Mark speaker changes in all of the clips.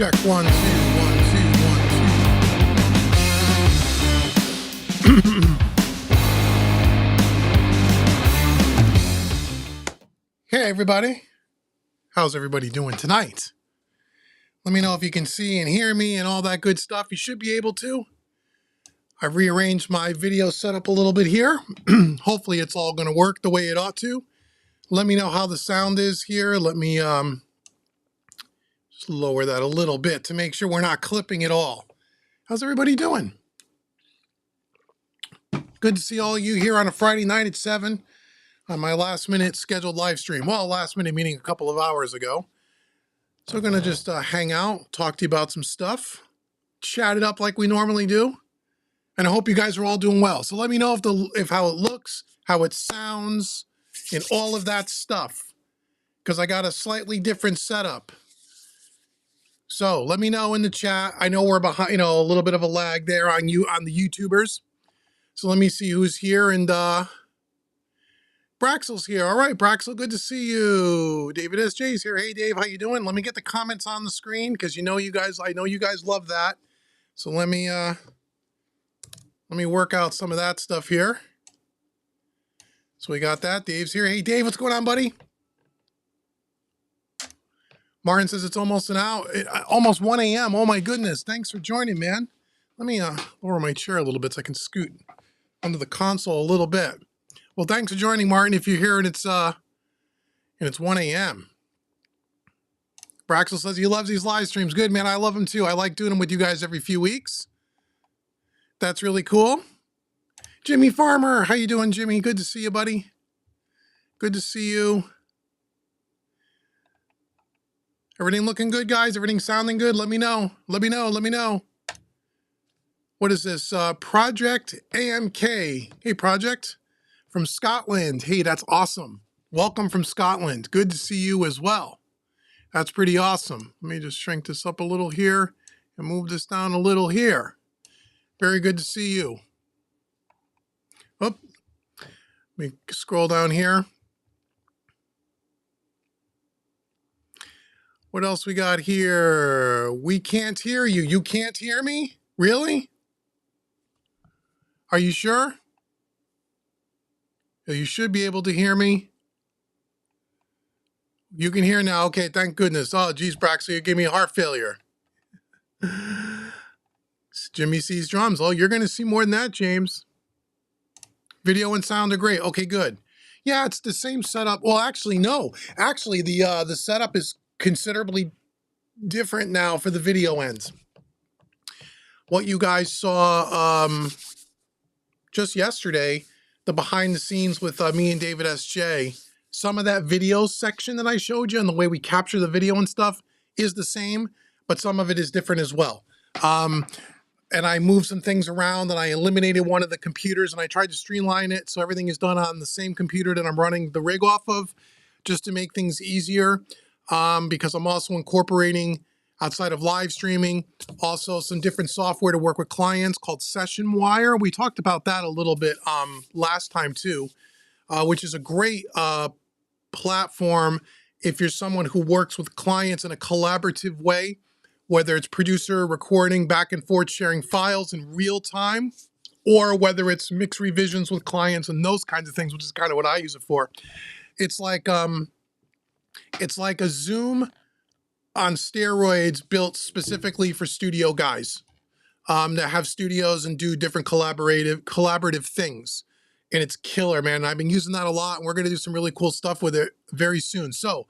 Speaker 1: Check 1 2 1 2 1 2. Hey everybody, how's everybody doing tonight? Let me know if you can see and hear me and all that good stuff. You should be able to. I've rearranged my video setup a little bit here. Hopefully it's all going to work the way it ought to. Let me know how the sound is here. Let me just lower that a little bit to make sure we're not clipping it all. How's everybody doing? Good to see all of you here on a Friday night at 7 on my last minute scheduled live stream. Well, last minute meaning a couple of hours ago. So we're going to just hang out, talk to you about some stuff, chat it up like we normally do. And I hope you guys are all doing well. So let me know if how it looks, how it sounds, and all of that stuff. Because I got a slightly different setup. So let me know in the chat. I know we're behind, a little bit of a lag there on the YouTubers. So let me see who's here. And Braxel's here. All right, Braxel, good to see you. David SJ's here. Hey, Dave, how you doing? Let me get the comments on the screen because I know you guys love that. So let me work out some of that stuff here. So we got that. Dave's here. Hey, Dave, what's going on, buddy? Martin says it's almost an hour, almost 1 a.m. Oh, my goodness. Thanks for joining, man. Let me lower my chair a little bit so I can scoot under the console a little bit. Well, thanks for joining, Martin. If you're here and it's 1 a.m. Braxel says he loves these live streams. Good, man. I love them, too. I like doing them with you guys every few weeks. That's really cool. Jimmy Farmer, how you doing, Jimmy? Good to see you, buddy. Good to see you. Everything looking good, guys? Everything sounding good? Let me know. Let me know. What is this? Project AMK. Hey, Project. From Scotland. Hey, that's awesome. Welcome from Scotland. Good to see you as well. That's pretty awesome. Let me just shrink this up a little here and move this down a little here. Very good to see you. Oh, let me scroll down here. What else we got here? We can't hear you. You can't hear me? Really? Are you sure? You should be able to hear me. You can hear now. Okay, thank goodness. Oh, geez, Braxel, you gave me a heart failure. Jimmy sees drums. Oh, you're going to see more than that, James. Video and sound are great. Okay, good. Yeah, it's the same setup. Well, actually, no. Actually, the setup is considerably different now for the video ends. What you guys saw just yesterday, the behind the scenes with me and David SJ, some of that video section that I showed you and the way we capture the video and stuff is the same, but some of it is different as well. And I moved some things around and I eliminated one of the computers and I tried to streamline it so everything is done on the same computer that I'm running the rig off of, just to make things easier. Because I'm also incorporating, outside of live streaming, also some different software to work with clients called Session Wire. We talked about that a little bit last time too, which is a great platform if you're someone who works with clients in a collaborative way, whether it's producer recording back and forth, sharing files in real time, or whether it's mix revisions with clients and those kinds of things, which is kind of what I use it for. It's like a Zoom on steroids built specifically for studio guys that have studios and do different collaborative things. And it's killer, man. I've been using that a lot, and we're going to do some really cool stuff with it very soon. So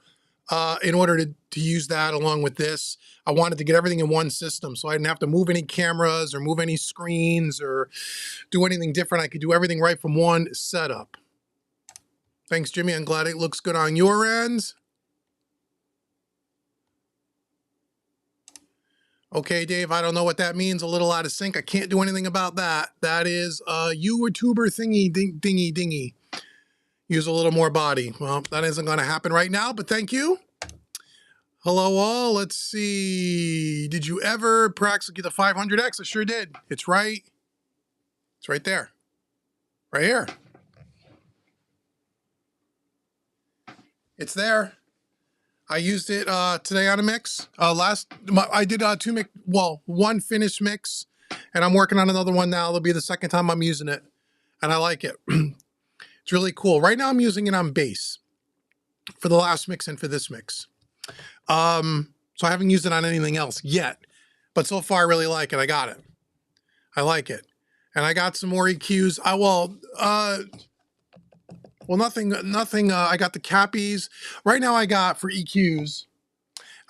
Speaker 1: in order to use that along with this, I wanted to get everything in one system so I didn't have to move any cameras or move any screens or do anything different. I could do everything right from one setup. Thanks, Jimmy. I'm glad it looks good on your end. Okay, Dave, I don't know what that means. A little out of sync. I can't do anything about that. That is YouTuber thingy dingy. Use a little more body. Well, that isn't going to happen right now, but thank you. Hello, all. Let's see. Did you ever practice get the 500X? I sure did. It's right there. Right here. It's there. I used it today on a mix. I did two mix, well, one finished mix, and I'm working on another one now. It'll be the second time I'm using it, and I like it. It's really cool. Right now I'm using it on bass for the last mix and for this mix. So I haven't used it on anything else yet, but so far I really like it. I got it. I like it. And I got some more EQs. Nothing. I got the cappies. Right now I got for EQs,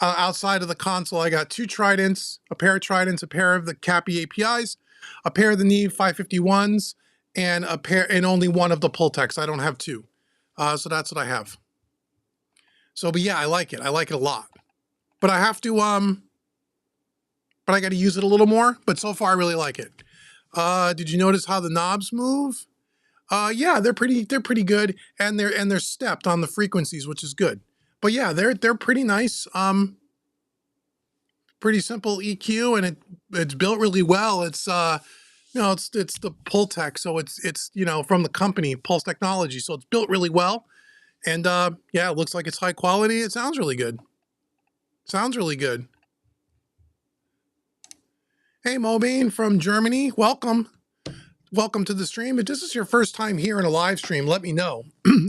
Speaker 1: outside of the console, I got two Tridents, a pair of Tridents, a pair of the Cappy APIs, a pair of the Neve 551s, and only one of the Pultecs. I don't have two. So that's what I have. So, but yeah, I like it. I like it a lot. But I have to, but I got to use it a little more. But so far, I really like it. Did you notice how the knobs move? Yeah, they're pretty good, and they're stepped on the frequencies, which is good. But yeah, they're pretty nice. Pretty simple EQ, and it's built really well. It's it's the Pultec, so it's from the company Pulse Technology, so it's built really well. And yeah, it looks like it's high quality. It sounds really good. Sounds really good. Hey, Mobane from Germany, welcome. Welcome to the stream. If this is your first time here in a live stream, let me know.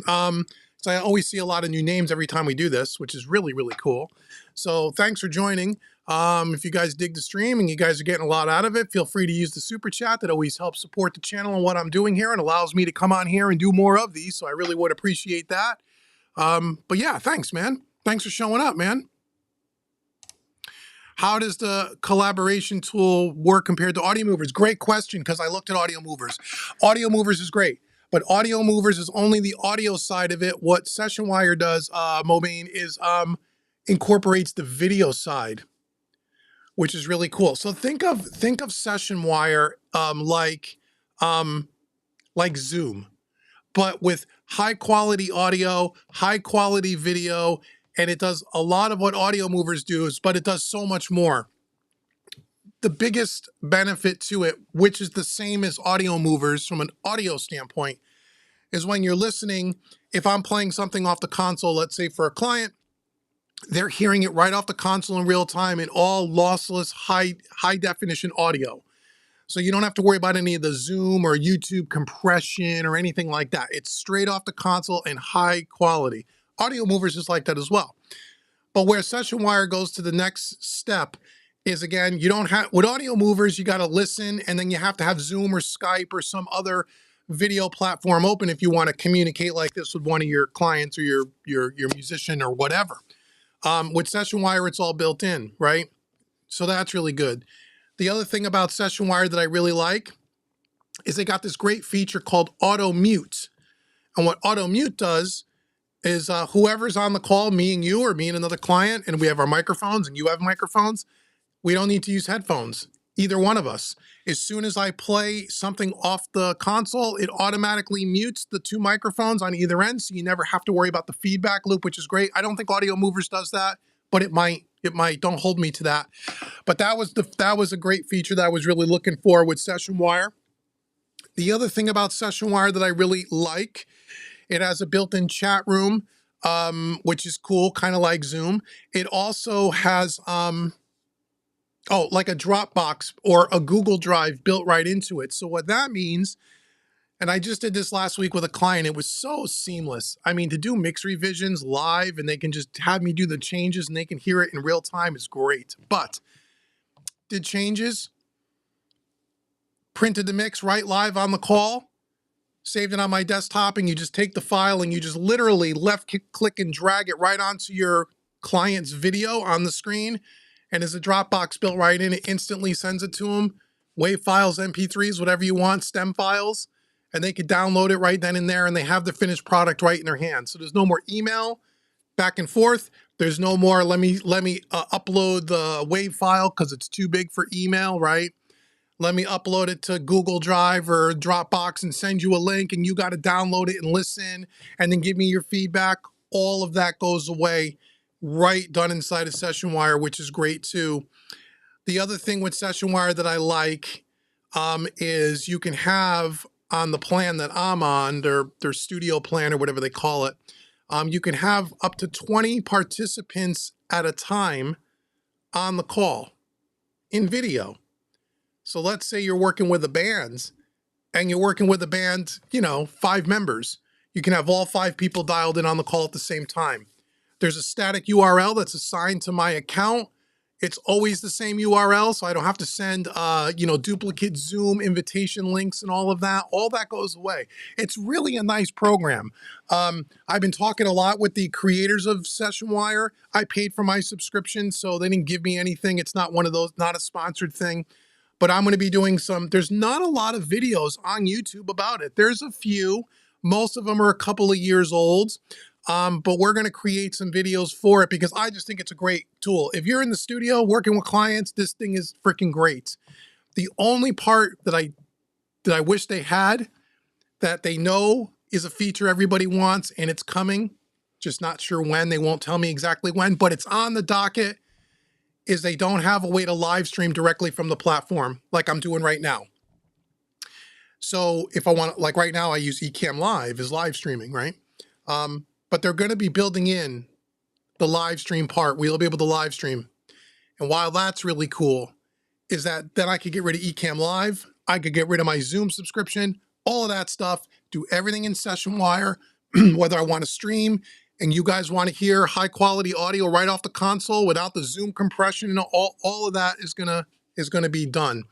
Speaker 1: So I always see a lot of new names every time we do this, which is really, really cool. So thanks for joining. If you guys dig the stream and you guys are getting a lot out of it, feel free to use the super chat. That always helps support the channel and what I'm doing here and allows me to come on here and do more of these. So I really would appreciate that. But yeah, thanks, man. Thanks for showing up, man. How does the collaboration tool work compared to Audio Movers? Great question, because I looked at Audio Movers. Audio Movers is great, but Audio Movers is only the audio side of it. What Session Wire does, Mobane, is incorporates the video side, which is really cool. So think of Session Wire like Zoom, but with high quality audio, high quality video, and it does a lot of what Audio Movers do, but it does so much more. The biggest benefit to it, which is the same as Audio Movers from an audio standpoint, is when you're listening, if I'm playing something off the console, let's say for a client, they're hearing it right off the console in real time in all lossless, high definition audio. So you don't have to worry about any of the Zoom or YouTube compression or anything like that. It's straight off the console and high quality. Audio Movers is like that as well. But where Session Wire goes to the next step is, again, you don't have, with Audio Movers, you got to listen, and then you have to have Zoom or Skype or some other video platform open if you want to communicate like this with one of your clients or your musician or whatever. With Session Wire, it's all built in, right? So that's really good. The other thing about Session Wire that I really like is they got this great feature called Auto Mute. And what Auto Mute does is whoever's on the call, me and you, or me and another client, and we have our microphones and you have microphones, we don't need to use headphones, either one of us. As soon as I play something off the console, it automatically mutes the two microphones on either end, so you never have to worry about the feedback loop, which is great. I don't think Audio Movers does that, but it might. It might. Don't hold me to that. But that was a great feature that I was really looking for with Session Wire. The other thing about Session Wire that I really like, it has a built-in chat room, which is cool, kind of like Zoom. It also has, like a Dropbox or a Google Drive built right into it. So what that means, and I just did this last week with a client, it was so seamless. I mean, to do mix revisions live and they can just have me do the changes and they can hear it in real time is great. But did changes, printed the mix right live on the call, saved it on my desktop, and you just take the file and you just literally left click and drag it right onto your client's video on the screen. And there's a Dropbox built right in, it instantly sends it to them. WAV files, MP3s, whatever you want, stem files, and they could download it right then and there, and they have the finished product right in their hands. So there's no more email back and forth. There's no more, let me upload the WAV file because it's too big for email, right? Let me upload it to Google Drive or Dropbox and send you a link, and you got to download it and listen and then give me your feedback. All of that goes away, right, done inside of Session Wire, which is great too. The other thing with Session Wire that I like is you can have on the plan that I'm on, their studio plan or whatever they call it, You can have up to 20 participants at a time on the call in video. So let's say you're working with a band and you're working with a band, 5 members. You can have all 5 people dialed in on the call at the same time. There's a static URL that's assigned to my account. It's always the same URL, so I don't have to send, duplicate Zoom invitation links and all of that. All that goes away. It's really a nice program. I've been talking a lot with the creators of SessionWire. I paid for my subscription, so they didn't give me anything. It's not one of those, not a sponsored thing. But I'm going to be doing there's not a lot of videos on YouTube about it. There's a few. Most of them are a couple of years old. But we're going to create some videos for it because I just think it's a great tool. If you're in the studio working with clients, this thing is freaking great. The only part that I wish they had that they know is a feature everybody wants and it's coming, just not sure when. They won't tell me exactly when, but it's on the docket, is they don't have a way to live stream directly from the platform like I'm doing right now. So if I want, like right now I use Ecamm Live as live streaming, right? But they're going to be building in the live stream part. We'll be able to live stream. And while that's really cool, is that then I could get rid of Ecamm Live. I could get rid of my Zoom subscription, all of that stuff, do everything in SessionWire, whether I want to stream and you guys want to hear high quality audio right off the console without the Zoom compression, and all of that is gonna be done.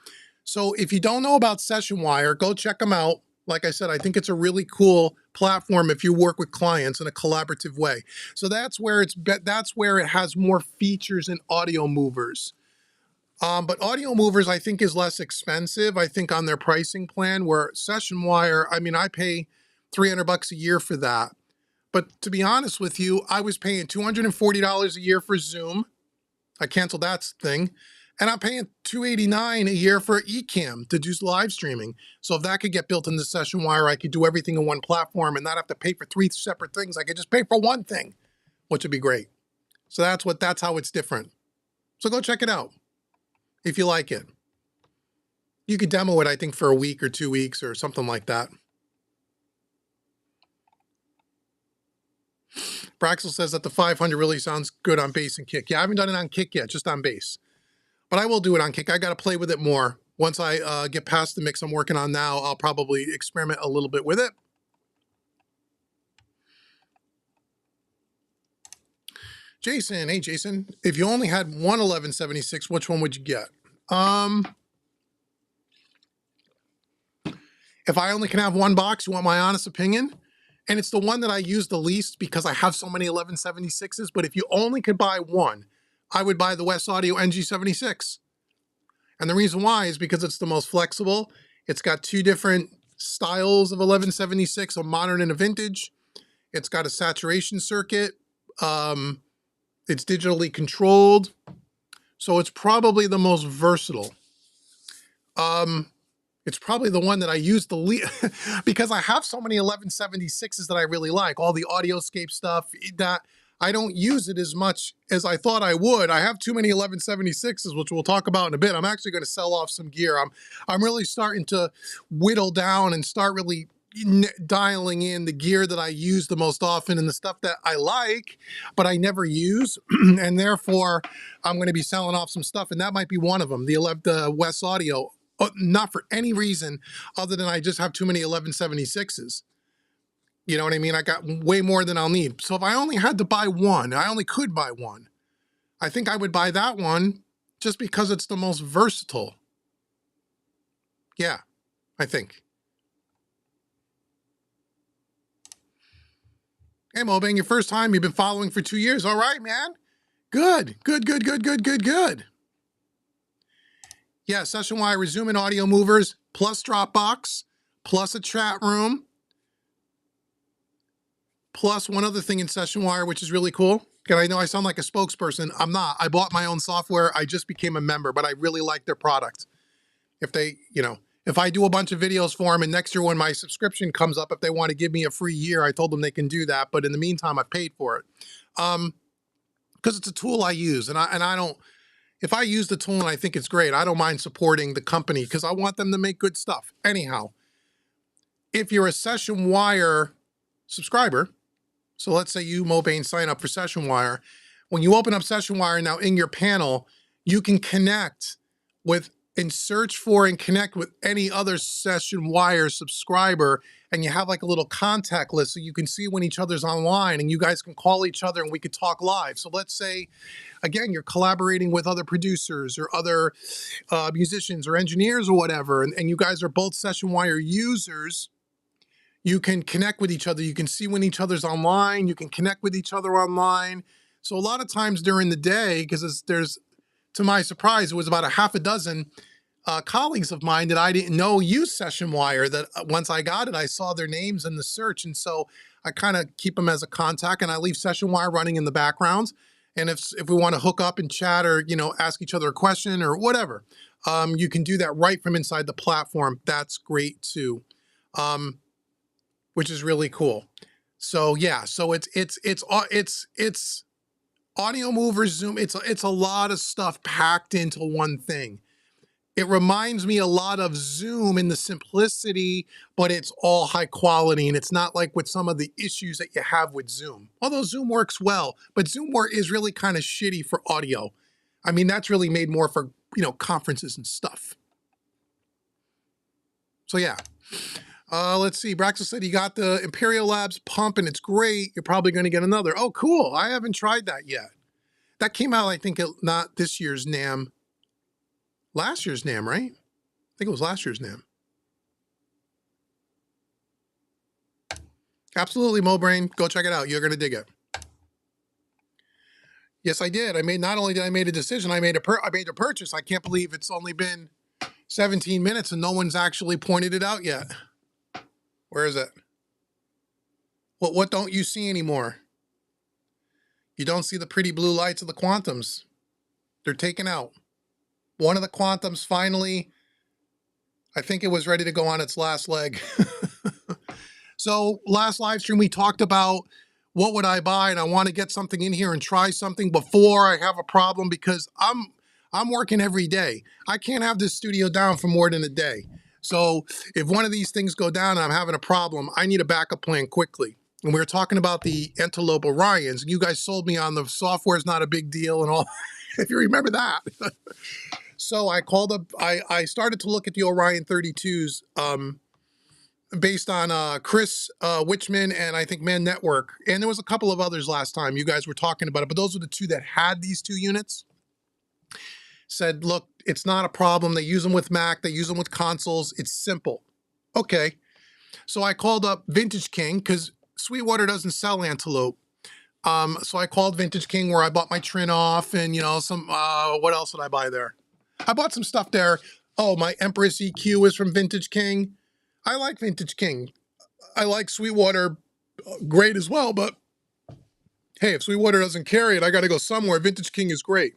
Speaker 1: So if you don't know about SessionWire, go check them out. Like I said, I think it's a really cool platform if you work with clients in a collaborative way. So that's where it has more features in Audio Movers. But Audio Movers, I think, is less expensive, I think, on their pricing plan, where SessionWire, I mean, I pay $300 a year for that. But to be honest with you, I was paying $240 a year for Zoom. I canceled that thing. And I'm paying $289 a year for Ecamm to do live streaming. So if that could get built into SessionWire, I could do everything in one platform and not have to pay for 3 separate things. I could just pay for one thing, which would be great. So that's how it's different. So go check it out if you like it. You could demo it, I think, for a week or 2 weeks or something like that. Braxel says that the 500 really sounds good on bass and kick. Yeah, I haven't done it on kick yet, just on bass. But I will do it on kick. I got to play with it more. Once I get past the mix I'm working on now, I'll probably experiment a little bit with it. Jason, hey Jason, if you only had one 1176, which one would you get? If I only can have one box, you want my honest opinion? And it's the one that I use the least because I have so many 1176s, but if you only could buy one, I would buy the West Audio NG76. And the reason why is because it's the most flexible. It's got 2 different styles of 1176, a modern and a vintage. It's got a saturation circuit. It's digitally controlled. So it's probably the most versatile. It's probably the one that I use the least because I have so many 1176s that I really like. All the Audioscape stuff that I don't use it as much as I thought I would. I have too many 1176s, which we'll talk about in a bit. I'm actually going to sell off some gear. I'm really starting to whittle down and start really dialing in the gear that I use the most often and the stuff that I like, but I never use. And therefore, I'm going to be selling off some stuff. And that might be one of them, the West Audio. Not for any reason other than I just have too many 1176s. You know what I mean? I got way more than I'll need. So if I only had to buy one, I only could buy one, I think I would buy that one just because it's the most versatile. Yeah, I think. Hey, Mobang, your first time, you've been following for 2 years. All right, man. Good. Yeah, SessionWire, Resume and Audio Movers, plus Dropbox, plus a chat room, plus one other thing in SessionWire, which is really cool. And I know I sound like a spokesperson. I'm not. I bought my own software. I just became a member, but I really like their product. If they, if I do a bunch of videos for them and next year when my subscription comes up, if they want to give me a free year, I told them they can do that. But in the meantime, I paid for it. Because it's a tool I use and I don't, if I use the tool and I think it's great, I don't mind supporting the company because I want them to make good stuff. Anyhow, if you're a SessionWire subscriber So let's say you, Mobane, sign up for SessionWire. When you open up SessionWire now in your panel, you can connect with and search for and connect with any other SessionWire subscriber, and you have like a little contact list so you can see when each other's online and you guys can call each other and we could talk live. So let's say, again, you're collaborating with other producers or other musicians or engineers or whatever, and you guys are both SessionWire users. You can connect with each other. You can see when each other's online. You can connect with each other online. So a lot of times during the day, because there's, to my surprise, it was about a half a dozen colleagues of mine that I didn't know use SessionWire, that once I got it, I saw their names in the search. And so I kind of keep them as a contact, and I leave SessionWire running in the background. And if we want to hook up and chat or, you know, ask each other a question or whatever, you can do that right from inside the platform. That's great too. Which is really cool. So yeah, so it's Audio Mover, Zoom. It's a lot of stuff packed into one thing. It reminds me a lot of Zoom in the simplicity, but it's all high quality, and it's not like with some of the issues that you have with Zoom. Although Zoom works well, but Zoom is really kind of shitty for audio. I mean, that's really made more for, you know, conferences and stuff. So yeah. Let's see. Braxel said he got the Imperial Labs pump and it's great. You're probably going to get another. Oh, cool. I haven't tried that yet. That came out, I think, not this year's NAMM. Last year's NAMM, right? I think it was last year's NAMM. Absolutely, Mobrain. Go check it out. You're going to dig it. Yes, I did. Not only did I make a decision, I made a purchase. I can't believe it's only been 17 minutes and no one's actually pointed it out yet. Where is it? What don't you see anymore? You don't see the pretty blue lights of the Quantums. They're taken out. One of the Quantums finally, I think it was ready to go on its last leg. So last live stream, we talked about what would I buy, and I want to get something in here and try something before I have a problem, because I'm working every day. I can't have this studio down for more than a day. So if one of these things go down and I'm having a problem, I need a backup plan quickly. And we were talking about the Antelope Orions, and you guys sold me on the software's not a big deal and all, if you remember that. So I called up, I started to look at the Orion 32s based on Chris Witchman and I think Man Network. And there was a couple of others last time you guys were talking about it, but those were the two that had these two units. Said, look, it's not a problem. They use them with Mac. They use them with consoles. It's simple. Okay. So I called up Vintage King because Sweetwater doesn't sell Antelope. So I called Vintage King where I bought my Trin off and, you know, some, what else did I buy there? I bought some stuff there. Oh, my Empress EQ is from Vintage King. I like Vintage King. I like Sweetwater great as well, but hey, if Sweetwater doesn't carry it, I got to go somewhere. Vintage King is great.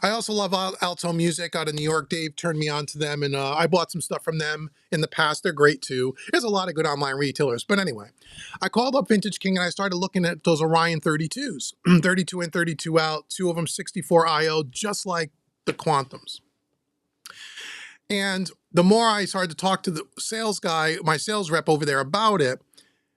Speaker 1: I also love Alto Music out of New York. Dave turned me on to them, and I bought some stuff from them in the past. They're great, too. There's a lot of good online retailers. But anyway, I called up Vintage King, and I started looking at those Orion 32s. 32 in, 32 out, two of them 64 I.O., just like the Quantums. And the more I started to talk to the sales guy, my sales rep over there about it,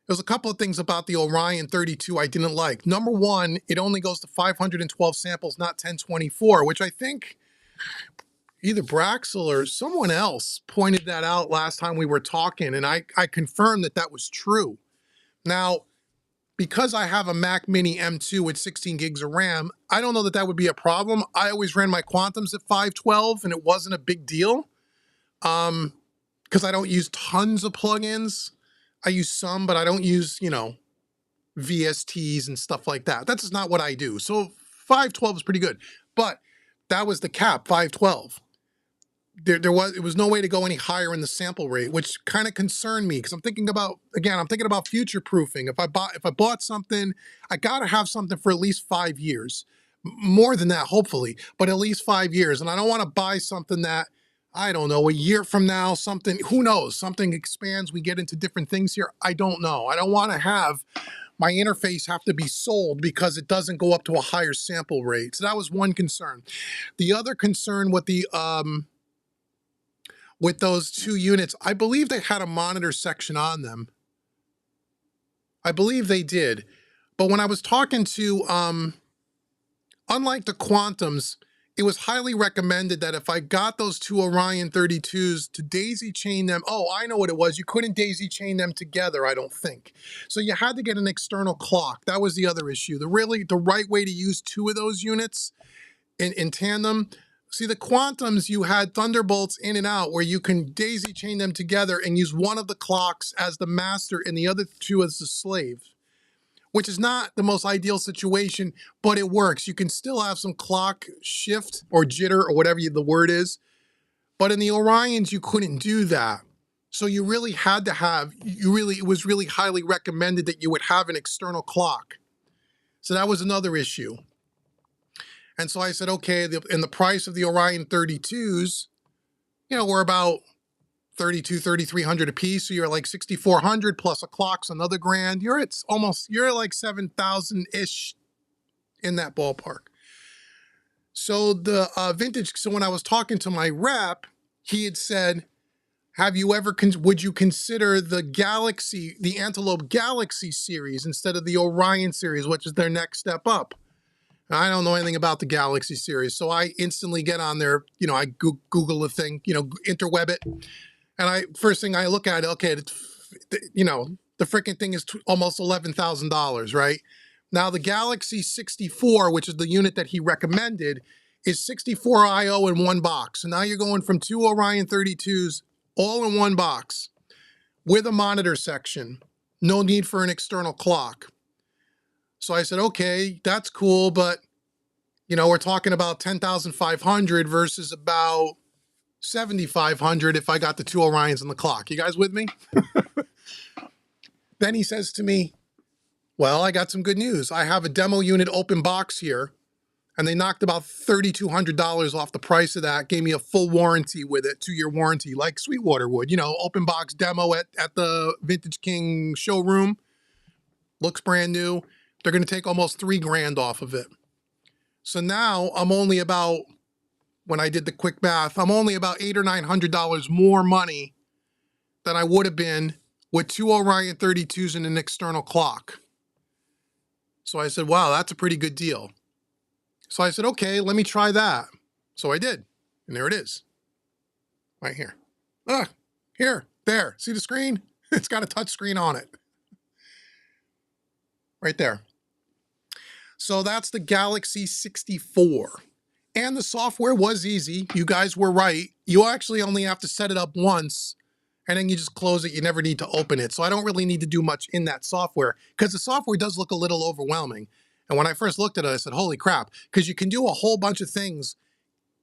Speaker 1: there's a couple of things about the Orion 32 I didn't like. Number one, it only goes to 512 samples, not 1024, which I think either Braxel or someone else pointed that out last time we were talking, and I confirmed that that was true. Now, because I have a Mac Mini M2 with 16 gigs of RAM, I don't know that that would be a problem. I always ran my Quantums at 512, and it wasn't a big deal because I don't use tons of plugins. I use some, but I don't use, you know, VSTs and stuff like that. That's just not what I do. So 512 is pretty good, but that was the cap, 512. It was no way to go any higher in the sample rate, which kind of concerned me because I'm thinking about future proofing. If I bought something, I got to have something for at least 5 years, more than that, hopefully, but at least 5 years. And I don't want to buy something that, I don't know, a year from now, something, who knows, something expands, we get into different things here. I don't know. I don't want to have my interface have to be sold because it doesn't go up to a higher sample rate. So that was one concern. The other concern with the, with those two units, I believe they had a monitor section on them. I believe they did. But when I was talking to, unlike the Quantums, it was highly recommended that if I got those two Orion 32s to daisy chain them, oh, I know what it was. You couldn't daisy chain them together, I don't think. So you had to get an external clock. That was the other issue. The right way to use two of those units in tandem. See, the Quantums, you had Thunderbolts in and out where you can daisy chain them together and use one of the clocks as the master and the other two as the slave, which is not the most ideal situation, but it works. You can still have some clock shift or jitter or whatever the word is. But in the Orions, you couldn't do that. So you really had to have, it was really highly recommended that you would have an external clock. So that was another issue. And so I said, okay, and the price of the Orion 32s, you know, were about $3,200, $3,300 a piece. So you're like $6,400 plus a clock's another $1,000. You're like 7,000-ish in that ballpark. So the vintage, so when I was talking to my rep, he had said, would you consider the Antelope Galaxy series instead of the Orion series, which is their next step up? I don't know anything about the Galaxy series, so I instantly get on there, you know, I Google the thing, you know, interweb it, and first thing I look at, okay, you know, the freaking thing is almost $11,000, right? Now the Galaxy 64, which is the unit that he recommended, is 64 I/O in one box. So now you're going from two Orion 32s all in one box with a monitor section. No need for an external clock. So I said, okay, that's cool, but you know, we're talking about $10,500 versus about $7,500 if I got the two Orions and the clock. You guys with me? Then he says to me, well, I got some good news. I have a demo unit open box here, and they knocked about $3,200 off the price of that, gave me a full warranty with it, 2-year warranty, like Sweetwater would. You know, open box demo at the Vintage King showroom. Looks brand new. They're going to take almost $3,000 off of it. So now I'm only about, when I did the quick math, I'm only about $800 or $900 more money than I would have been with two Orion 32s and an external clock. So I said, wow, that's a pretty good deal. So I said, okay, let me try that. So I did. And there it is. Right here. Here, there. See the screen? It's got a touch screen on it. Right there. So that's the Galaxy 64. And the software was easy. You guys were right. You actually only have to set it up once, and then you just close it. You never need to open it. So I don't really need to do much in that software because the software does look a little overwhelming. And when I first looked at it, I said, holy crap, because you can do a whole bunch of things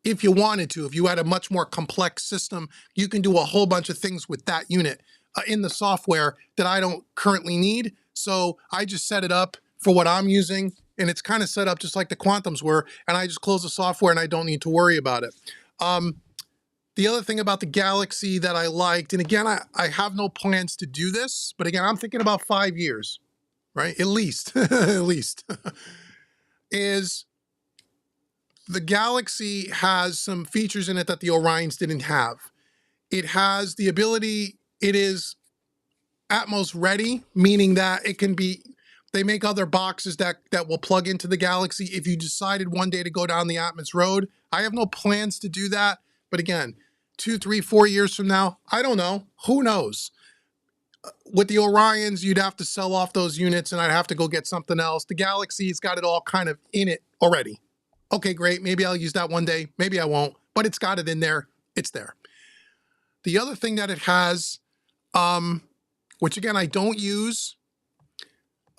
Speaker 1: if you wanted to. If you had a much more complex system, you can do a whole bunch of things with that unit in the software that I don't currently need. So I just set it up for what I'm using, and it's kind of set up just like the Quantums were, and I just close the software and I don't need to worry about it. The other thing about the Galaxy that I liked, and again, I have no plans to do this, but again, I'm thinking about 5 years, right? At least, at least, is the Galaxy has some features in it that the Orions didn't have. It has the ability, it is Atmos ready, meaning that it can be, they make other boxes that will plug into the Galaxy if you decided one day to go down the Atmos road. I have no plans to do that, but again, 2, 3, 4 years from now, I don't know. Who knows? With the Orions, you'd have to sell off those units and I'd have to go get something else. The Galaxy's got it all kind of in it already. Okay, great. Maybe I'll use that one day. Maybe I won't, but it's got it in there. It's there. The other thing that it has, which again, I don't use,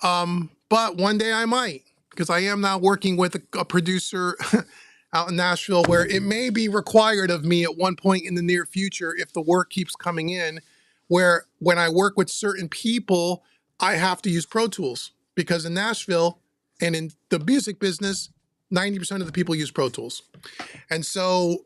Speaker 1: but one day I might, because I am now working with a producer out in Nashville where it may be required of me at one point in the near future if the work keeps coming in, where when I work with certain people, I have to use Pro Tools, because in Nashville and in the music business, 90% of the people use Pro Tools. And so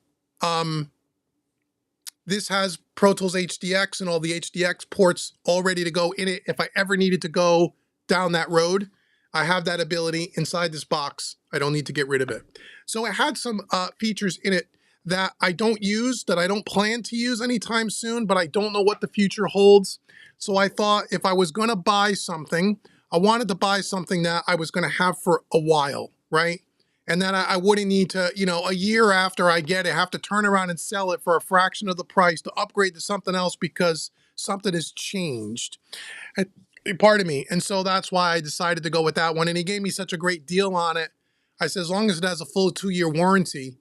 Speaker 1: this has Pro Tools HDX and all the HDX ports all ready to go in it. If I ever needed to go down that road, I have that ability inside this box. I don't need to get rid of it. So it had some features in it that I don't use, that I don't plan to use anytime soon, but I don't know what the future holds. So I thought if I was going to buy something, I wanted to buy something that I was going to have for a while, right? And then I wouldn't need to, you know, a year after I get it, have to turn around and sell it for a fraction of the price to upgrade to something else because something has changed. And, pardon me. And so that's why I decided to go with that one. And he gave me such a great deal on it. I said, as long as it has a full 2-year warranty.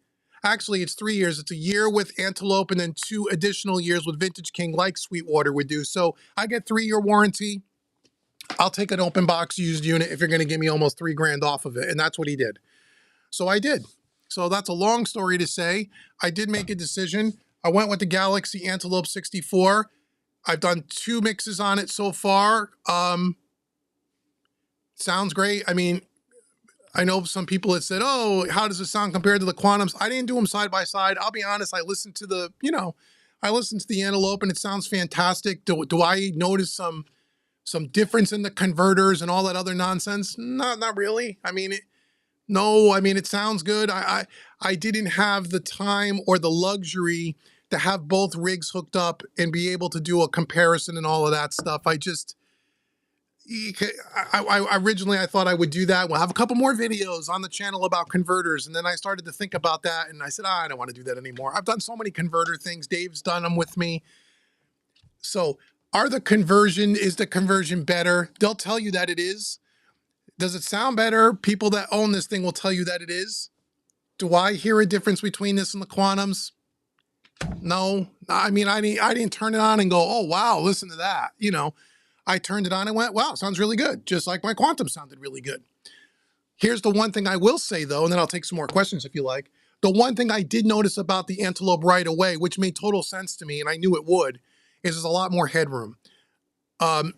Speaker 1: Actually, it's 3 years. It's a year with Antelope and then 2 additional years with Vintage King like Sweetwater would do. So I get 3-year warranty. I'll take an open box used unit if you're going to give me almost $3 grand off of it. And that's what he did. So I did. So that's a long story to say. I did make a decision. I went with the Galaxy Antelope 64. I've done 2 mixes on it so far. Sounds great. I mean, I know some people had said, oh, how does it sound compared to the Quantums? I didn't do them side by side. I'll be honest. I listened to the, you know, I listened to the Antelope and it sounds fantastic. Do I notice some difference in the converters and all that other nonsense? Not really. I mean, no, I mean, it sounds good. I didn't have the time or the luxury to have both rigs hooked up and be able to do a comparison and all of that stuff. Originally I thought I would do that. We'll have a couple more videos on the channel about converters. And then I started to think about that and I said, I don't want to do that anymore. I've done so many converter things. Dave's done them with me. So is the conversion better? They'll tell you that it is. Does it sound better? People that own this thing will tell you that it is. Do I hear a difference between this and the Quantums? No. I mean, I didn't turn it on and go, oh, wow, listen to that. You know, I turned it on and went, wow, sounds really good. Just like my Quantum sounded really good. Here's the one thing I will say, though, and then I'll take some more questions if you like. The one thing I did notice about the Antelope right away, which made total sense to me, and I knew it would, is there's a lot more headroom.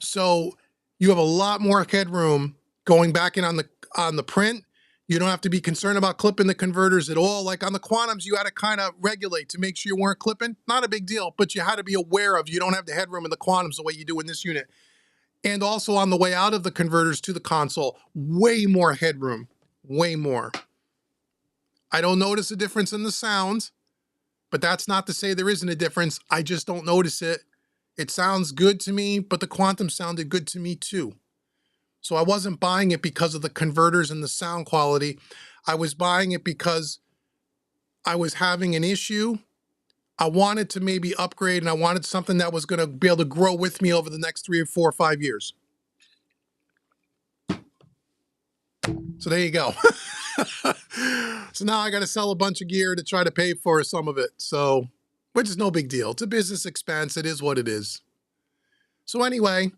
Speaker 1: So you have a lot more headroom going back in on the print. You don't have to be concerned about clipping the converters at all. Like on the Quantums, you had to kind of regulate to make sure you weren't clipping. Not a big deal, but you had to be aware of you don't have the headroom in the Quantums the way you do in this unit. And also on the way out of the converters to the console, way more headroom, way more. I don't notice a difference in the sound, but that's not to say there isn't a difference. I just don't notice it. It sounds good to me, but the Quantum sounded good to me too. So I wasn't buying it because of the converters and the sound quality. I was buying it because I was having an issue. I wanted to maybe upgrade and I wanted something that was going to be able to grow with me over the next 3 or 4 or 5 years. So there you go. So now I got to sell a bunch of gear to try to pay for some of it. So, which is no big deal. It's a business expense. It is what it is. So anyway,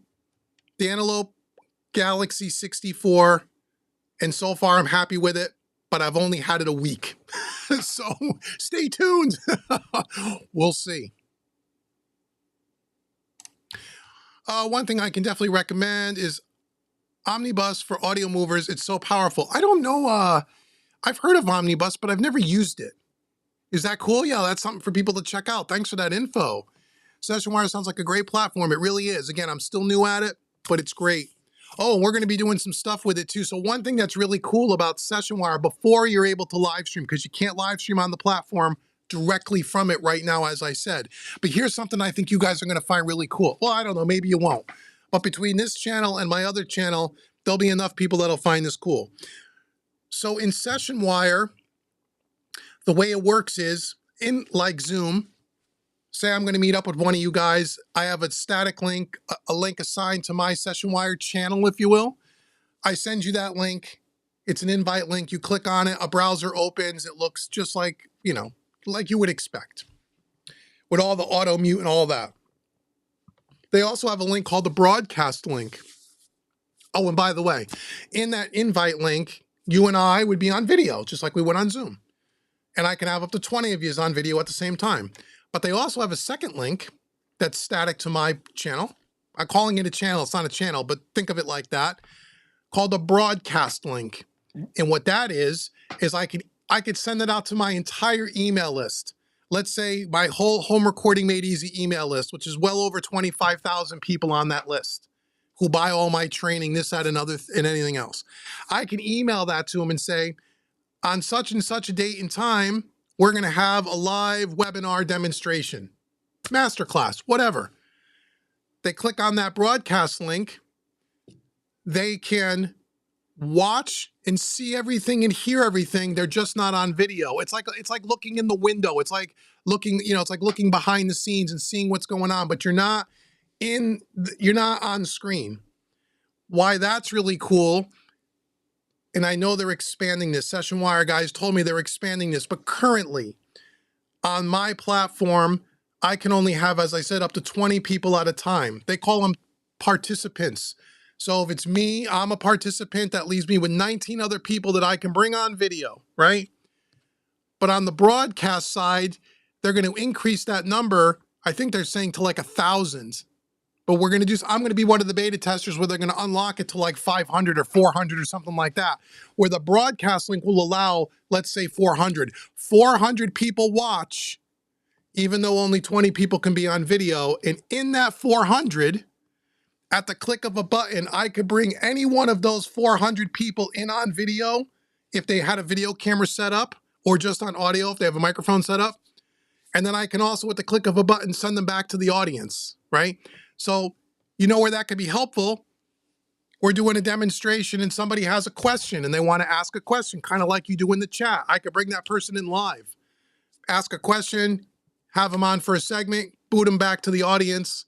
Speaker 1: the Antelope Galaxy 64, and so far I'm happy with it, but I've only had it a week. So stay tuned. We'll see. One thing I can definitely recommend is Omnibus for audio movers. It's so powerful. I don't know. I've heard of Omnibus, but I've never used it. Is that cool? Yeah, that's something for people to check out. Thanks for that info. SessionWire sounds like a great platform. It really is. Again, I'm still new at it, but it's great. Oh, and we're going to be doing some stuff with it too. So one thing that's really cool about SessionWire, before you're able to live stream, because you can't live stream on the platform directly from it right now, as I said. But here's something I think you guys are going to find really cool. Well, I don't know, maybe you won't. But between this channel and my other channel, there'll be enough people that'll find this cool. So in SessionWire, the way it works is, in like Zoom, say I'm going to meet up with one of you guys. I have a static link, a link assigned to my SessionWire channel, if you will. I send you that link. It's an invite link. You click on it. A browser opens. It looks just like, you know, like you would expect, with all the auto mute and all that. They also have a link called the broadcast link. Oh, and by the way, in that invite link, you and I would be on video, just like we would on Zoom. And I can have up to 20 of you on video at the same time. But they also have a second link that's static to my channel. I'm calling it a channel. It's not a channel, but think of it like that, called the broadcast link. And what that is I could send it out to my entire email list. Let's say my whole Home Recording Made Easy email list, which is well over 25,000 people on that list who buy all my training, this, that, and anything else. I can email that to them and say, on such and such a date and time, we're going to have a live webinar demonstration, masterclass, whatever. They click on that broadcast link, they can watch and see everything and hear everything. They're just not on video. It's like looking in the window. It's like looking, it's like looking behind the scenes and seeing what's going on, but you're not on screen. Why that's really cool. And I know they're expanding this. Session Wire guys told me they're expanding this, but currently on my platform, I can only have, as I said, up to 20 people at a time. They call them participants. So if it's me, I'm a participant. That leaves me with 19 other people that I can bring on video, right? But on the broadcast side, they're going to increase that number. I think they're saying to like 1,000. But I'm going to be one of the beta testers where they're going to unlock it to like 500 or 400 or something like that, where the broadcast link will allow, let's say 400. 400 people watch, even though only 20 people can be on video. And in that 400, at the click of a button, I could bring any one of those 400 people in on video if they had a video camera set up, or just on audio if they have a microphone set up. And then I can also, with the click of a button, send them back to the audience, right? So you know where that could be helpful? We're doing a demonstration and somebody has a question and they want to ask a question, kind of like you do in the chat. I could bring that person in live, ask a question, have them on for a segment, boot them back to the audience,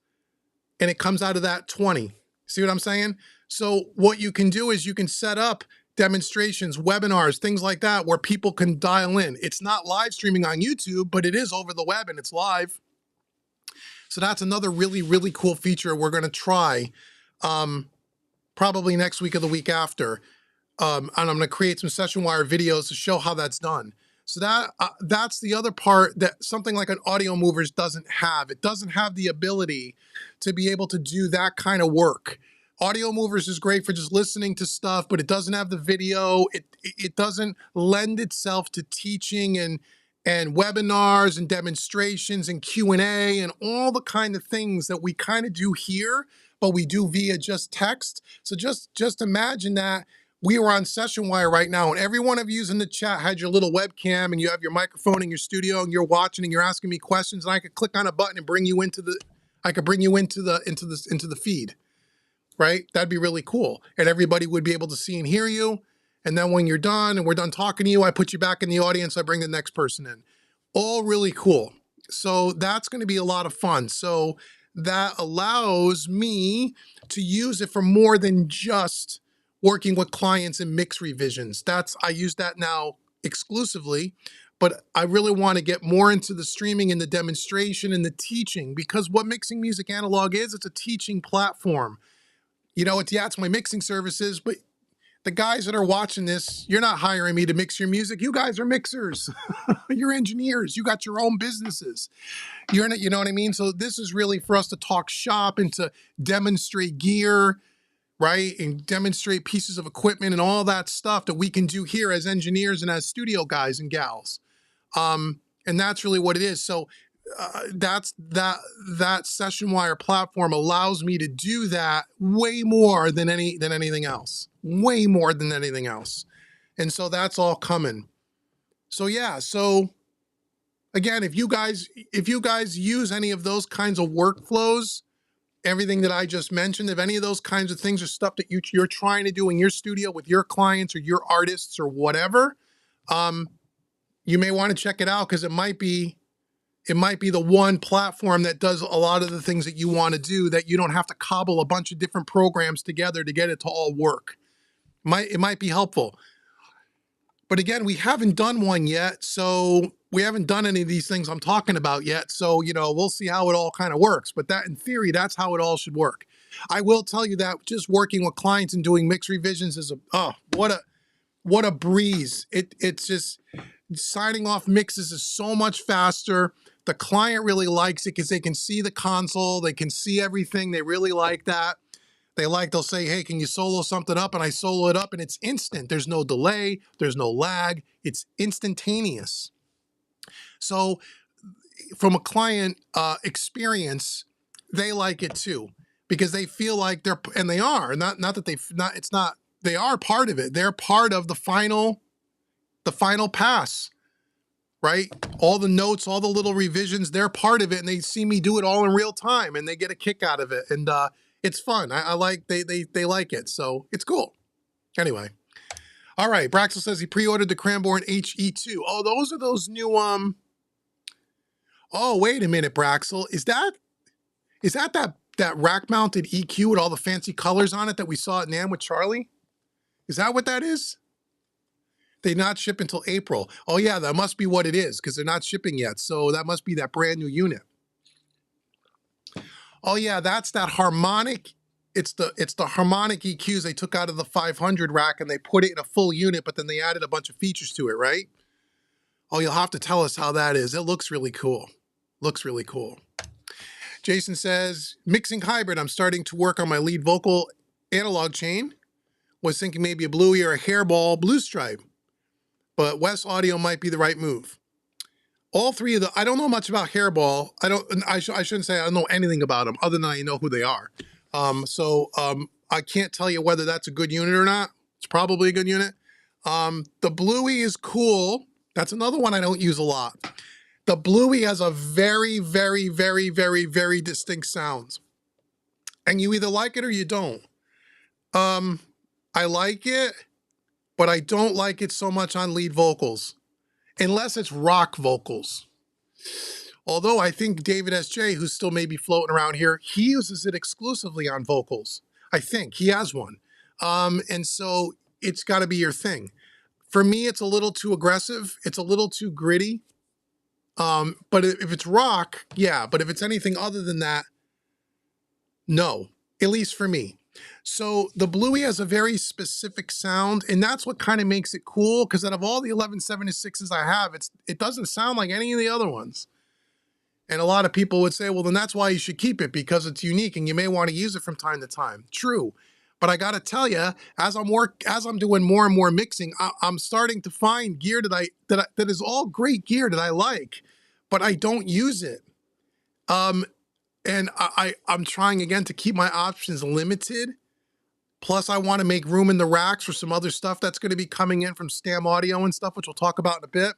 Speaker 1: and it comes out of that 20. See what I'm saying? So what you can do is you can set up demonstrations, webinars, things like that, where people can dial in. It's not live streaming on YouTube, but it is over the web and it's live. So that's another really, really cool feature we're going to try probably next week or the week after. And I'm going to create some Session Wire videos to show how that's done. So that's the other part that something like an Audio Movers doesn't have. It doesn't have the ability to be able to do that kind of work. Audio Movers is great for just listening to stuff, but it doesn't have the video. It doesn't lend itself to teaching and webinars and demonstrations and Q&A and all the kind of things that we kind of do here, but we do via just text. So just imagine that we were on Session Wire right now, and every one of you in the chat had your little webcam and you have your microphone in your studio and you're watching and you're asking me questions, and I could click on a button and bring you into the feed, right? That'd be really cool. And everybody would be able to see and hear you. And then when you're done and we're done talking to you, I put you back in the audience. I bring the next person in. All really cool. So that's going to be a lot of fun. So that allows me to use it for more than just working with clients and mix revisions. I use that now exclusively, but I really want to get more into the streaming and the demonstration and the teaching, because what Mixing Music Analog is, it's a teaching platform. It's my mixing services, but the guys that are watching this, you're not hiring me to mix your music. You guys are mixers. You're engineers. You got your own businesses. You know what I mean? So this is really for us to talk shop and to demonstrate gear, right? And demonstrate pieces of equipment and all that stuff that we can do here as engineers and as studio guys and gals. And that's really what it is. So that Session Wire platform allows me to do that way more than anything else. Way more than anything else. And so that's all coming. So yeah, so again, if you guys use any of those kinds of workflows, everything that I just mentioned, if any of those kinds of things are stuff that you're trying to do in your studio with your clients or your artists or whatever, you may want to check it out, because it might be the one platform that does a lot of the things that you want to do, that you don't have to cobble a bunch of different programs together to get it to all work. It might be helpful. But again, we haven't done one yet, so we haven't done any of these things I'm talking about yet. So, we'll see how it all kind of works. But that, in theory, that's how it all should work. I will tell you that just working with clients and doing mix revisions is what a breeze. It's just, signing off mixes is so much faster. The client really likes it because they can see the console, they can see everything. They really like that. They'll say, hey, can you solo something up? And I solo it up and it's instant. There's no delay, there's no lag, it's instantaneous. So from a client experience, they like it too, because they feel like they are part of it. They're part of the final pass. right? All the notes, all the little revisions, they're part of it, and they see me do it all in real time, and they get a kick out of it, and it's fun. I like they like it, so it's cool. Anyway, all right. Braxel says he pre-ordered the Cranborn HE2. Oh, those are those new Oh, wait a minute, Braxel. Is that rack-mounted EQ with all the fancy colors on it that we saw at NAMM with Charlie? Is that what that is? They not ship until April. Oh yeah, that must be what it is, because they're not shipping yet. So that must be that brand new unit. Oh yeah, that's that harmonic. It's the harmonic EQs they took out of the 500 rack and they put it in a full unit, but then they added a bunch of features to it, right? Oh, you'll have to tell us how that is. It looks really cool. Looks really cool. Jason says, mixing hybrid. I'm starting to work on my lead vocal analog chain. Was thinking maybe a Bluey or a Hairball blue stripe, but West Audio might be the right move. All three of the, I don't know much about Hairball. I shouldn't say I don't know anything about them other than I know who they are. I can't tell you whether that's a good unit or not. It's probably a good unit. The Bluey is cool. That's another one I don't use a lot. The Bluey has a very, very, very, very, very distinct sound. And you either like it or you don't. I like it, but I don't like it so much on lead vocals, unless it's rock vocals. Although I think David S.J., who's still maybe floating around here, he uses it exclusively on vocals. I think he has one. And so it's got to be your thing. For me, it's a little too aggressive. It's a little too gritty. But if it's rock, yeah. But if it's anything other than that, no, at least for me. So the Bluey has a very specific sound, and that's what kind of makes it cool, because out of all the 1176s I have, it doesn't sound like any of the other ones. And a lot of people would say, well, then that's why you should keep it, because it's unique and you may want to use it from time to time. True. But I got to tell you, as I'm doing more and more mixing, I'm starting to find gear that is all great gear that I like, but I don't use it. And I'm trying again to keep my options limited. Plus, I want to make room in the racks for some other stuff that's going to be coming in from Stam Audio and stuff, which we'll talk about in a bit.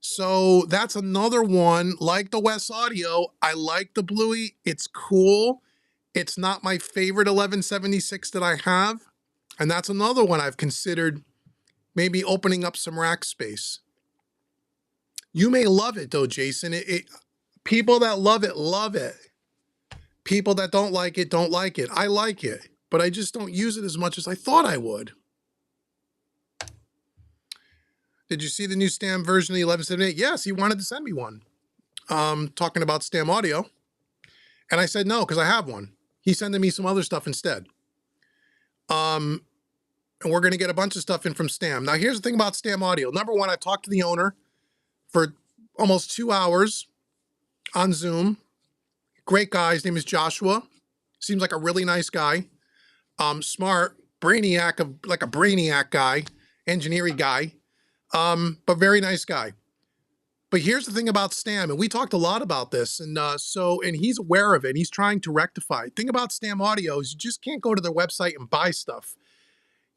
Speaker 1: So that's another one. Like the West Audio, I like the Bluey. It's cool. It's not my favorite 1176 that I have. And that's another one I've considered maybe opening up some rack space. You may love it though, Jason. People that love it, love it. People that don't like it, don't like it. I like it, but I just don't use it as much as I thought I would. Did you see the new Stam version of the 1178? Yes, he wanted to send me one. Talking about Stam Audio. And I said no, because I have one. He's sending me some other stuff instead. And we're going to get a bunch of stuff in from Stam. Now, here's the thing about Stam Audio. Number one, I talked to the owner for almost 2 hours on Zoom. Great guy. His name is Joshua. Seems like a really nice guy. Smart, brainiac, like a brainiac guy, engineering guy. But very nice guy. But here's the thing about Stam, and we talked a lot about this, and he's aware of it. He's trying to rectify. The thing about Stam Audio is you just can't go to their website and buy stuff.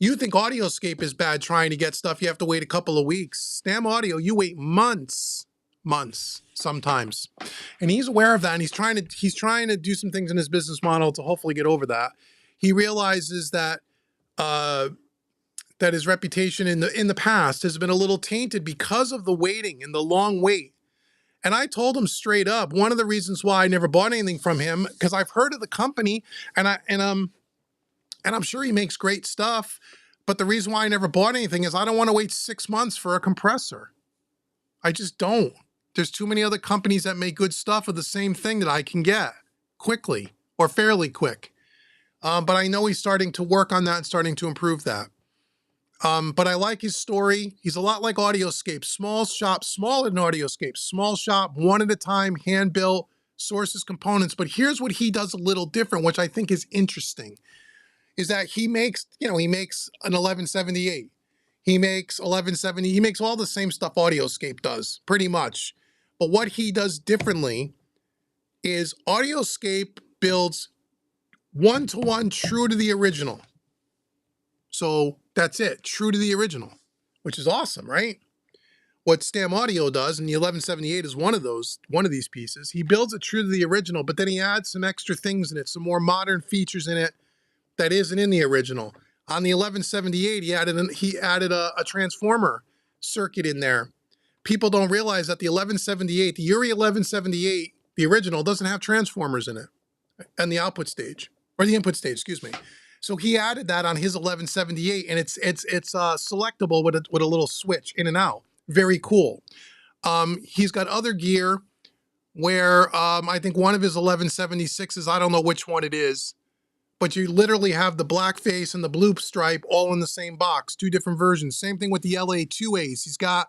Speaker 1: You think Audioscape is bad trying to get stuff, you have to wait a couple of weeks. Stam Audio, you wait months sometimes. And he's aware of that, and he's trying to do some things in his business model to hopefully get over that. He realizes that that his reputation in the past has been a little tainted because of the waiting and the long wait. And I told him straight up, one of the reasons why I never bought anything from him, because I've heard of the company and I'm sure he makes great stuff, but the reason why I never bought anything is I don't want to wait 6 months for a compressor. I just don't. There's too many other companies that make good stuff of the same thing that I can get quickly or fairly quick. But I know he's starting to work on that and starting to improve that. But I like his story. He's a lot like Audioscape. Small shop, smaller than Audioscape. Small shop, one at a time, hand-built, sources components. But here's what he does a little different, which I think is interesting, is that he makes an 1178. He makes 1170. He makes all the same stuff Audioscape does, pretty much. But what he does differently is Audioscape builds one-to-one true to the original. So that's it, true to the original, which is awesome, right? what Stam Audio does, and the 1178 is one of these pieces. He builds it true to the original, but then he adds some extra things in it, some more modern features in it that isn't in the original. On the 1178, he added a transformer circuit in there. People don't realize that the 1178, the Uri 1178, the original, doesn't have transformers in it, and the output stage, or the input stage, excuse me. So he added that on his 1178, and it's selectable with a little switch in and out. Very cool. He's got other gear where I think one of his 1176s, I don't know which one it is, but you literally have the black face and the blue stripe all in the same box, 2 different versions. Same thing with the LA2As. He's got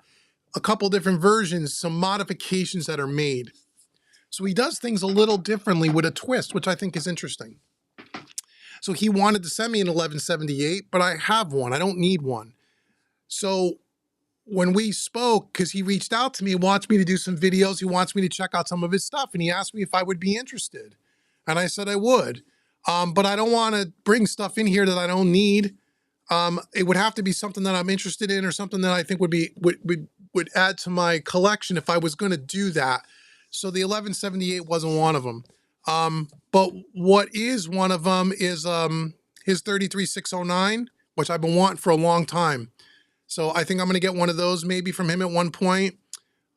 Speaker 1: a couple different versions, some modifications that are made. So he does things a little differently with a twist, which I think is interesting. So he wanted to send me an 1178, but I have one. I don't need one. So when we spoke, because he reached out to me, wants me to do some videos, he wants me to check out some of his stuff, and he asked me if I would be interested. And I said I would. But I don't want to bring stuff in here that I don't need. It would have to be something that I'm interested in, or something that I think would add to my collection if I was going to do that. So the 1178 wasn't one of them. But what is one of them is his 33609, which I've been wanting for a long time. So I think I'm going to get one of those maybe from him at one point.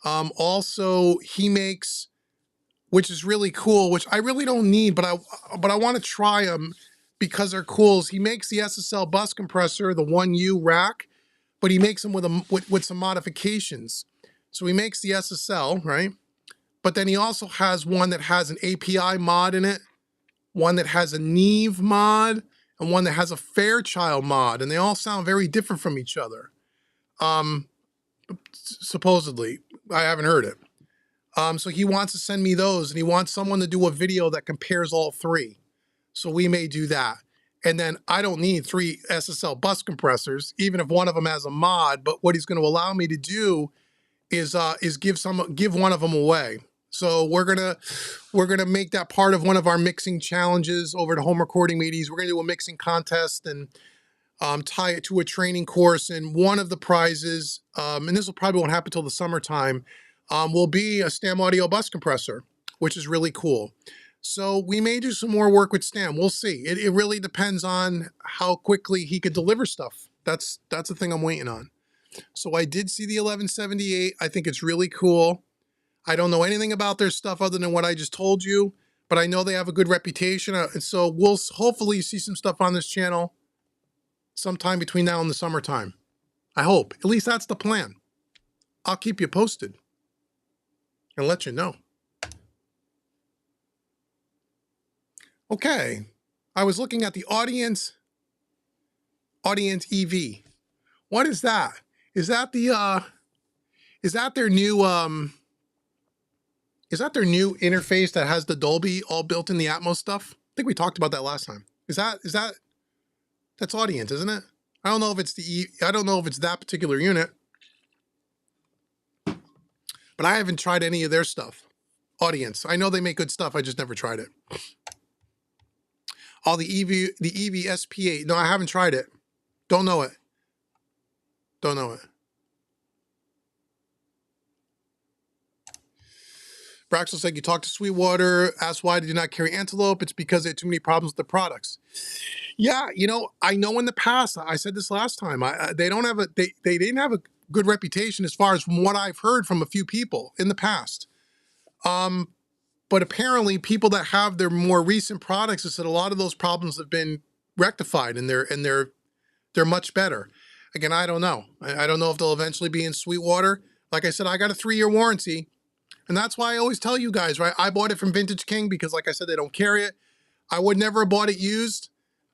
Speaker 1: Also, he makes, which is really cool, which I really don't need, but I want to try them because they're cool. He makes the SSL bus compressor, the 1U rack, but he makes them with some modifications. So he makes the SSL, right? But then he also has one that has an API mod in it, one that has a Neve mod, and one that has a Fairchild mod, and they all sound very different from each other. Supposedly, I haven't heard it. So he wants to send me those, and he wants someone to do a video that compares all 3. So we may do that. And then I don't need 3 SSL bus compressors, even if one of them has a mod. But what he's going to allow me to do is give one of them away. So we're gonna make that part of one of our mixing challenges over at Home Recording Meetings. We're gonna do a mixing contest and tie it to a training course. And one of the prizes, and this will probably won't happen until the summertime, will be a Stam Audio bus compressor, which is really cool. So we may do some more work with Stam. We'll see. It really depends on how quickly he could deliver stuff. That's the thing I'm waiting on. So I did see the 1178. I think it's really cool. I don't know anything about their stuff other than what I just told you, but I know they have a good reputation. And so we'll hopefully see some stuff on this channel sometime between now and the summertime. I hope. At least that's the plan. I'll keep you posted and let you know. Okay. I was looking at the Audience EV. What is that? Is that their new interface that has the Dolby all built in the Atmos stuff? I think we talked about that last time. That's Audience, isn't it? I don't know if it's that particular unit, but I haven't tried any of their stuff. Audience. I know they make good stuff. I just never tried it. All the EV SP8. No, I haven't tried it. Don't know it. Don't know it. Braxel said, you talked to Sweetwater, asked why they did not carry Antelope. It's because they had too many problems with the products. Yeah, I know in the past, I said this last time, they didn't have a good reputation as far as from what I've heard from a few people in the past. But apparently people that have their more recent products have said a lot of those problems have been rectified and they're much better. Again, I don't know. I don't know if they'll eventually be in Sweetwater. Like I said, I got a 3-year warranty. And that's why I always tell you guys, right? I bought it from Vintage King because, like I said, they don't carry it. I would never have bought it used.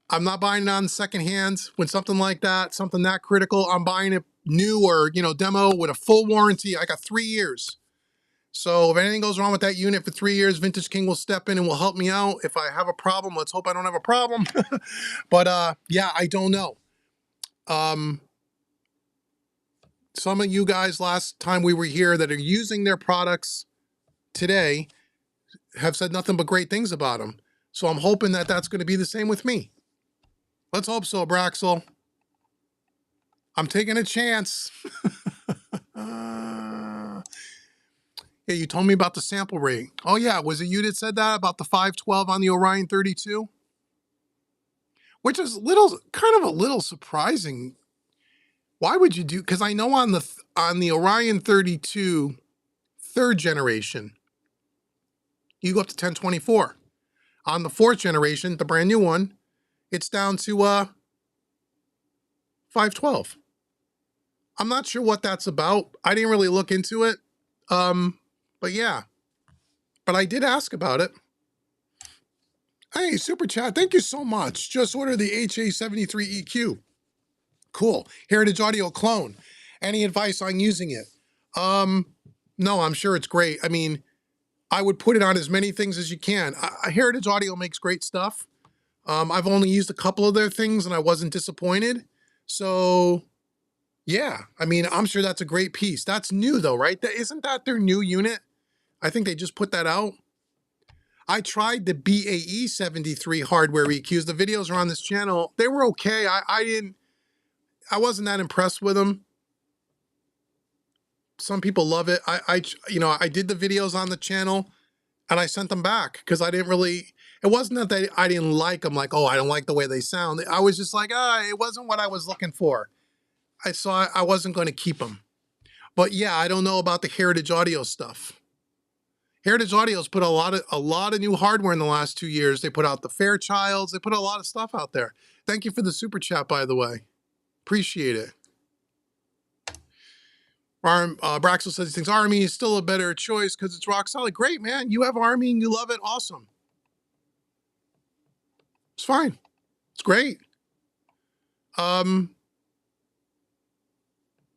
Speaker 1: I'm not buying it on secondhand when something like that, something that critical. I'm buying it new or, demo with a full warranty. I got 3 years. So if anything goes wrong with that unit for 3 years, Vintage King will step in and will help me out. If I have a problem, let's hope I don't have a problem. But yeah, I don't know. Some of you guys last time we were here that are using their products today have said nothing but great things about them. So I'm hoping that that's going to be the same with me. Let's hope so, Braxel. I'm taking a chance. Yeah, you told me about the sample rate. Oh yeah, was it you that said that about the 512 on the Orion 32? Which is kind of a little surprising. Why would you do? Because I know on the Orion 32 third generation, you go up to 1024. On the fourth generation, the brand new one, it's down to 512. I'm not sure what that's about. I didn't really look into it. But yeah. But I did ask about it. Hey, Super Chat, thank you so much. Just ordered the HA73 EQ. Cool. Heritage Audio clone. Any advice on using it? No, I'm sure it's great. I mean, I would put it on as many things as you can. Heritage Audio makes great stuff. I've only used a couple of their things and I wasn't disappointed. So yeah, I mean, I'm sure that's a great piece. That's new though, right? Isn't that their new unit? I think they just put that out. I tried the BAE 73 hardware EQs. The videos are on this channel. They were okay. I wasn't that impressed with them. Some people love it. I did the videos on the channel and I sent them back because I didn't really, it wasn't that I didn't like them, like, oh, I don't like the way they sound. I was just like, it wasn't what I was looking for. I saw I wasn't going to keep them. But yeah, I don't know about the Heritage Audio stuff. Heritage Audio's put a lot of new hardware in the last 2 years. They put out the Fairchilds. They put a lot of stuff out there. Thank you for the super chat, by the way. Appreciate it. Braxel says he thinks Army is still a better choice because it's rock solid. Great, man. You have Army and you love it. Awesome. It's fine. It's great.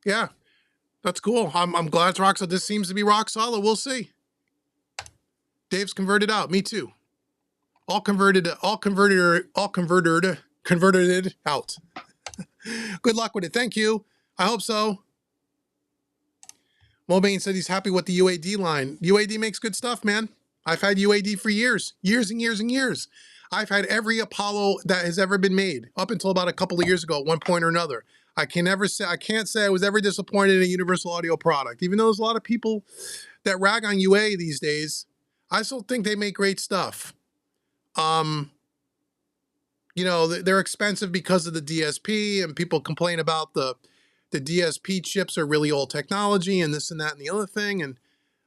Speaker 1: Yeah, that's cool. I'm glad it's rock solid. This seems to be rock solid. We'll see. Dave's converted out. Me too. All converted out. Good luck with it. Thank you. I hope so. Mobane said he's happy with the UAD line. UAD makes good stuff, man. I've had UAD for years and years and years. I've had every Apollo that has ever been made up until about a couple of years ago at one point or another. I can't say I was ever disappointed in a Universal Audio product, even though there's a lot of people that rag on UA these days. I still think they make great stuff. You know, they're expensive because of the DSP, and people complain about the DSP chips are really old technology and this and that and the other thing. And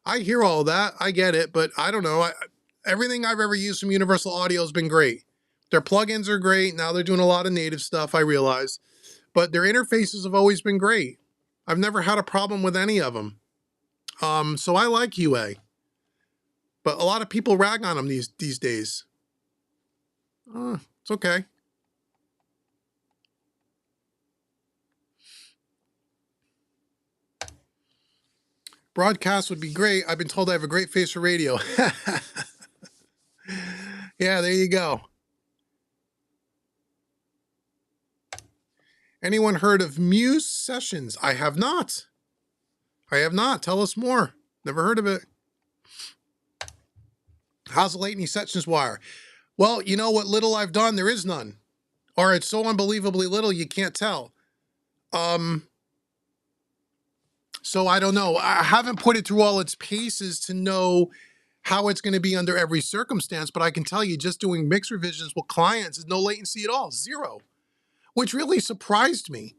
Speaker 1: I hear all that. I get it, but I don't know. Everything I've ever used from Universal Audio has been great. Their plugins are great. Now they're doing a lot of native stuff, I realize. But their interfaces have always been great. I've never had a problem with any of them. So I like UA. But a lot of people rag on them these days. It's okay. Broadcast would be great. I've been told I have a great face for radio. Yeah, there you go. Anyone heard of Muse Sessions? I have not. I have not. Tell us more. Never heard of it. How's the latency Sessions wire? Well, you know what little I've done? There is none. Or it's so unbelievably little you can't tell. So I don't know. I haven't put it through all its paces to know how it's going to be under every circumstance, but I can tell you just doing mix revisions with clients is no latency at all, 0, which really surprised me.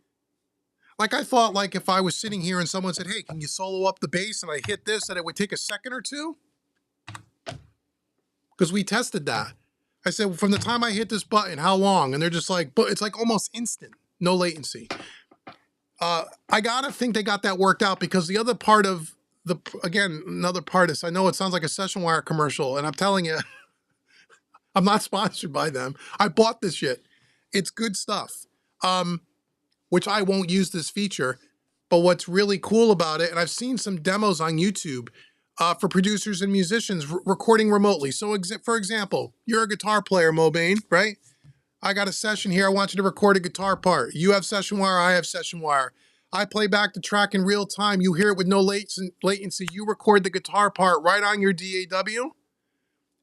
Speaker 1: Like I thought, like if I was sitting here and someone said, hey, can you solo up the bass and I hit this, that it would take a second or two? Because we tested that. I said, from the time I hit this button, how long? And they're just like, but it's like almost instant, no latency. I gotta think they got that worked out because the other part of another part is, I know it sounds like a Session Wire commercial, and I'm telling you, I'm not sponsored by them. I bought this shit. It's good stuff, which I won't use this feature, but what's really cool about it, and I've seen some demos on YouTube for producers and musicians recording remotely. So for example, you're a guitar player, Mobane, right? I got a session here. I want you to record a guitar part. You have Session Wire. I have Session Wire. I play back the track in real time. You hear it with no latency. You record the guitar part right on your DAW.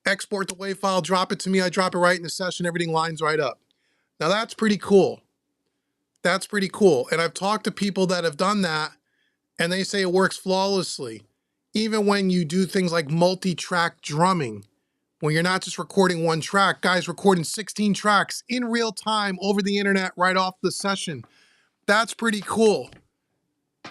Speaker 1: Export the WAV file, drop it to me. I drop it right in the session. Everything lines right up. Now that's pretty cool. That's pretty cool. And I've talked to people that have done that, And they say it works flawlessly. Even when you do things like multi-track drumming, when you're not just recording one track, guys recording 16 tracks in real time over the internet right off the session. That's pretty cool.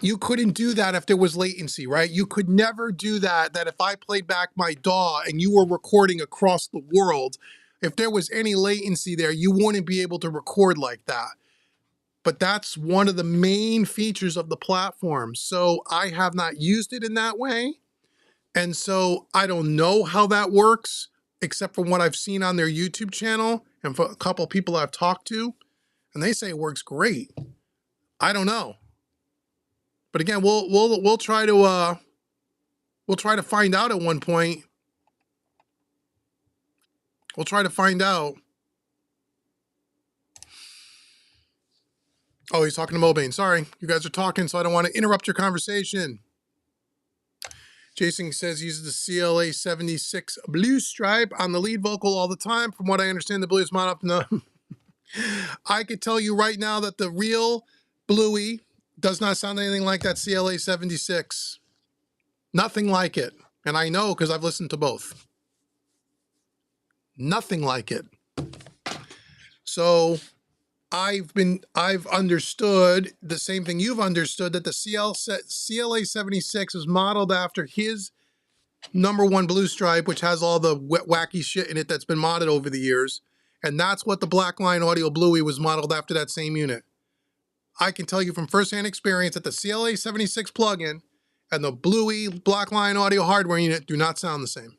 Speaker 1: You couldn't do that if there was latency, right? You could never do that if I played back my DAW and you were recording across the world, if there was any latency there, you wouldn't be able to record like that. But that's one of the main features of the platform. So I have not used it in that way. And so I don't know how that works, except for what I've seen on their YouTube channel and for a couple of people I've talked to, and they say it works great. I don't know. But again, we'll try to find out at one point. We'll try to find out. Oh, he's talking to Mobane. Sorry, you guys are talking, so I don't want to interrupt your conversation. Jason says he uses the CLA76 blue stripe on the lead vocal all the time. From what I understand, the blue is mounted up. No. I could tell you right now that the real Bluey does not sound anything like that CLA76. Nothing like it. And I know because I've listened to both. Nothing like it. So I've understood the same thing you've understood, that the CLA76 is modeled after his #1 blue stripe, which has all the wacky shit in it that's been modded over the years. And that's what the Blackline Audio Bluey was modeled after, that same unit. I can tell you from firsthand experience that the CLA76 plugin and the Bluey Blackline Audio hardware unit do not sound the same.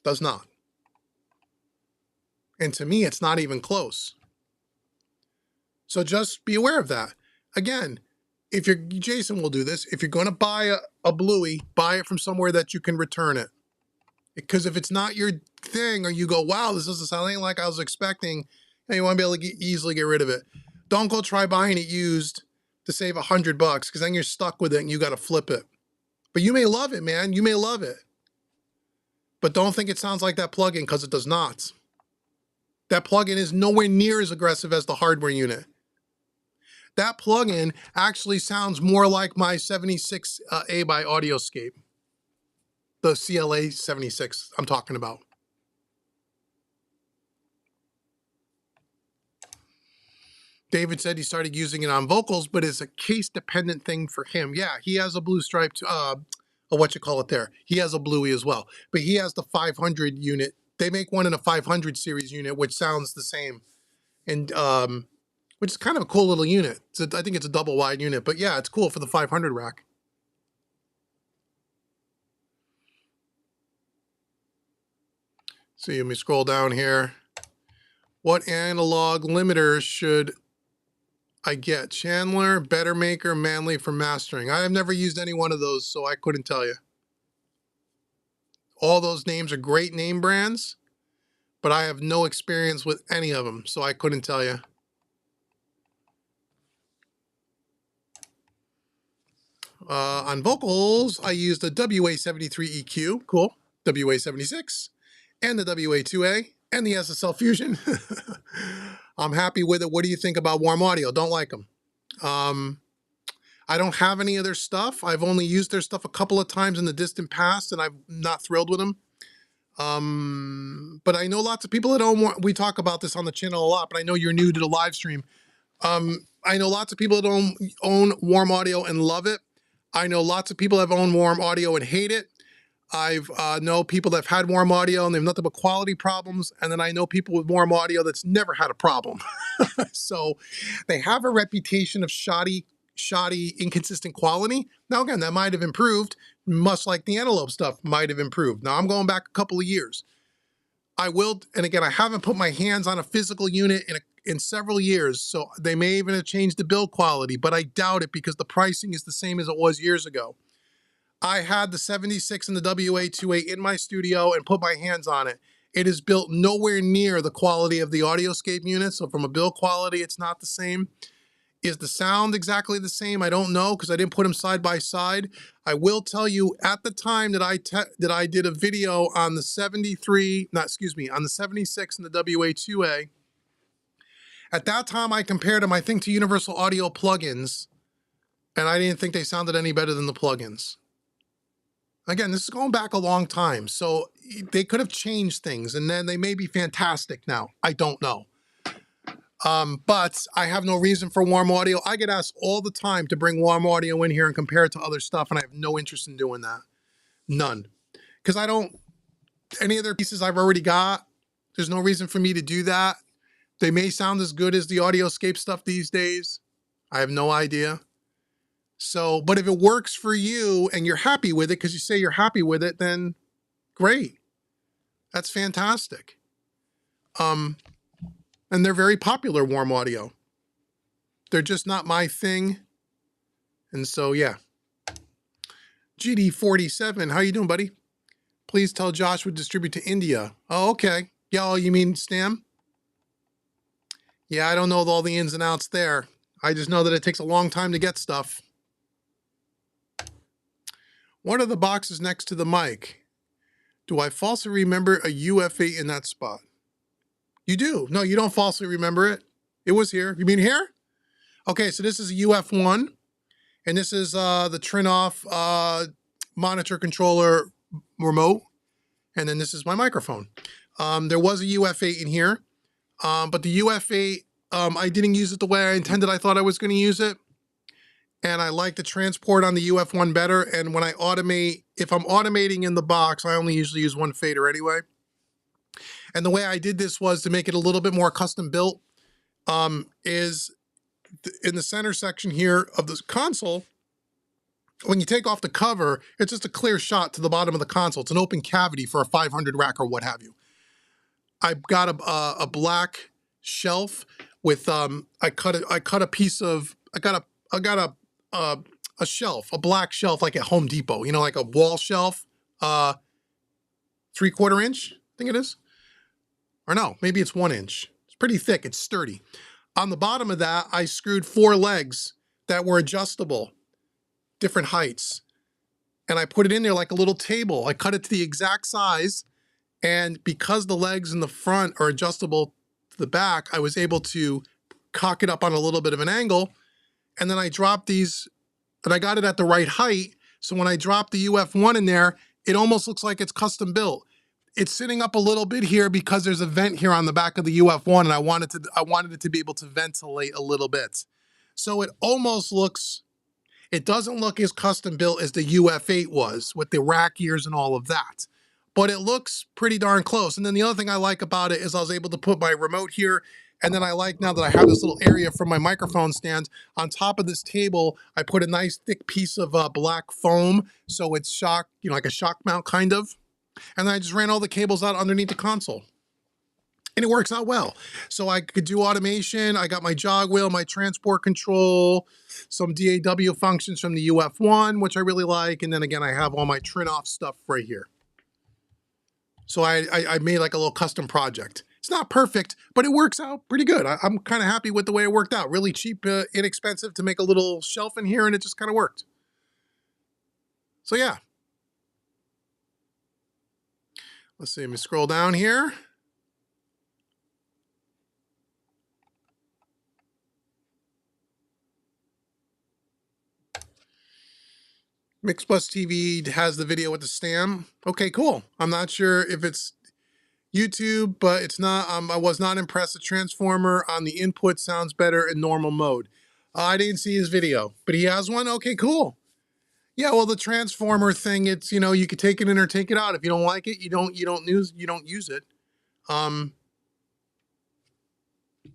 Speaker 1: Does not. And to me, it's not even close. So just be aware of that. Again, if you're, Jason will do this, if you're going to buy a Bluey, buy it from somewhere that you can return it. Because if it's not your thing, or you go, wow, this doesn't sound anything like I was expecting, and you want to be able to easily get rid of it. Don't go try buying it used to save $100, because then you're stuck with it and you got to flip it. But you may love it, man. You may love it. But don't think it sounds like that plugin, because it does not. That plugin is nowhere near as aggressive as the hardware unit. That plugin actually sounds more like my 76A by Audioscape. The CLA76 I'm talking about. David said he started using it on vocals, but it's a case-dependent thing for him. Yeah, he has a blue stripe, He has a Bluey as well. But he has the 500 unit. They make one in a 500 series unit, which sounds the same. And which is kind of a cool little unit. I think it's a double wide unit, but yeah, it's cool for the 500 rack. So let me scroll down here. What analog limiters should I get? Chandler, Bettermaker, Manley for mastering. I have never used any one of those, so I couldn't tell you. All those names are great name brands, but I have no experience with any of them, so I couldn't tell you. On vocals, I used the WA73 EQ, cool, WA76, and the WA2A, and the SSL Fusion. I'm happy with it. What do you think about Warm Audio? Don't like them. I don't have any of their stuff. I've only used their stuff a couple of times in the distant past, and I'm not thrilled with them. But I know lots of people that own, we talk about this on the channel a lot, but I know you're new to the live stream. I know lots of people that own Warm Audio and love it. I know lots of people that have owned Warm Audio and hate it. I've know people that have had Warm Audio and they have nothing but quality problems. And then I know people with Warm Audio that's never had a problem. So they have a reputation of shoddy, inconsistent quality. Now, again, that might have improved, much like the Antelope stuff might have improved. Now, I'm going back a couple of years. I will, and again, I haven't put my hands on a physical unit in several years, so they may even have changed the build quality, but I doubt it because the pricing is the same as it was years ago. I had the 76 and the WA2A in my studio and put my hands on it. It is built nowhere near the quality of the Audioscape unit, so from a build quality, it's not the same. Is the sound exactly the same? I don't know because I didn't put them side by side. I will tell you at the time that I did a video on the 76 and the WA2A, At that time, I compared them, I think, to Universal Audio plugins, and I didn't think they sounded any better than the plugins. Again, this is going back a long time, so they could have changed things, and then they may be fantastic now. I don't know. But I have no reason for warm audio. I get asked all the time to bring warm audio in here and compare it to other stuff, and I have no interest in doing that. None. Because I don't, any of their pieces I've already got, there's no reason for me to do that. They may sound as good as the Audioscape stuff these days. I have no idea. So, but if it works for you and you're happy with it, because you say you're happy with it, then great. That's fantastic. And they're very popular, warm audio. They're just not my thing. And so, yeah. GD47, how you doing, buddy? Please tell Josh would distribute to India. Oh, okay. Yeah, oh, you mean Stam? Yeah, I don't know all the ins and outs there. I just know that it takes a long time to get stuff. What are the boxes next to the mic? Do I falsely remember a UF8 in that spot? You do. No, you don't falsely remember it. It was here. You mean here? Okay, so this is a UF1, and this is the Trinoff monitor controller remote, and then this is my microphone. There was a UF8 in here, but the UF8, I didn't use it the way I intended. I thought I was going to use it, and I like the transport on the UF1 better, and when I automate, if I'm automating in the box, I only usually use one fader anyway. And the way I did this was to make it a little bit more custom built, is in the center section here of this console, when you take off the cover, it's just a clear shot to the bottom of the console. It's an open cavity for a 500 rack or what have you. I've got a black shelf with I got a shelf, a black shelf like at Home Depot, you know, like a wall shelf, 3/4 inch, I think it is. Or no, maybe it's 1 inch. It's pretty thick, it's sturdy. On the bottom of that, I screwed 4 legs that were adjustable, different heights. And I put it in there like a little table. I cut it to the exact size. And because the legs in the front are adjustable to the back, I was able to cock it up on a little bit of an angle. And then I dropped these, and I got it at the right height. So when I drop the UF1 in there, it almost looks like it's custom built. It's sitting up a little bit here because there's a vent here on the back of the UF1, and I wanted it to be able to ventilate a little bit. So it almost looks, it doesn't look as custom built as the UF8 was with the rack ears and all of that, but it looks pretty darn close. And then the other thing I like about it is I was able to put my remote here, and then I like now that I have this little area for my microphone stand. On top of this table, I put a nice thick piece of black foam, so it's shock, you know, like a shock mount kind of. And then I just ran all the cables out underneath the console. And it works out well. So I could do automation. I got my jog wheel, my transport control, some DAW functions from the UF1, which I really like. And then again, I have all my Trinoff stuff right here. So I made like a little custom project. It's not perfect, but it works out pretty good. I'm kind of happy with the way it worked out. Really cheap, inexpensive to make a little shelf in here, and it just kind of worked. So yeah. Let's see, let me scroll down here. Mixbus TV has the video with the stem. Okay, cool. I'm not sure if it's YouTube, but it's not. I was not impressed. The transformer on the input sounds better in normal mode. I didn't see his video, but he has one. Okay, cool. Yeah, well, the transformer thing, it's, you know, you could take it in or take it out. If you don't like it, you don't use it. But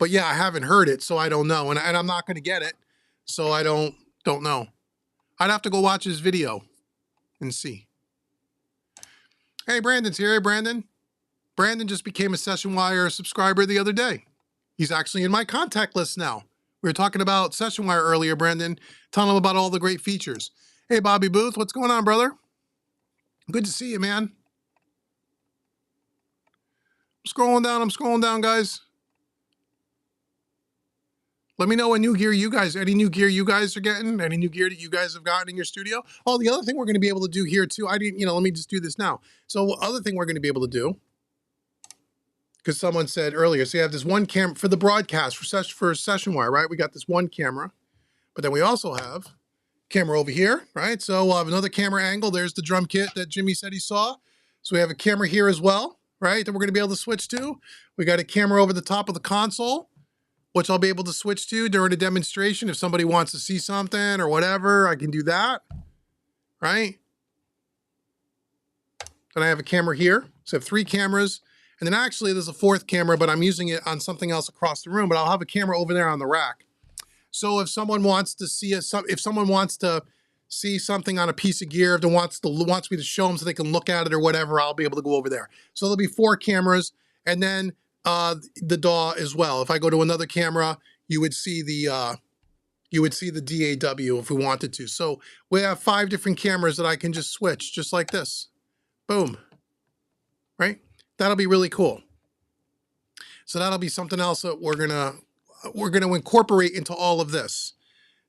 Speaker 1: yeah, I haven't heard it, so I don't know, and I'm not going to get it, so I don't know. I'd have to go watch his video and see. Hey, Brandon's here. Hey, Brandon. Brandon just became a Session Wire subscriber the other day. He's actually in my contact list now. We were talking about Session Wire earlier, Brandon, telling him about all the great features. Hey, Bobby Booth, what's going on, brother? Good to see you, man. I'm scrolling down, guys. Let me know what new gear you guys, any new gear you guys are getting, any new gear that you guys have gotten in your studio. Oh, the other thing we're going to be able to do here too, let me just do this now. So other thing we're going to be able to do because someone said earlier, so you have this one camera for the broadcast for session wire, right? We got this one camera, but then we also have camera over here, right? So we'll have another camera angle. There's the drum kit that Jimmy said he saw. So we have a camera here as well, right? That we're gonna be able to switch to. We got a camera over the top of the console, which I'll be able to switch to during a demonstration. If somebody wants to see something or whatever, I can do that, right? Then I have a camera here. So I have 3 cameras. And then actually there's a 4th camera, but I'm using it on something else across the room, but I'll have a camera over there on the rack. So if someone wants to see if someone wants to see something on a piece of gear, if they wants me to show them so they can look at it or whatever, I'll be able to go over there. So there'll be 4 cameras, and then the DAW as well. If I go to another camera, you would see the DAW if we wanted to. So we have 5 different cameras that I can just switch, just like this. Boom. Right? That'll be really cool. So that'll be something else that we're gonna incorporate into all of this.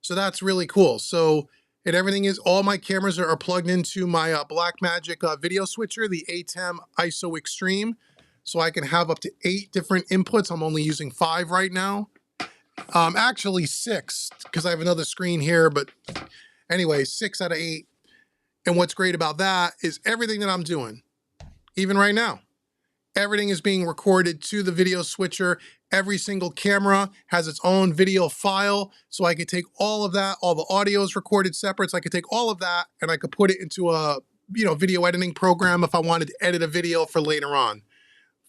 Speaker 1: So that's really cool. So, and everything is, all my cameras are plugged into my Blackmagic video switcher, the ATEM ISO Extreme. So I can have up to 8 different inputs. I'm only using 5 right now. Actually 6, because I have another screen here, but anyway, 6 out of 8. And what's great about that is everything that I'm doing, even right now, everything is being recorded to the video switcher. Every single camera has its own video file. So I could take all of that, all the audio is recorded separate. So I could take all of that and I could put it into a video editing program if I wanted to edit a video for later on,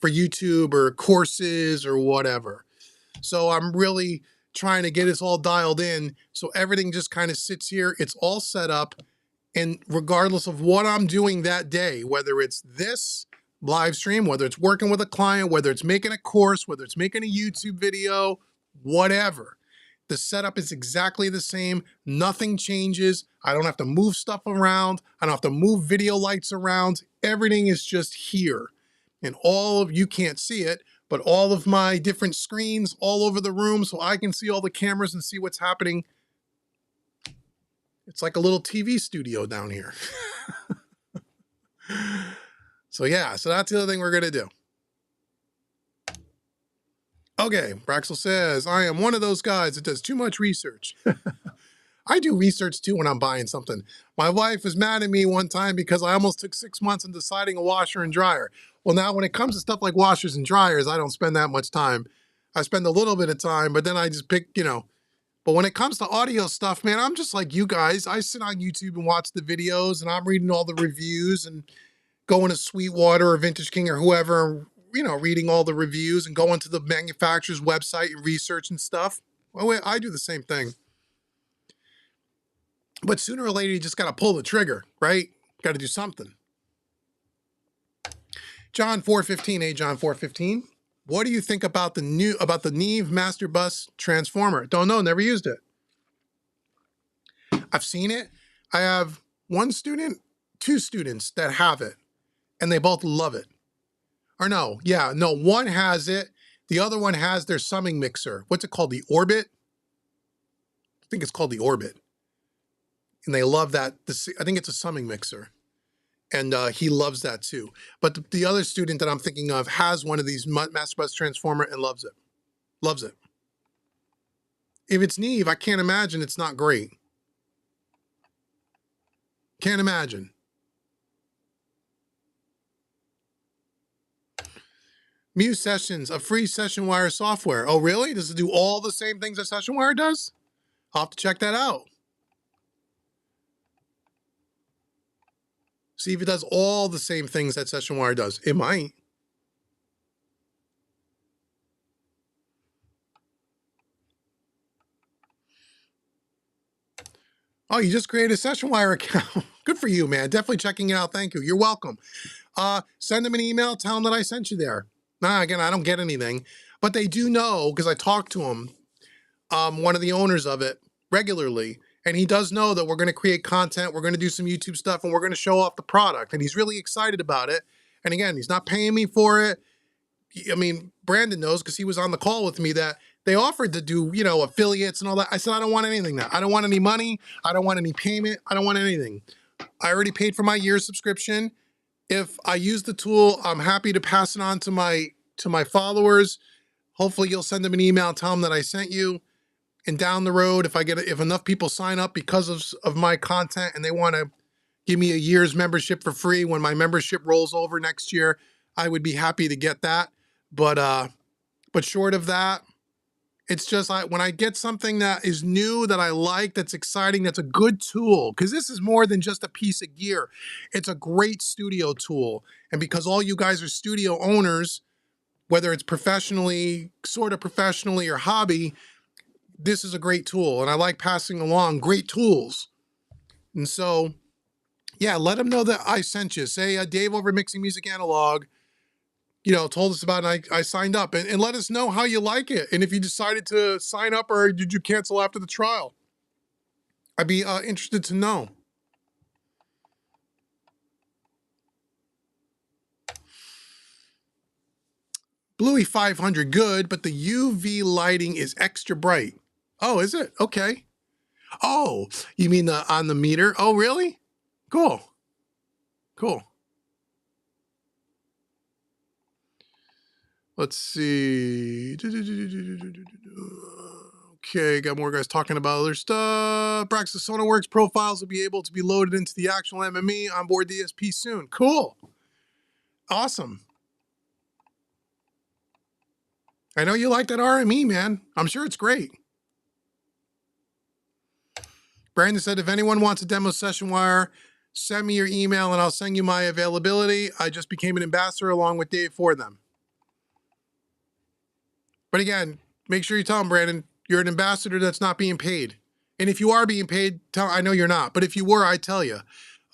Speaker 1: for YouTube or courses or whatever. So I'm really trying to get this all dialed in. So everything just kind of sits here. It's all set up. And regardless of what I'm doing that day, whether it's this live stream, whether it's working with a client, whether it's making a course, whether it's making a YouTube video, whatever, the setup is exactly the same. Nothing changes. I don't have to move stuff around. I don't have to move video lights around. Everything is just here. And all of you can't see it, but all of my different screens all over the room, so I can see all the cameras and see what's happening. It's like a little TV studio down here. So yeah, so that's the other thing we're gonna do. Okay, Braxel says, I am one of those guys that does too much research. I do research too when I'm buying something. My wife was mad at me one time because I almost took 6 months in deciding a washer and dryer. Well, now when it comes to stuff like washers and dryers, I don't spend that much time. I spend a little bit of time, but then I just pick, But when it comes to audio stuff, man, I'm just like you guys. I sit on YouTube and watch the videos, and I'm reading all the reviews and going to Sweetwater or Vintage King or whoever, reading all the reviews and going to the manufacturer's website and research and stuff. Well, I do the same thing. But sooner or later, you just got to pull the trigger, right? Got to do something. John 415, hey, John 415. What do you think about the Neve Master Bus Transformer? Don't know, never used it. I've seen it. I have 2 students that have it, and they both love it. Or one has it. The other one has their summing mixer. What's it called? The Orbit? I think it's called the Orbit. And they love that. I think it's a summing mixer. And he loves that too. But the other student that I'm thinking of has one of these Master Bus Transformer and loves it. Loves it. If it's Neve, I can't imagine it's not great. Can't imagine. Muse Sessions, a free session wire software. Oh, really? Does it do all the same things that session wire does? I'll have to check that out. See if it does all the same things that session wire does. It might. Oh, you just created a session wire account. Good for you, man. Definitely checking it out. Thank you. You're welcome. Send them an email. Tell them that I sent you there. Again, I don't get anything, but they do know because I talk to him, one of the owners of it, regularly. And he does know that we're going to create content. We're going to do some YouTube stuff and we're going to show off the product. And he's really excited about it. And again, he's not paying me for it. I mean, Brandon knows because he was on the call with me that they offered to do, affiliates and all that. I said, I don't want anything now. I don't want any money. I don't want any payment. I don't want anything. I already paid for my year's subscription. If I use the tool, I'm happy to pass it on to my to my followers. Hopefully you'll send them an email and tell them that I sent you. And down the road, if enough people sign up because of my content and they want to give me a year's membership for free when my membership rolls over next year, I would be happy to get that. But short of that, it's just like when I get something that is new, that I like, that's exciting, that's a good tool, because this is more than just a piece of gear. It's a great studio tool. And because all you guys are studio owners, whether it's professionally, sort of professionally, or hobby, this is a great tool. And I like passing along great tools. And so, yeah, let them know that I sent you. Say, Dave over Mixing Music Analog, told us about it, and I signed up, and let us know how you like it. And if you decided to sign up or did you cancel after the trial, I'd be interested to know. Bluey 500, good, but the UV lighting is extra bright. Oh, is it? Okay. Oh, you mean on the meter? Oh, really? Cool. Cool. Let's see. Okay, got more guys talking about other stuff. Praxis SonarWorks profiles will be able to be loaded into the actual MME onboard DSP soon. Cool. Awesome. I know you like that RME, man. I'm sure it's great. Brandon said, if anyone wants a demo session wire, send me your email and I'll send you my availability. I just became an ambassador along with Dave for them. But again, make sure you tell him, Brandon, you're an ambassador that's not being paid. And if you are being paid, I know you're not. But if you were, I'd tell you.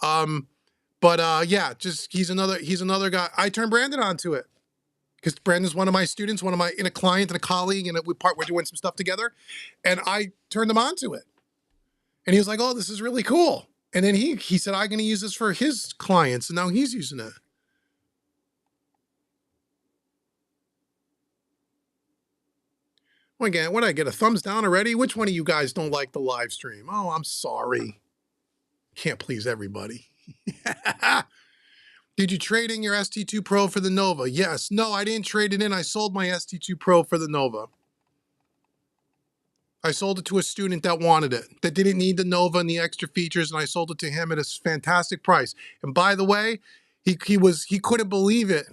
Speaker 1: Yeah, just he's another guy. I turned Brandon onto it because Brandon's one of my students, a client and a colleague, and we're doing some stuff together. And I turned him onto it. And he was like, oh, this is really cool. And then he said, I'm going to use this for his clients. And now he's using it. Well, again, what did I get? A thumbs down already? Which one of you guys don't like the live stream? Oh, I'm sorry. Can't please everybody. Did you trade in your ST2 Pro for the Nova? Yes. No, I didn't trade it in. I sold my ST2 Pro for the Nova. I sold it to a student that wanted it, that didn't need the Nova and the extra features, and I sold it to him at a fantastic price. And by the way, he couldn't believe it.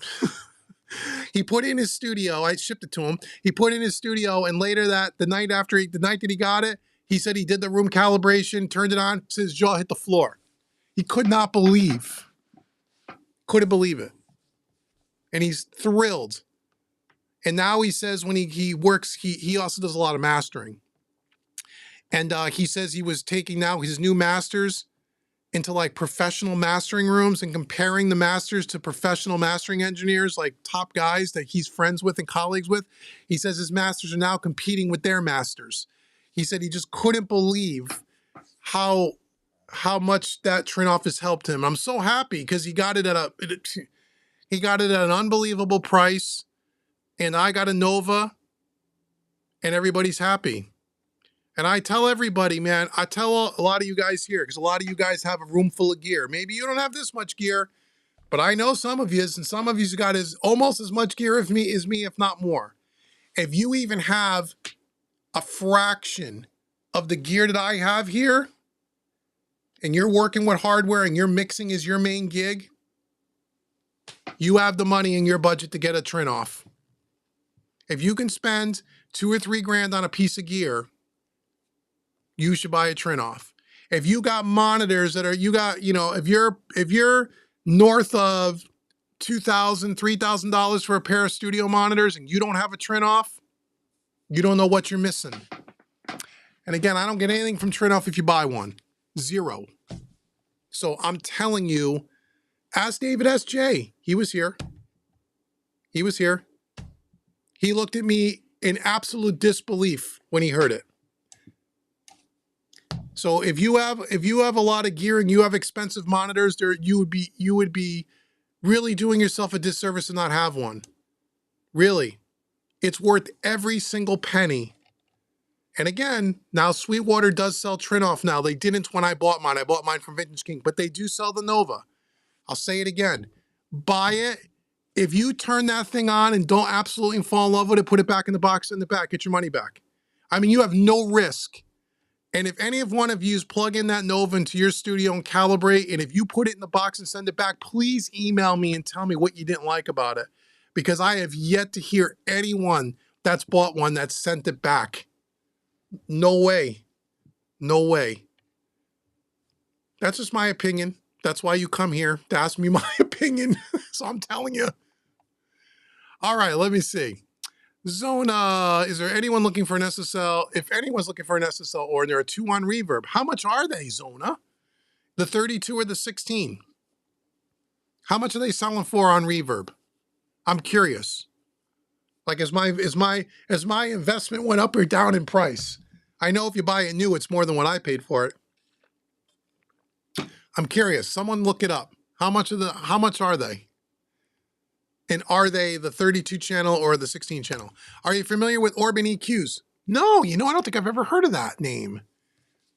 Speaker 1: He put in his studio. I shipped it to him. He put in his studio, and later the night that he got it, he said he did the room calibration, turned it on, said his jaw hit the floor. He could not believe. Couldn't believe it. And he's thrilled. And now he says when he works, he also does a lot of mastering. And he says he was taking now his new masters into like professional mastering rooms and comparing the masters to professional mastering engineers, like top guys that he's friends with and colleagues with. He says his masters are now competing with their masters. He said he just couldn't believe how much that Trinoff has helped him. I'm so happy because he got it at an unbelievable price, and I got a Nova, and everybody's happy. And I tell everybody, man, I tell a lot of you guys here, because a lot of you guys have a room full of gear. Maybe you don't have this much gear, but I know some of you, and some of you's got almost as much gear as me, if not more. If you even have a fraction of the gear that I have here, and you're working with hardware and your mixing is your main gig, you have the money in your budget to get a Trinoff. If you can spend $2 or $3 grand on a piece of gear, you should buy a Trinoff. If you got monitors that are, if you're north of $2,000, $3,000 for a pair of studio monitors and you don't have a Trinoff, you don't know what you're missing. And again, I don't get anything from Trinoff if you buy one. Zero. So I'm telling you, ask David S.J. He was here. He was here. He looked at me in absolute disbelief when he heard it. So if you have a lot of gear and you have expensive monitors, you would be really doing yourself a disservice to not have one. Really. It's worth every single penny. And again, now Sweetwater does sell Trinoff now. They didn't when I bought mine. I bought mine from Vintage King, but they do sell the Nova. I'll say it again. Buy it If you turn that thing on and don't absolutely fall in love with it, put it back in the box in the back, get your money back. I mean, you have no risk. And if any of one of yous plug in that Nova into your studio and calibrate, and if you put it in the box and send it back, please email me and tell me what you didn't like about it. Because I have yet to hear anyone that's bought one that's sent it back. No way. No way. That's just my opinion. That's why you come here to ask me my opinion. So I'm telling you. All right, let me see. Zona, is there anyone looking for an SSL? If anyone's looking for an SSL or there are 2 on Reverb, how much are they, Zona? The 32 or the 16? How much are they selling for on Reverb? I'm curious. Like, as my investment went up or down in price? I know if you buy it new, it's more than what I paid for it. I'm curious. Someone look it up. How much are they? And are they the 32 channel or the 16 channel? Are you familiar with Orban EQs? No, I don't think I've ever heard of that name.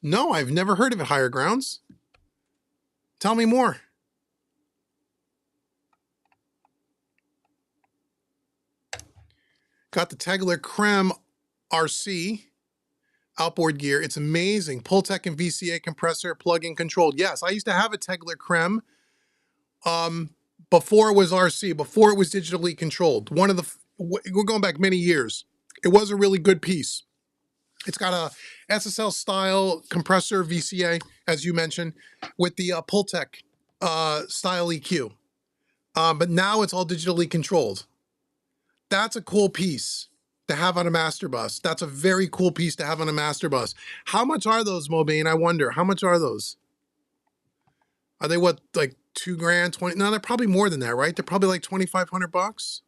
Speaker 1: No, I've never heard of it, Higher Grounds. Tell me more. Got the Tegler Creme RC outboard gear. It's amazing. Pultec and VA3A compressor, plug-in controlled. Yes, I used to have a Tegler Creme. Before it was RC, before it was digitally controlled. We're going back many years. It was a really good piece. It's got a SSL style compressor VCA, as you mentioned, with the Pultec style EQ. But now it's all digitally controlled. That's a cool piece to have on a master bus. That's a very cool piece to have on a master bus. How much are those, Mobane? I wonder. How much are those? Are they what, like $2 grand, 20? No, they're probably more than that, right? They're probably like 2,500 bucks.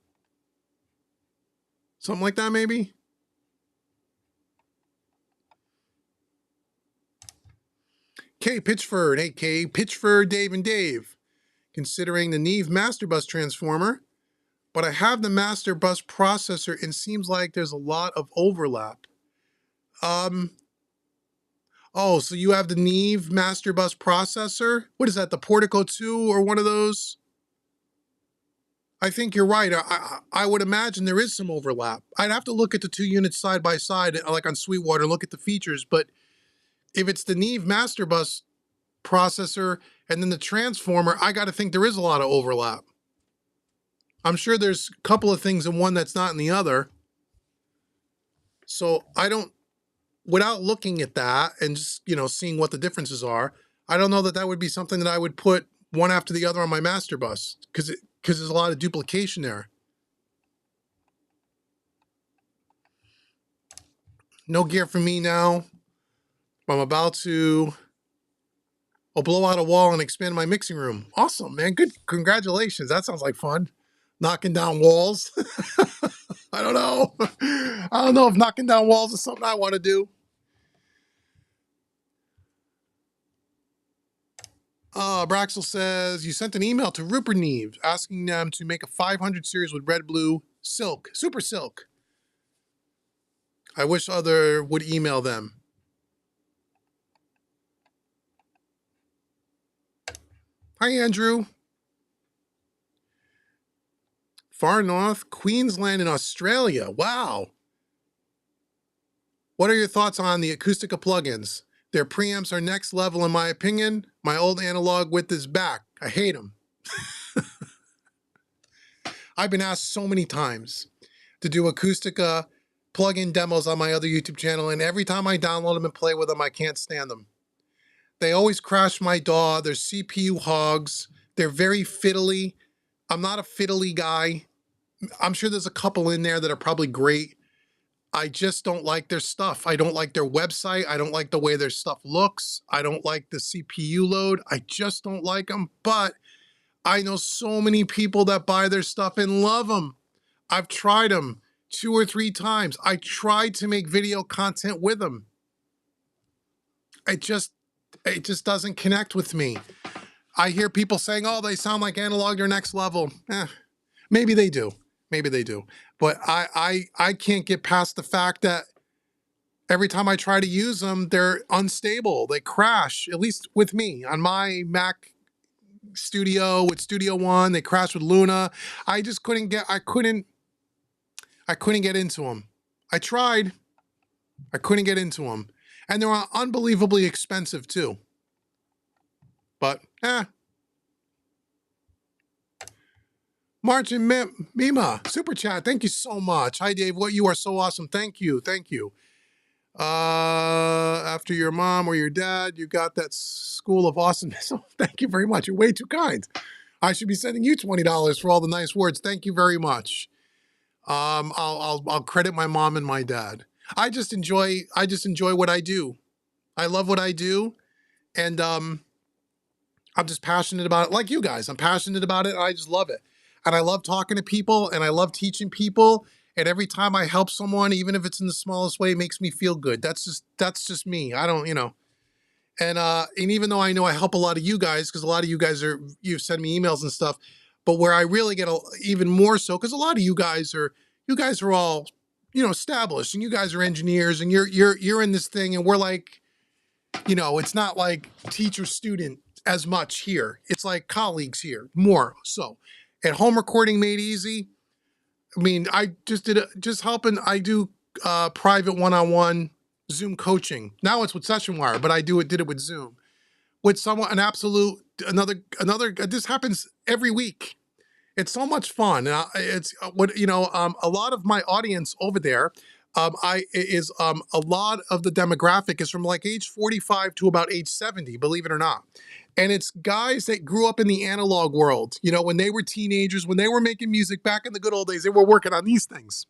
Speaker 1: Something like that, maybe. K Pitchford, hey K Pitchford, Dave and Dave. Considering the Neve master bus transformer, but I have the master bus processor and seems like there's a lot of overlap. Oh, so you have the Neve master bus processor? What is that, the Portico 2 or one of those? I think you're right. I would imagine there is some overlap. I'd have to look at the 2 units side by side, like on Sweetwater, look at the features. But if it's the Neve master bus processor and then the transformer, I got to think there is a lot of overlap. I'm sure there's a couple of things in one that's not in the other. So I don't, without looking at that and just, seeing what the differences are, I don't know that that would be something that I would put one after the other on my master bus because there's a lot of duplication there. No gear for me now. I'm about to blow out a wall and expand my mixing room. Awesome, man. Good. Congratulations. That sounds like fun. Knocking down walls. I don't know. I don't know if knocking down walls is something I want to do. Braxel says, you sent an email to Rupert Neve asking them to make a 500 series with red, blue, silk, super silk. I wish other would email them. Hi, Andrew. Far north, Queensland and Australia. Wow. What are your thoughts on the Acoustica plugins? Their preamps are next level in my opinion. My old analog width is back. I hate them. I've been asked so many times to do Acoustica plug-in demos on my other YouTube channel, and every time I download them and play with them, I can't stand them. They always crash my DAW. They're CPU hogs. They're very fiddly. I'm not a fiddly guy. I'm sure there's a couple in there that are probably great. I just don't like their stuff. I don't like their website. I don't like the way their stuff looks. I don't like the CPU load. I just don't like them. But I know so many people that buy their stuff and love them. I've tried them 2 or 3 times. I tried to make video content with them. It just doesn't connect with me. I hear people saying, oh, they sound like analog, they're next level. Maybe they do. Maybe they do. But I can't get past the fact that every time I try to use them, they're unstable. They crash, at least with me. On my Mac Studio with Studio One. They crashed with Luna. I just couldn't get. I couldn't get into them. I tried. I couldn't get into them, and they're unbelievably expensive too. But Martin Mima, super chat. Thank you so much. Hi, Dave. What you are so awesome. Thank you. Thank you. After your mom or your dad, you got that school of awesomeness. Oh, thank you very much. You're way too kind. I should be sending you $20 for all the nice words. Thank you very much. I'll credit my mom and my dad. I just enjoy what I do. I love what I do, and I'm just passionate about it. Like you guys, I'm passionate about it. And I just love it, and I love talking to people, and I love teaching people. And every time I help someone, even if it's in the smallest way, it makes me feel good. That's just me. I don't, And even though I know I help a lot of you guys, because a lot of you guys you've sent me emails and stuff, but where I really get even more so, because a lot of you guys are all, established, and you guys are engineers, and you're in this thing, and we're like, it's not like teacher student as much here. It's like colleagues here more so. At Home Recording Made Easy, I mean, I just I do private one-on-one Zoom coaching. Now it's with SessionWire, but I did it with Zoom. With someone, another, this happens every week. It's so much fun. It's a lot of my audience over there, a lot of the demographic is from like age 45 to about age 70, believe it or not. And it's guys that grew up in the analog world. When they were teenagers, when they were making music back in the good old days, they were working on these things.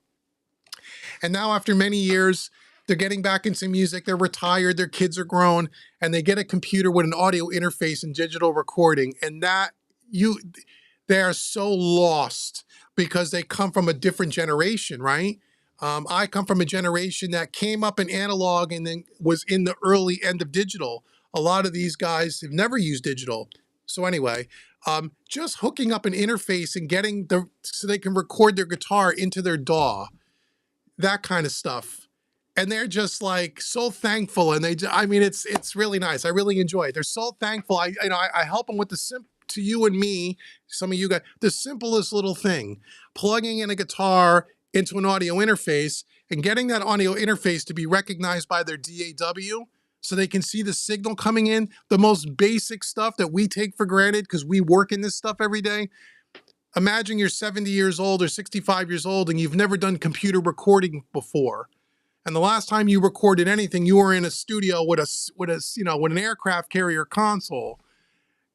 Speaker 1: And now after many years, they're getting back into music. They're retired. Their kids are grown, and they get a computer with an audio interface and digital recording. And they are so lost because they come from a different generation, right? I come from a generation that came up in analog and then was in the early end of digital. A lot of these guys have never used digital. So anyway, just hooking up an interface and getting so they can record their guitar into their DAW, that kind of stuff. And they're just like so thankful. And it's really nice. I really enjoy it. They're so thankful. I help them with to you and me, some of you guys, the simplest little thing, plugging in a guitar into an audio interface and getting that audio interface to be recognized by their DAW so they can see the signal coming in, the most basic stuff that we take for granted because we work in this stuff every day. Imagine you're 70 years old or 65 years old and you've never done computer recording before. And the last time you recorded anything, you were in a studio with an aircraft carrier console.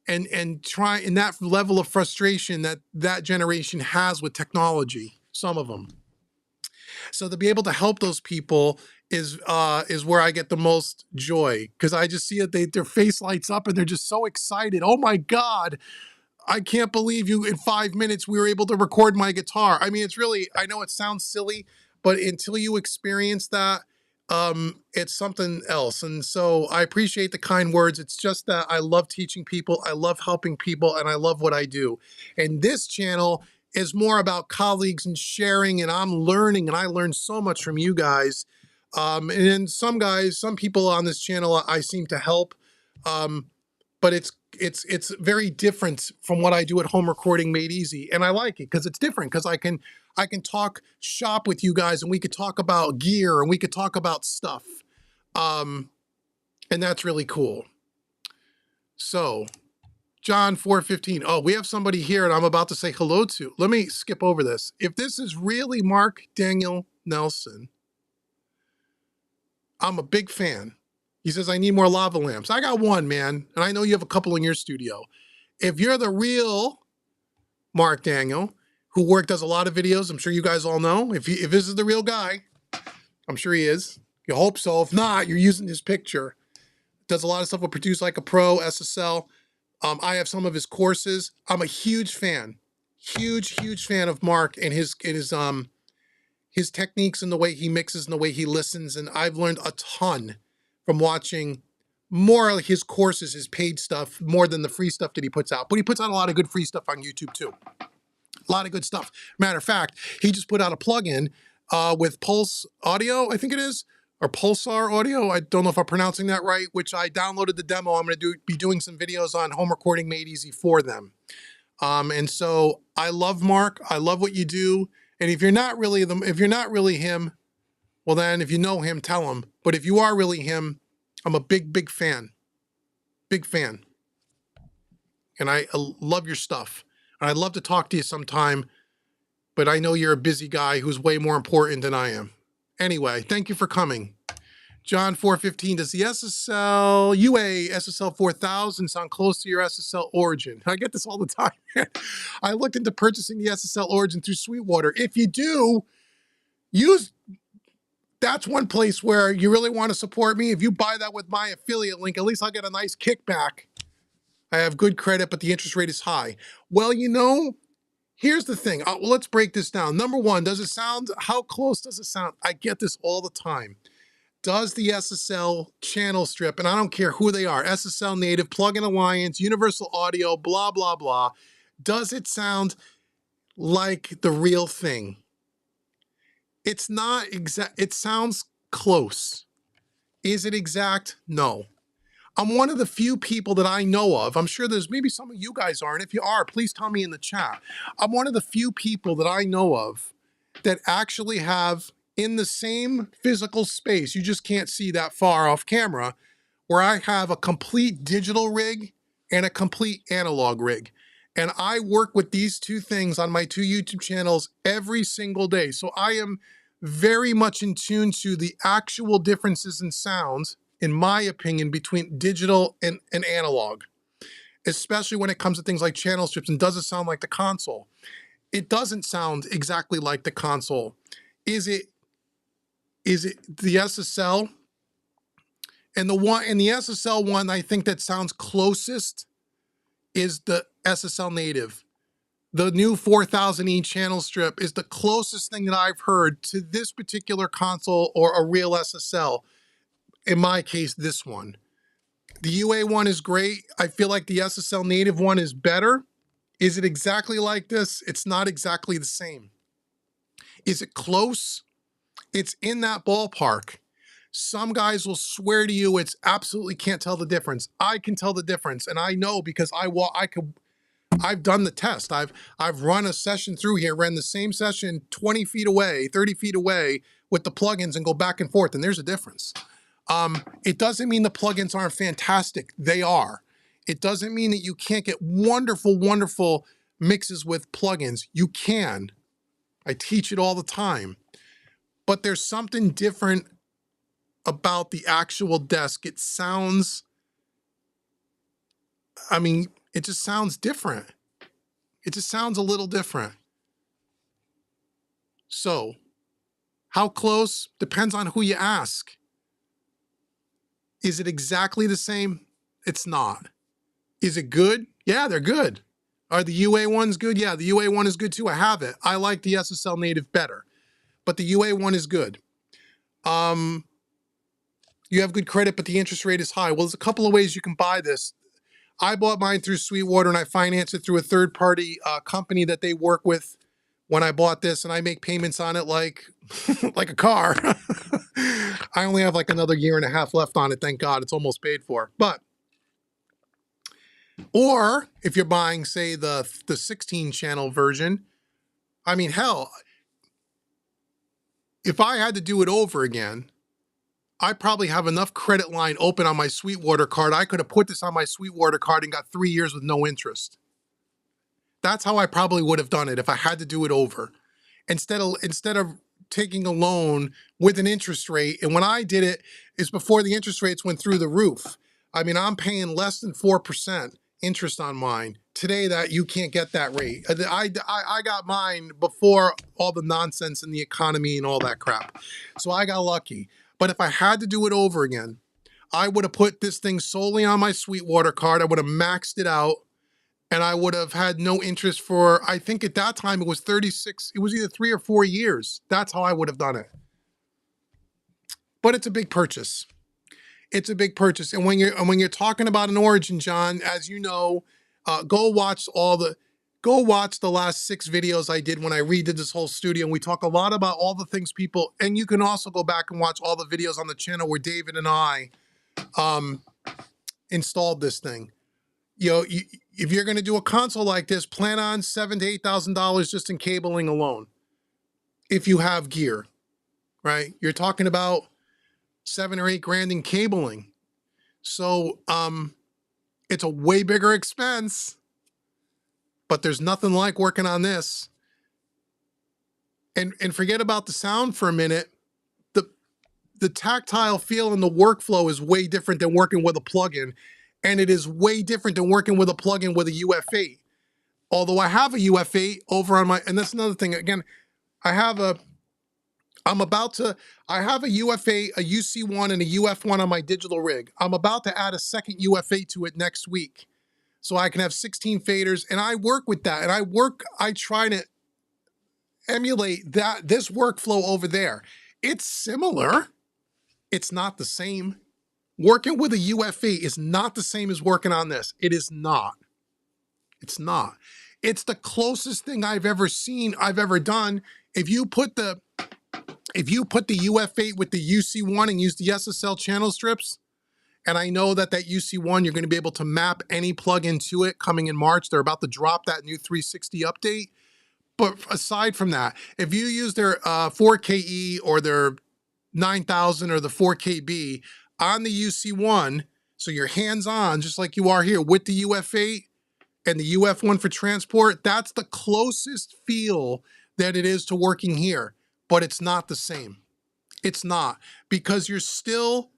Speaker 1: And try in that level of frustration that generation has with technology, some of them. So to be able to help those people is where I get the most joy, because I just see it, their face lights up and they're just so excited. Oh my God, I can't believe in 5 minutes we were able to record my guitar. I mean, it's really, I know it sounds silly, but until you experience that, it's something else. And so I appreciate the kind words. It's just that I love teaching people. I love helping people, and I love what I do. And this channel is more about colleagues and sharing, and I'm learning, and I learned so much from you guys. And then some people on this channel I seem to help. But it's very different from what I do at Home Recording Made Easy. And I like it because it's different, because I can talk shop with you guys, and we could talk about gear, and we could talk about stuff. And that's really cool. So John 4:15. Oh, we have somebody here and I'm about to say hello to. Let me skip over this. If this is really Mark Daniel Nelson, I'm a big fan. He says, I need more lava lamps. I got one, man. And I know you have a couple in your studio. If you're the real Mark Daniel, who does a lot of videos, I'm sure you guys all know. If this is the real guy, I'm sure he is. You hope so. If not, you're using his picture. Does a lot of stuff with Produce Like a Pro, SSL. I have some of his courses. I'm a huge fan. Huge fan of Mark and his techniques and the way he mixes and the way he listens. And I've learned a ton from watching more of his courses, his paid stuff, more than the free stuff that he puts out. But he puts out a lot of good free stuff on YouTube too. A lot of good stuff. Matter of fact, he just put out a plugin with Pulse Audio, I think it is, or Pulsar Audio. I don't know if I'm pronouncing that right, which I downloaded the demo. I'm going to be doing some videos on home recording made easy for them. And so I love Mark. I love what you do. And if you're not really him, well then if you know him, tell him. But if you are really him, I'm a big fan. Big fan. And I love your stuff. And I'd love to talk to you sometime, but I know you're a busy guy who's way more important than I am. Anyway, thank you for coming. John 415, does the UA SSL 4000 sound close to your SSL Origin? I get this all the time. I looked into purchasing the SSL Origin through Sweetwater. If you do, that's one place where you really want to support me. If you buy that with my affiliate link, at least I'll get a nice kickback. I have good credit, but the interest rate is high. Well, here's the thing. Let's break this down. Number one, how close does it sound? I get this all the time. Does the SSL channel strip, and I don't care who they are, SSL Native, Plugin Alliance, Universal Audio, blah, blah, blah, does it sound like the real thing? It's not exact. It sounds close. Is it exact? No. I'm one of the few people that I know of. I'm sure there's maybe some of you guys are, and if you are, please tell me in the chat. I'm one of the few people that I know of that actually have in the same physical space, you just can't see that far off camera, where I have a complete digital rig and a complete analog rig. And I work with these two things on my two YouTube channels every single day. So I am very much in tune to the actual differences in sounds, in my opinion, between digital and analog, especially when it comes to things like channel strips. And does it sound like the console? It doesn't sound exactly like the console. Is it the SSL? And the SSL one I think that sounds closest is the SSL Native. The new 4000E channel strip is the closest thing that I've heard to this particular console or a real SSL. In my case, this one. The UA one is great. I feel like the SSL Native one is better. Is it exactly like this? It's not exactly the same. Is it close? It's in that ballpark. Some guys will swear to you it's absolutely can't tell the difference. I can tell the difference, and I know because I've done the test. I've run a session through here, ran the same session 20 feet away, 30 feet away with the plugins and go back and forth, and there's a difference. It doesn't mean the plugins aren't fantastic. They are. It doesn't mean that you can't get wonderful, wonderful mixes with plugins. You can. I teach it all the time. But there's something different about the actual desk. It sounds, it just sounds different. It just sounds a little different. So, how close? Depends on who you ask. Is it exactly the same? It's not. Is it good? Yeah, they're good. Are the UA ones good? Yeah, the UA one is good too. I have it. I like the SSL Native better, but the UA one is good. You have good credit, but the interest rate is high. Well, there's a couple of ways you can buy this. I bought mine through Sweetwater, and I financed it through a third-party company that they work with when I bought this, and I make payments on it like, like a car. I only have like another year and a half left on it, thank God. It's almost paid for. Or if you're buying, say, the 16-channel version, hell, if I had to do it over again, I probably have enough credit line open on my Sweetwater card. I could have put this on my Sweetwater card and got 3 years with no interest. That's how I probably would have done it if I had to do it over. Instead of taking a loan with an interest rate, and when I did it, is before the interest rates went through the roof. I'm paying less than 4% interest on mine. Today, that you can't get that rate. I got mine before all the nonsense in the economy and all that crap. So I got lucky. But if I had to do it over again, I would have put this thing solely on my Sweetwater card. I would have maxed it out, and I would have had no interest for, I think at that time it was 36, it was either 3 or 4 years. That's how I would have done it. But it's a big purchase. It's a big purchase. And when you're talking about an Origin, John, as you know, go watch Go watch the last 6 videos I did when I redid this whole studio, and we talk a lot about all the things people, and you can also go back and watch all the videos on the channel where David and I installed this thing. You know, if you're going to do a console like this, plan on $7,000 to $8,000 just in cabling alone. If you have gear, right? You're talking about 7 or 8 grand in cabling. So it's a way bigger expense, but there's nothing like working on this. And forget about the sound for a minute. The tactile feel and the workflow is way different than working with a plugin. And it is way different than working with a plugin with a UF8. Although I have a UF8 over on my, and that's another thing. Again, I have a UF8, a UC1, and a UF1 on my digital rig. I'm about to add a second UF8 to it next week, so I can have 16 faders, and I work with that, and I try to emulate this workflow over there. It's similar. It's not the same. Working with a UF8 is not the same as working on this. It is not. It's not. It's the closest thing I've ever seen, I've ever done. If you put the UF8 with the UC1 and use the SSL channel strips, and I know that UC1, you're going to be able to map any plugin to it coming in March. They're about to drop that new 360 update. But aside from that, if you use their 4KE or their 9000 or the 4KB on the UC1, so you're hands-on, just like you are here with the UF8 and the UF1 for transport, that's the closest feel that it is to working here. But it's not the same. It's not, because you're still,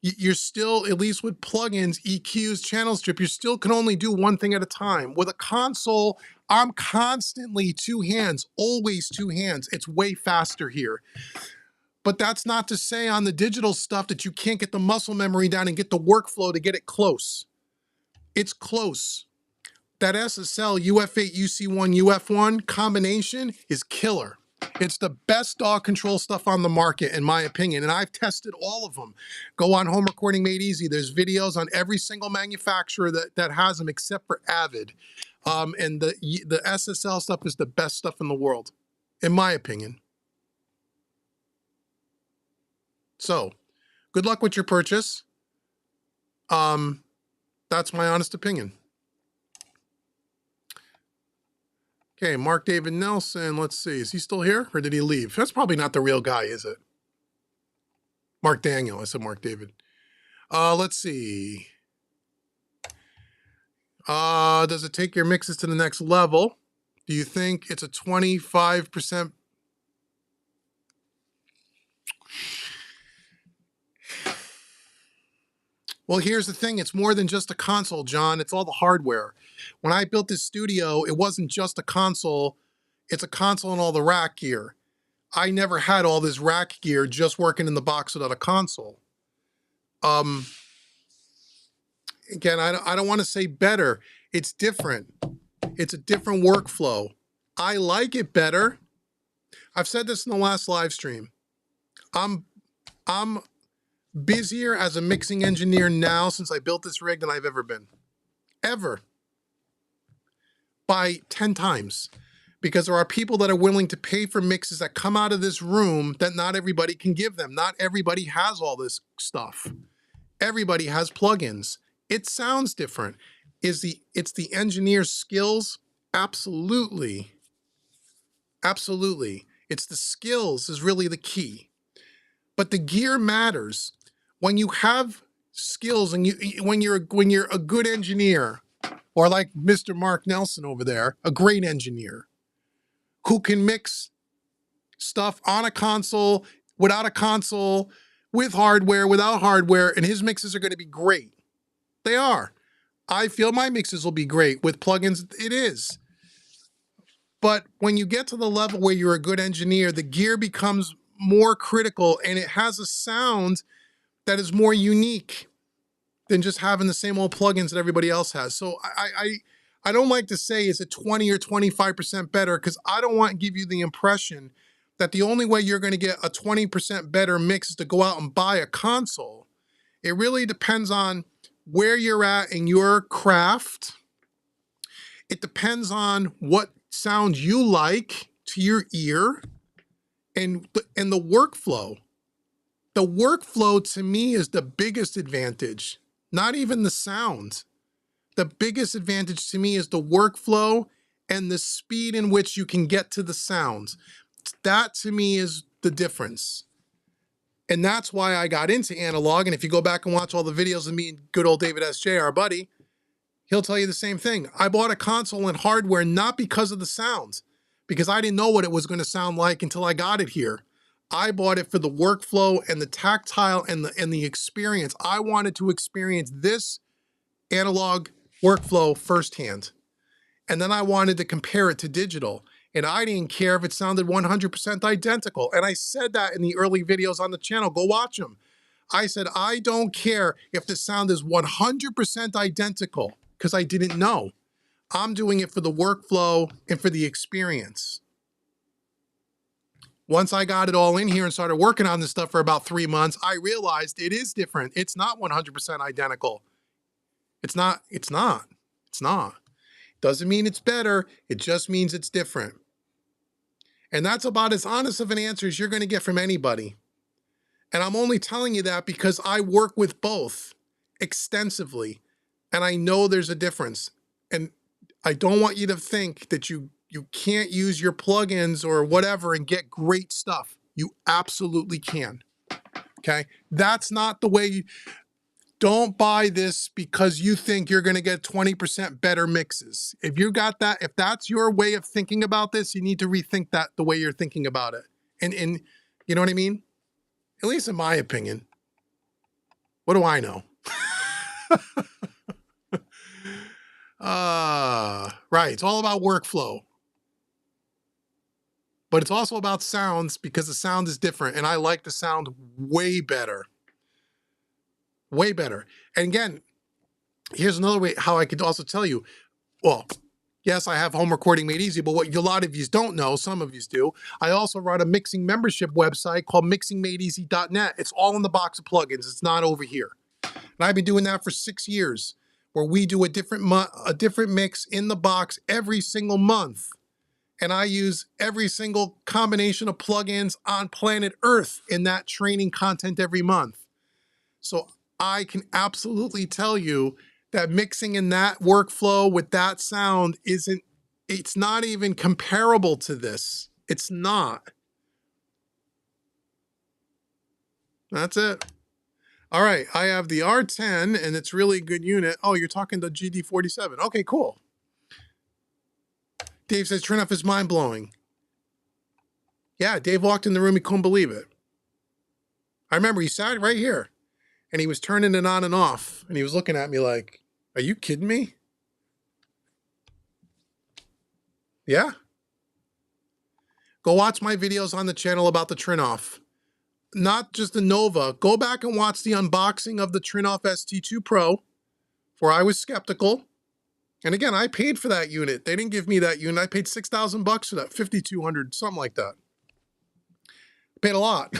Speaker 1: at least with plugins, EQs, channel strip, you still can only do one thing at a time. With a console, I'm constantly 2 hands, always 2 hands. It's way faster here. But that's not to say on the digital stuff that you can't get the muscle memory down and get the workflow to get it close. It's close. That SSL UF8 UC1 UF1 combination is killer. It's the best DAW control stuff on the market, in my opinion, and I've tested all of them. Go on Home Recording Made Easy. There's videos on every single manufacturer that has them except for Avid. And the SSL stuff is the best stuff in the world, in my opinion. So, good luck with your purchase. That's my honest opinion. Okay, Mark David Nelson, let's see. Is he still here or did he leave? That's probably not the real guy, is it? Mark Daniel, I said Mark David. Let's see. Does it take your mixes to the next level? Do you think it's a 25%? Well, here's the thing. It's more than just a console, John. It's all the hardware. When I built this studio, it wasn't just a console. It's a console and all the rack gear. I never had all this rack gear just working in the box without a console. Again, I don't want to say better. It's different. It's a different workflow. I like it better. I've said this in the last live stream. I'm busier as a mixing engineer now since I built this rig than I've ever been. Ever. By 10 times. Because there are people that are willing to pay for mixes that come out of this room that not everybody can give them. Not everybody has all this stuff. Everybody has plugins. It sounds different. It's the engineer's skills? Absolutely. Absolutely. It's the skills is really the key. But the gear matters. When you have skills and when you're a good engineer, or like Mr. Mark Nelson over there, a great engineer who can mix stuff on a console, without a console, with hardware, without hardware, and his mixes are going to be great. They are. I feel my mixes will be great. With plugins, it is. But when you get to the level where you're a good engineer, the gear becomes more critical and it has a sound that is more unique than just having the same old plugins that everybody else has. So I don't like to say is it 20 or 25% better, because I don't want to give you the impression that the only way you're going to get a 20% better mix is to go out and buy a console. It really depends on where you're at in your craft. It depends on what sound you like to your ear and the workflow. The workflow to me is the biggest advantage, not even the sound. The biggest advantage to me is the workflow and the speed in which you can get to the sounds. That to me is the difference. And that's why I got into analog. And if you go back and watch all the videos of me and good old David S.J., our buddy, he'll tell you the same thing. I bought a console and hardware not because of the sounds, because I didn't know what it was going to sound like until I got it here. I bought it for the workflow and the tactile and the experience. I wanted to experience this analog workflow firsthand. And then I wanted to compare it to digital. And I didn't care if it sounded 100% identical. And I said that in the early videos on the channel. Go watch them. I said, I don't care if the sound is 100% identical, because I didn't know. I'm doing it for the workflow and for the experience. Once I got it all in here and started working on this stuff for about 3 months, I realized it is different. It's not 100% identical. It's not. Doesn't mean it's better. It just means it's different. And that's about as honest of an answer as you're going to get from anybody. And I'm only telling you that because I work with both extensively, and I know there's a difference. And I don't want you to think that you can't use your plugins or whatever and get great stuff. You absolutely can. Okay? That's not the way you... Don't buy this because you think you're going to get 20% better mixes. If you got that, if that's your way of thinking about this, you need to rethink that the way you're thinking about it. And you know what I mean? At least in my opinion. What do I know? Right. It's all about workflow. But it's also about sounds, because the sound is different. And I like the sound way better. Way better. And again, here's another way how I could also tell you, well, yes, I have home recording made easy, but what a lot of you don't know, some of you do, I also run a mixing membership website called mixingmadeeasy.net. It's all in the box of plugins. It's not over here. And I've been doing that for 6 years, where we do a different mix in the box every single month. And I use every single combination of plugins on planet Earth in that training content every month. So I can absolutely tell you that mixing in that workflow with that sound it's not even comparable to this. It's not. That's it. All right, I have the R10 and it's really a good unit. Oh, you're talking the GD47. Okay, cool. Dave says, turn off is mind-blowing. Yeah, Dave walked in the room, he couldn't believe it. I remember he sat right here and he was turning it on and off and he was looking at me like, are you kidding me? Yeah. Go watch my videos on the channel about the Trinoff. Not just the Nova. Go back and watch the unboxing of the Trinoff ST2 Pro, where I was skeptical. And again, I paid for that unit. They didn't give me that unit. I paid $6,000 for that, $5,200, something like that. Paid a lot.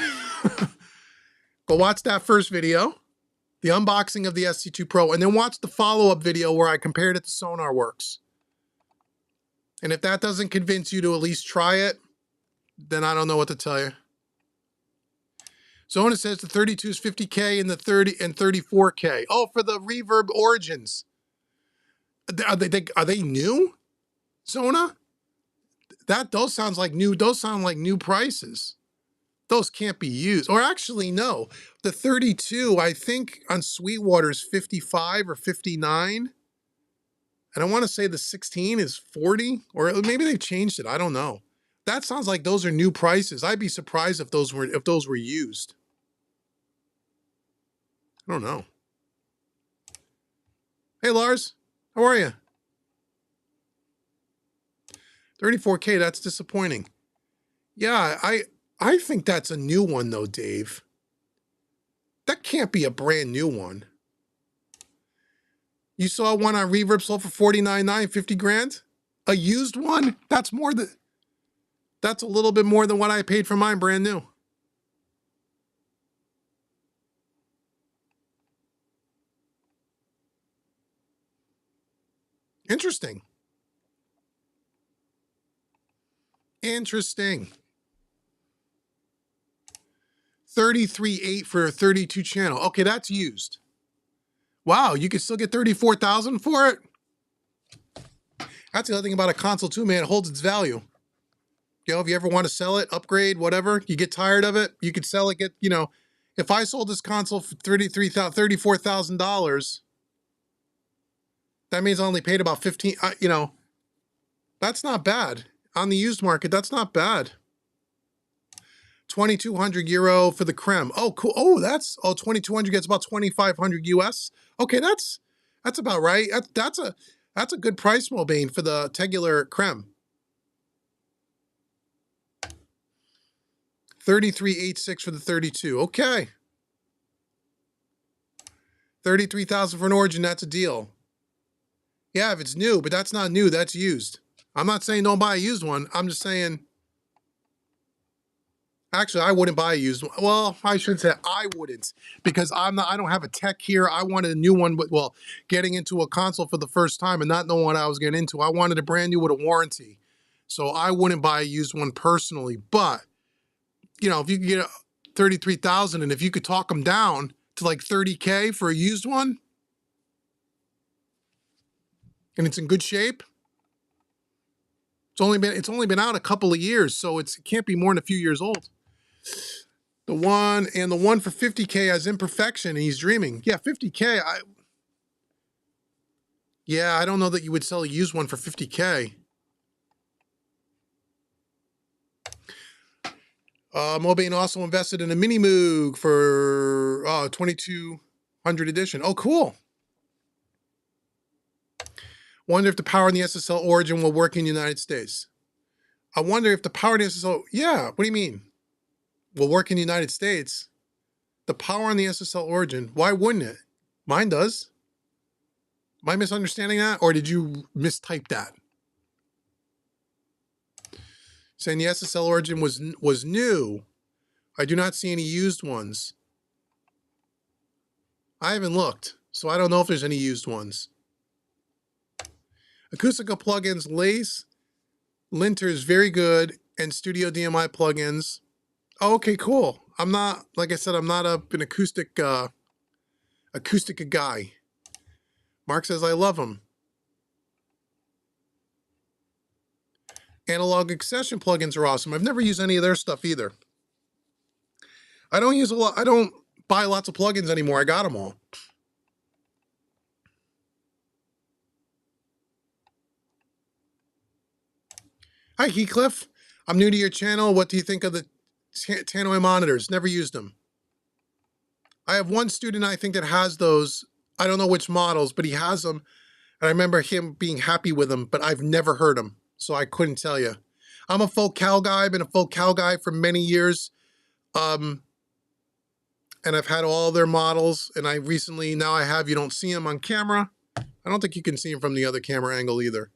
Speaker 1: Go watch that first video, the unboxing of the ST2 Pro, and then watch the follow-up video where I compared it to SonarWorks. And if that doesn't convince you to at least try it, then I don't know what to tell you. Zona says the 32 is 50K and the 30 and 34K. Oh, for the Reverb Origins. Are they new? Zona? Those sounds like new. Those sound like new prices. Those can't be used. Or actually, no. The 32, I think on Sweetwater is 55 or 59. And I want to say the 16 is 40, or maybe they've changed it. I don't know. That sounds like those are new prices. I'd be surprised if those were used. I don't know. Hey, Lars, how are you? 34K, that's disappointing. Yeah, I think that's a new one though, Dave. That can't be a brand new one. You saw one on Reverb sold for $49,900, 50 grand? A used one? That's a little bit more than what I paid for mine brand new. Interesting. Interesting. 33.8 for a 32 channel. Okay, that's used. Wow, you could still get 34,000 for it? That's the other thing about a console too, man. It holds its value. You know, if you ever want to sell it, upgrade, whatever, you get tired of it, you could sell it, get, you know, if I sold this console for $34,000, that means I only paid about 15, you know, that's not bad. On the used market, that's not bad. 2,200 euro for the creme. Oh, cool. Oh, that's, oh, 2,200 gets about 2,500 US. Okay, that's about right. That's a good price, Mulbane, for the Tegular creme. 33.86 for the 32. Okay. 33,000 for an Origin, that's a deal. Yeah, if it's new, but that's not new, that's used. I'm not saying don't buy a used one. I'm just saying, actually, I wouldn't buy a used one. Well, I shouldn't say I wouldn't, because I don't have a tech here. I wanted a new one, but well, getting into a console for the first time and not knowing what I was getting into, I wanted a brand new with a warranty. So I wouldn't buy a used one personally, but you know, if you could get 33,000 and if you could talk them down to like 30K for a used one and it's in good shape, it's only been out a couple of years, so it can't be more than a few years old. The one for 50K has imperfection and he's dreaming. Yeah, 50K. I don't know that you would sell a used one for 50K. Mulbane also invested in a Mini Moog for 2200 edition. Oh, cool. Wonder if the power in the SSL Origin will work in the United States. I wonder if the power in the SSL, yeah, what do you mean? Will work in the United States? The power on the SSL Origin, why wouldn't it? Mine does. Am I misunderstanding that, or did you mistype that? Saying the SSL Origin was new. I do not see any used ones. I haven't looked, so I don't know if there's any used ones. Acoustical plugins, Lace, Linters, very good, and Studio DMI plugins. Oh, okay, cool. I'm not, like I said, I'm not an acoustic guy. Mark says I love them. Analog accession plugins are awesome. I've never used any of their stuff either. I don't use a lot. I don't buy lots of plugins anymore. I got them all. Hi, Heathcliff. I'm new to your channel. What do you think of the Tannoy monitors? Never used them. I have one student, I think, that has those. I don't know which models, but he has them. And I remember him being happy with them, but I've never heard them, so I couldn't tell you. I'm a Focal guy. I've been a Focal guy for many years. And I've had all their models, and I recently, now I have, you don't see them on camera. I don't think you can see them from the other camera angle either.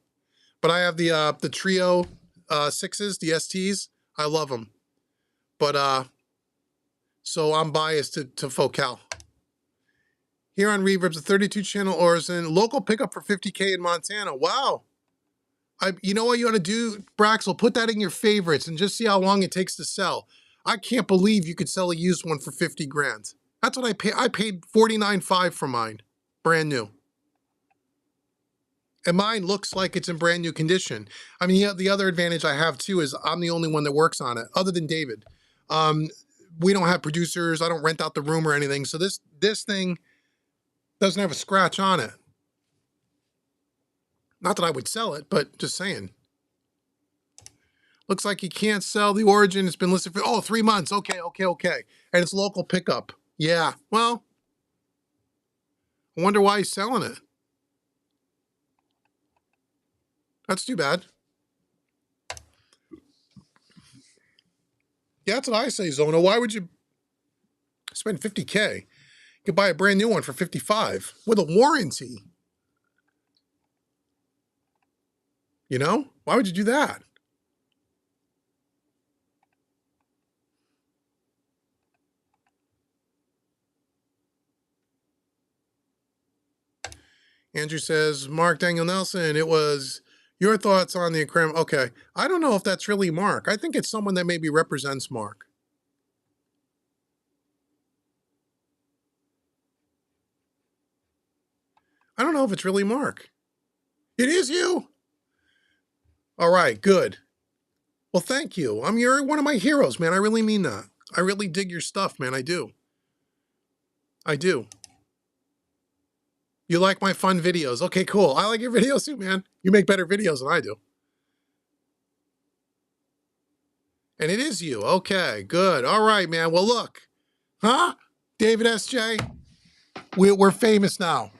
Speaker 1: But I have the Trio 6s, the STs. I love them. But, so I'm biased to Focal. Here on Reverb's a 32-channel Orison, local pickup for 50K in Montana. Wow. You know what you want to do, Braxel? Put that in your favorites and just see how long it takes to sell. I can't believe you could sell a used one for 50 grand. That's what I paid. I paid $49.5 for mine, brand new. And mine looks like it's in brand new condition. I mean, the other advantage I have too is I'm the only one that works on it, other than David. We don't have producers. I don't rent out the room or anything. So this thing doesn't have a scratch on it. Not that I would sell it, but just saying. Looks like you can't sell the Origin. It's been listed for, 3 months. Okay. And it's local pickup. Yeah, well, I wonder why he's selling it. That's too bad. Yeah, that's what I say, Zona. Why would you spend 50K? You could buy a brand new one for 55 with a warranty. You know? Why would you do that? Andrew says, Mark Daniel Nelson, it was Your thoughts on the acrylic? Okay. I don't know if that's really Mark. I think it's someone that maybe represents Mark. I don't know if it's really Mark. It is you. All right, good. Well, thank you. You're one of my heroes, man. I really mean that. I really dig your stuff, man. I do. I do. You like my fun videos. Okay, cool. I like your videos too, man. You make better videos than I do. And it is you. Okay, good. All right, man. Well, look. Huh? David S.J., we're famous now.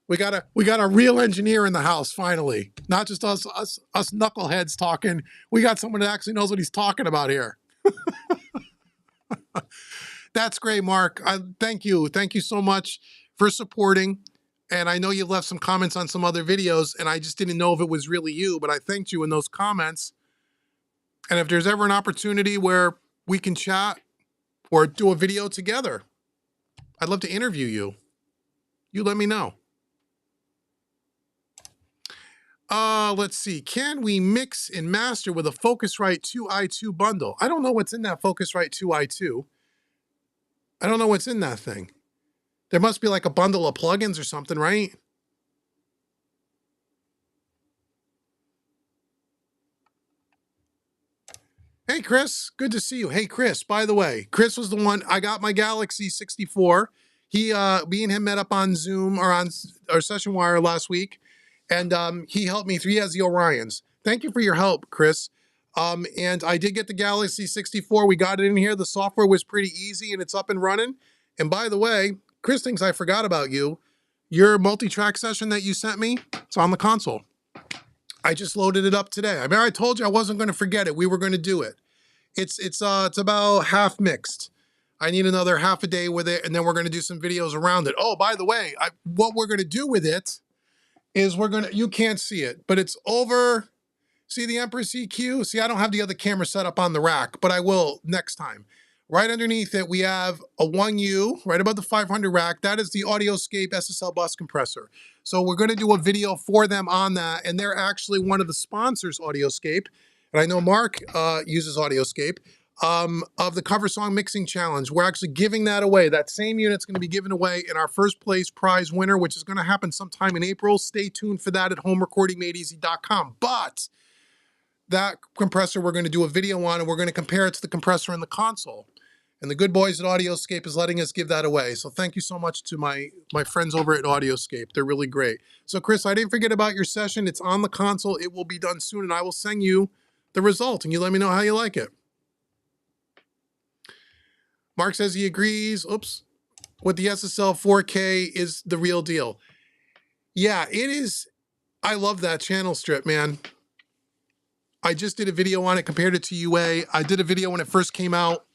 Speaker 1: We got a real engineer in the house, finally. Not just us knuckleheads talking. We got someone that actually knows what he's talking about here. That's great, Mark. Thank you. Thank you so much for supporting. And I know you've left some comments on some other videos, and I just didn't know if it was really you, but I thanked you in those comments. And if there's ever an opportunity where we can chat or do a video together, I'd love to interview you. You let me know. Let's see. Can we mix and master with a Focusrite 2i2 bundle? I don't know what's in that Focusrite 2i2. I don't know what's in that thing. There must be like a bundle of plugins or something, right? Hey, Chris. Good to see you. Hey, Chris, by the way, Chris was the one, I got my Galaxy 64. Me and him met up on Zoom or on our Session Wire last week. And he helped me through. He has the Orions. Thank you for your help, Chris. And I did get the Galaxy 64. We got it in here. The software was pretty easy and it's up and running. And by the way, Chris thinks I forgot about you. Your multi-track session that you sent me, it's on the console. I just loaded it up today. I mean, I told you I wasn't going to forget it. We were going to do it. It's about half mixed. I need another half a day with it, and then we're going to do some videos around it. Oh, by the way, what we're going to do with it is you can't see it, but it's over. See the Empress EQ? See, I don't have the other camera set up on the rack, but I will next time. Right underneath it, we have a 1U, right above the 500 rack. That is the AudioScape SSL bus compressor. So we're going to do a video for them on that, and they're actually one of the sponsors, AudioScape. And I know Mark uses AudioScape, of the Cover Song Mixing Challenge. We're actually giving that away. That same unit's going to be given away in our first place prize winner, which is going to happen sometime in April. Stay tuned for that at homerecordingmadeeasy.com. But that compressor we're going to do a video on, and we're going to compare it to the compressor in the console. And the good boys at AudioScape is letting us give that away. So thank you so much to my friends over at AudioScape. They're really great. So Chris, I didn't forget about your session. It's on the console. It will be done soon, and I will send you the result, and you let me know how you like it. Mark says he agrees, with the SSL 4K is the real deal. Yeah, it is. I love that channel strip, man. I just did a video on it, compared it to UA. I did a video when it first came out.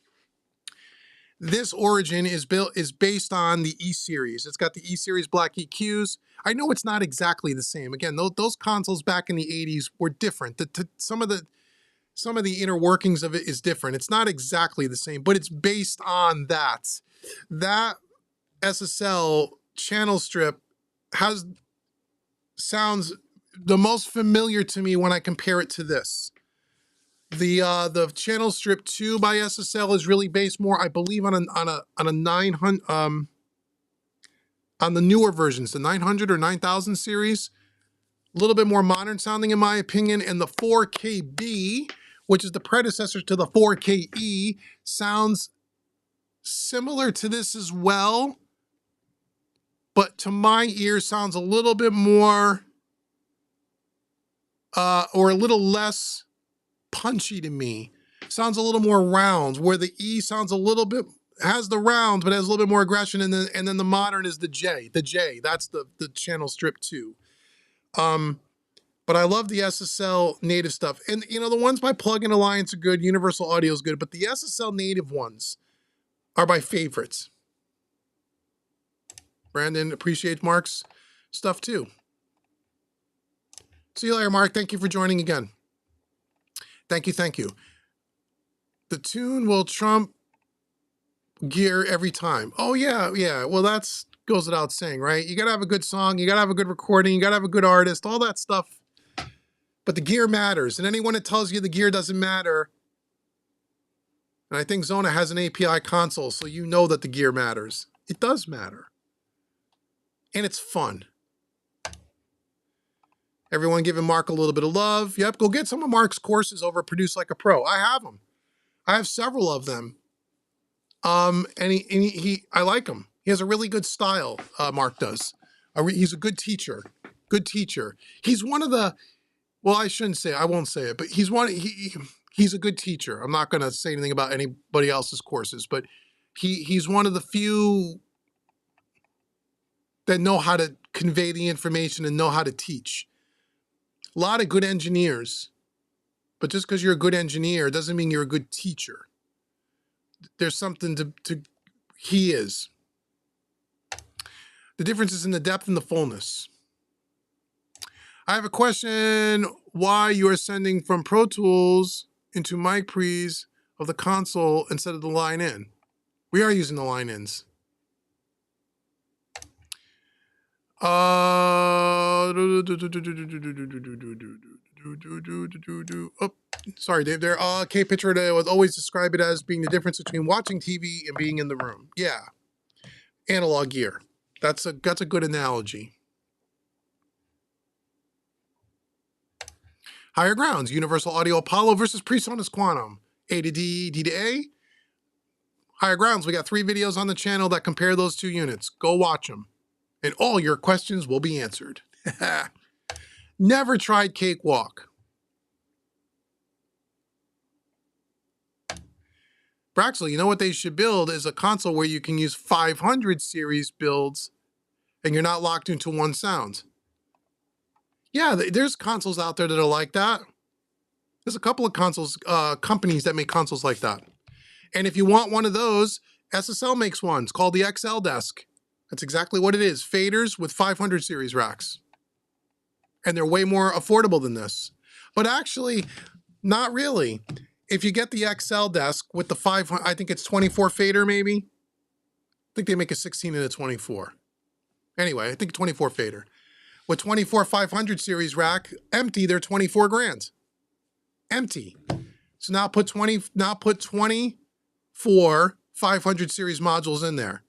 Speaker 1: This Origin is based on the E-Series. It's got the E-Series black EQs. I know it's not exactly the same. Again, those consoles back in the 80s were different. Some of the inner workings of it is different. It's not exactly the same, but it's based on that. That SSL channel strip sounds the most familiar to me when I compare it to this. The channel strip 2 by SSL is really based more, I believe, on a 900 on the newer versions, the 900 or 9000 series. A little bit more modern sounding in my opinion, and the 4KB, which is the predecessor to the 4KE, sounds similar to this as well, but to my ear sounds a little bit more or a little less punchy to me. Sounds a little more round, where the E sounds a little bit, has the round, but has a little bit more aggression, and then the modern is the J. The J, that's the channel strip 2. But I love the SSL native stuff. And you know, the ones by Plugin Alliance are good, Universal Audio is good, but the SSL native ones are my favorites. Brandon appreciates Mark's stuff too. See you later, Mark. Thank you for joining again. Thank you, thank you. The tune will trump gear every time. Oh yeah, yeah. Well, that's goes without saying, right? You gotta have a good song, you gotta have a good recording, you gotta have a good artist, all that stuff. But the gear matters. And anyone that tells you the gear doesn't matter, and I think Zona has an API console, so you know that the gear matters. It does matter. And it's fun. Everyone giving Mark a little bit of love. Yep, go get some of Mark's courses over at Produce Like a Pro. I have them. I have several of them. And I like him. He has a really good style, Mark does. He's a good teacher. Good teacher. He's one of the, well, I shouldn't say it. I won't say it, but he's a good teacher. I'm not going to say anything about anybody else's courses, but he's one of the few that know how to convey the information and know how to teach. A lot of good engineers, but just because you're a good engineer doesn't mean you're a good teacher. There's something he is. The difference is in the depth and the fullness. I have a question, why you are sending from Pro Tools into mic pre's of the console instead of the line in. We are using the line ins. Oh, sorry, Dave. There. K Picture today would always describe it as being the difference between watching TV and being in the room. Yeah, analog gear. That's a good analogy. Higher grounds: Universal Audio Apollo versus PreSonus Quantum. A to D, D to A. Higher grounds. We got 3 videos on the channel that compare those 2 units. Go watch them. And all your questions will be answered. Never tried Cakewalk. Braxel, you know what they should build is a console where you can use 500 series builds and you're not locked into one sound. Yeah, there's consoles out there that are like that. There's a couple of consoles, companies that make consoles like that. And if you want one of those, SSL makes one. It's called the XL Desk. That's exactly what it is. Faders with 500 series racks. And they're way more affordable than this. But actually, not really. If you get the XL Desk with the 500, I think it's 24 fader maybe. I think they make a 16 and a 24. Anyway, I think 24 fader. With 24 500 series rack, empty, they're 24 grand. Empty. So now put 24 500 series modules in there.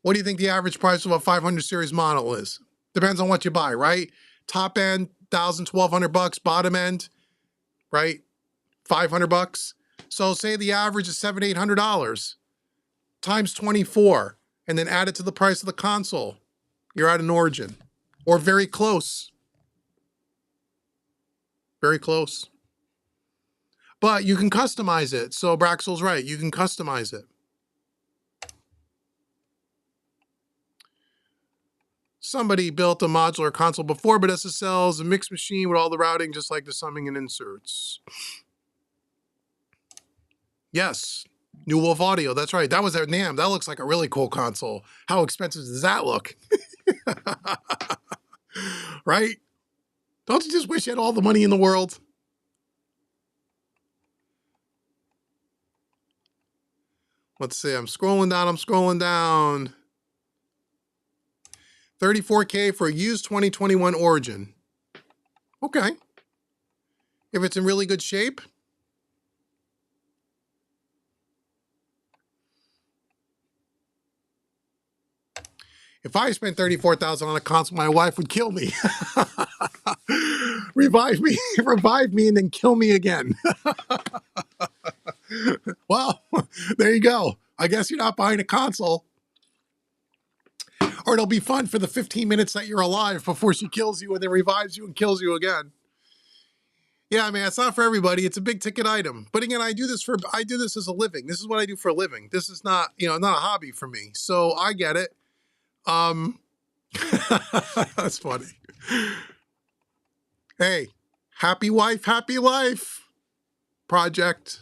Speaker 1: What do you think the average price of a 500 series model is? Depends on what you buy, right? Top end, $1,000, $1,200. Bottom end, right? $500. So say the average is $700, $800 times 24, and then add it to the price of the console. You're at an origin, or very close. Very close. But you can customize it. So Braxel's right. You can customize it. Somebody built a modular console before, but SSL's a mixed machine with all the routing, just like the summing and inserts. Yes, New Wolf Audio. That's right. That was their NAMM. That looks like a really cool console. How expensive does that look? Right? Don't you just wish you had all the money in the world? Let's see. I'm scrolling down. 34K for a used 2021 Origin. Okay. If it's in really good shape. If I spent $34,000 on a console, my wife would kill me. revive me, and then kill me again. Well, there you go. I guess you're not buying a console. Or it'll be fun for the 15 minutes that you're alive before she kills you and then revives you and kills you again. Yeah, man, it's not for everybody. It's a big ticket item. But again, I do this as a living. This is what I do for a living. This is not, not a hobby for me. So I get it. That's funny. Hey, happy wife, happy life project.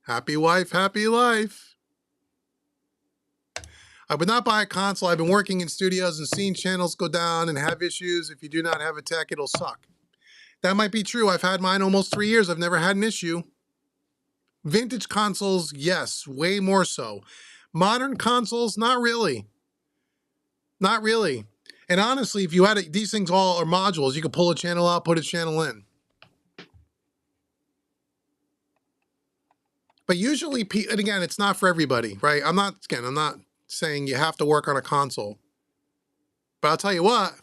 Speaker 1: Happy wife, happy life. I would not buy a console. I've been working in studios and seen channels go down and have issues. If you do not have a tech, it'll suck. That might be true. I've had mine almost 3 years. I've never had an issue. Vintage consoles, yes, way more so. Modern consoles, not really. Not really. And honestly, if you had these things all are modules, you could pull a channel out, put a channel in. But usually, and again, it's not for everybody, right? I'm not saying you have to work on a console. But I'll tell you what,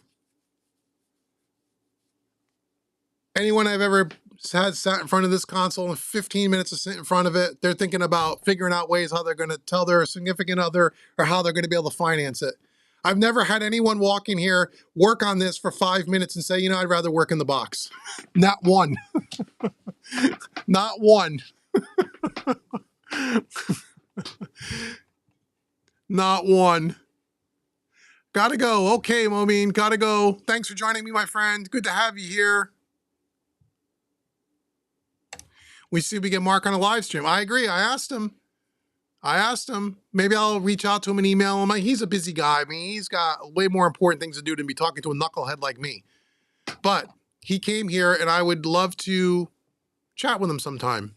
Speaker 1: anyone I've ever had sat in front of this console and 15 minutes to sit in front of it, they're thinking about figuring out ways how they're going to tell their significant other or how they're going to be able to finance it. I've never had anyone walk in here, work on this for 5 minutes and say, you know, I'd rather work in the box. Not one. Not one. Not one. Gotta go. Okay, Momeen, gotta go. Thanks for joining me, my friend. Good to have you here. We see if we get Mark on a live stream. I agree. I asked him. Maybe I'll reach out to him and email him. He's a busy guy. I mean, he's got way more important things to do than be talking to a knucklehead like me. But he came here, and I would love to chat with him sometime.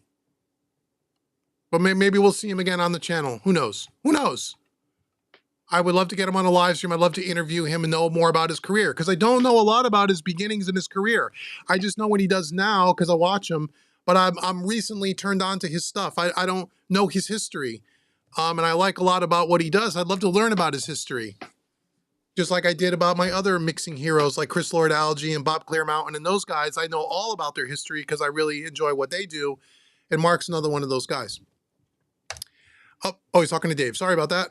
Speaker 1: But maybe we'll see him again on the channel. Who knows? Who knows? I would love to get him on a live stream. I'd love to interview him and know more about his career, because I don't know a lot about his beginnings in his career. I just know what he does now because I watch him. But I'm recently turned on to his stuff. I don't know his history. And I like a lot about what he does. I'd love to learn about his history. Just like I did about my other mixing heroes like Chris Lord Algae and Bob Clearmountain and those guys. I know all about their history because I really enjoy what they do. And Mark's another one of those guys. Oh, he's talking to Dave. Sorry about that.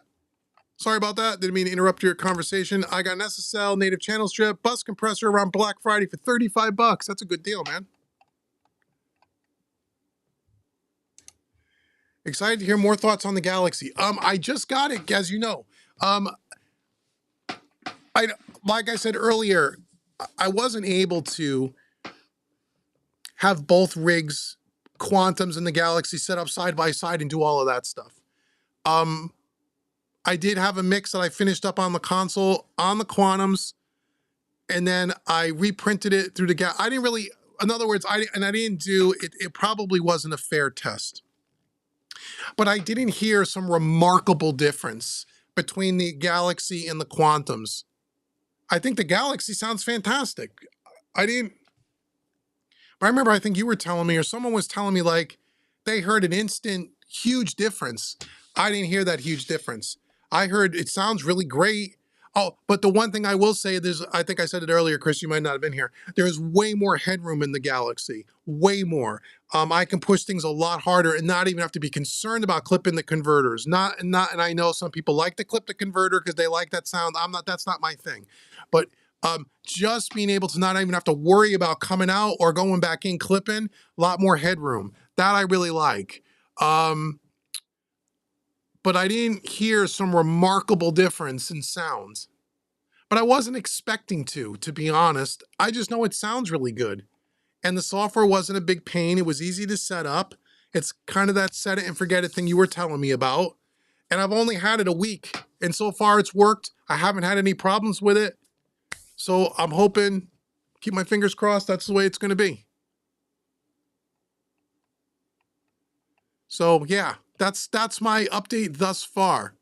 Speaker 1: Sorry about that. Didn't mean to interrupt your conversation. I got an SSL native channel strip bus compressor around Black Friday for 35 bucks. That's a good deal, man. Excited to hear more thoughts on the Galaxy. I just got it, as you know. Like I said earlier, I wasn't able to have both rigs, Quantums and the Galaxy, set up side by side and do all of that stuff. I did have a mix that I finished up on the console on the Quantums, and then I reprinted it through the I didn't really, in other words, I didn't do it. It probably wasn't a fair test, but I didn't hear some remarkable difference between the Galaxy and the Quantums. I think the Galaxy sounds fantastic. But I remember, I think you were telling me, or someone was telling me, like, they heard an instant huge difference. I didn't hear that huge difference. I heard it sounds really great. Oh, but the one thing I will say, I think I said it earlier, Chris, you might not have been here. There is way more headroom in the Galaxy, way more. I can push things a lot harder and not even have to be concerned about clipping the converters. And I know some people like to clip the converter because they like that sound. That's not my thing. But just being able to not even have to worry about coming out or going back in clipping, a lot more headroom. That I really like. But I didn't hear some remarkable difference in sounds. But I wasn't expecting to be honest. I just know it sounds really good. And the software wasn't a big pain. It was easy to set up. It's kind of that set it and forget it thing you were telling me about. And I've only had it a week. And so far it's worked. I haven't had any problems with it. So I'm hoping, keep my fingers crossed, that's the way it's going to be. So yeah, that's my update thus far.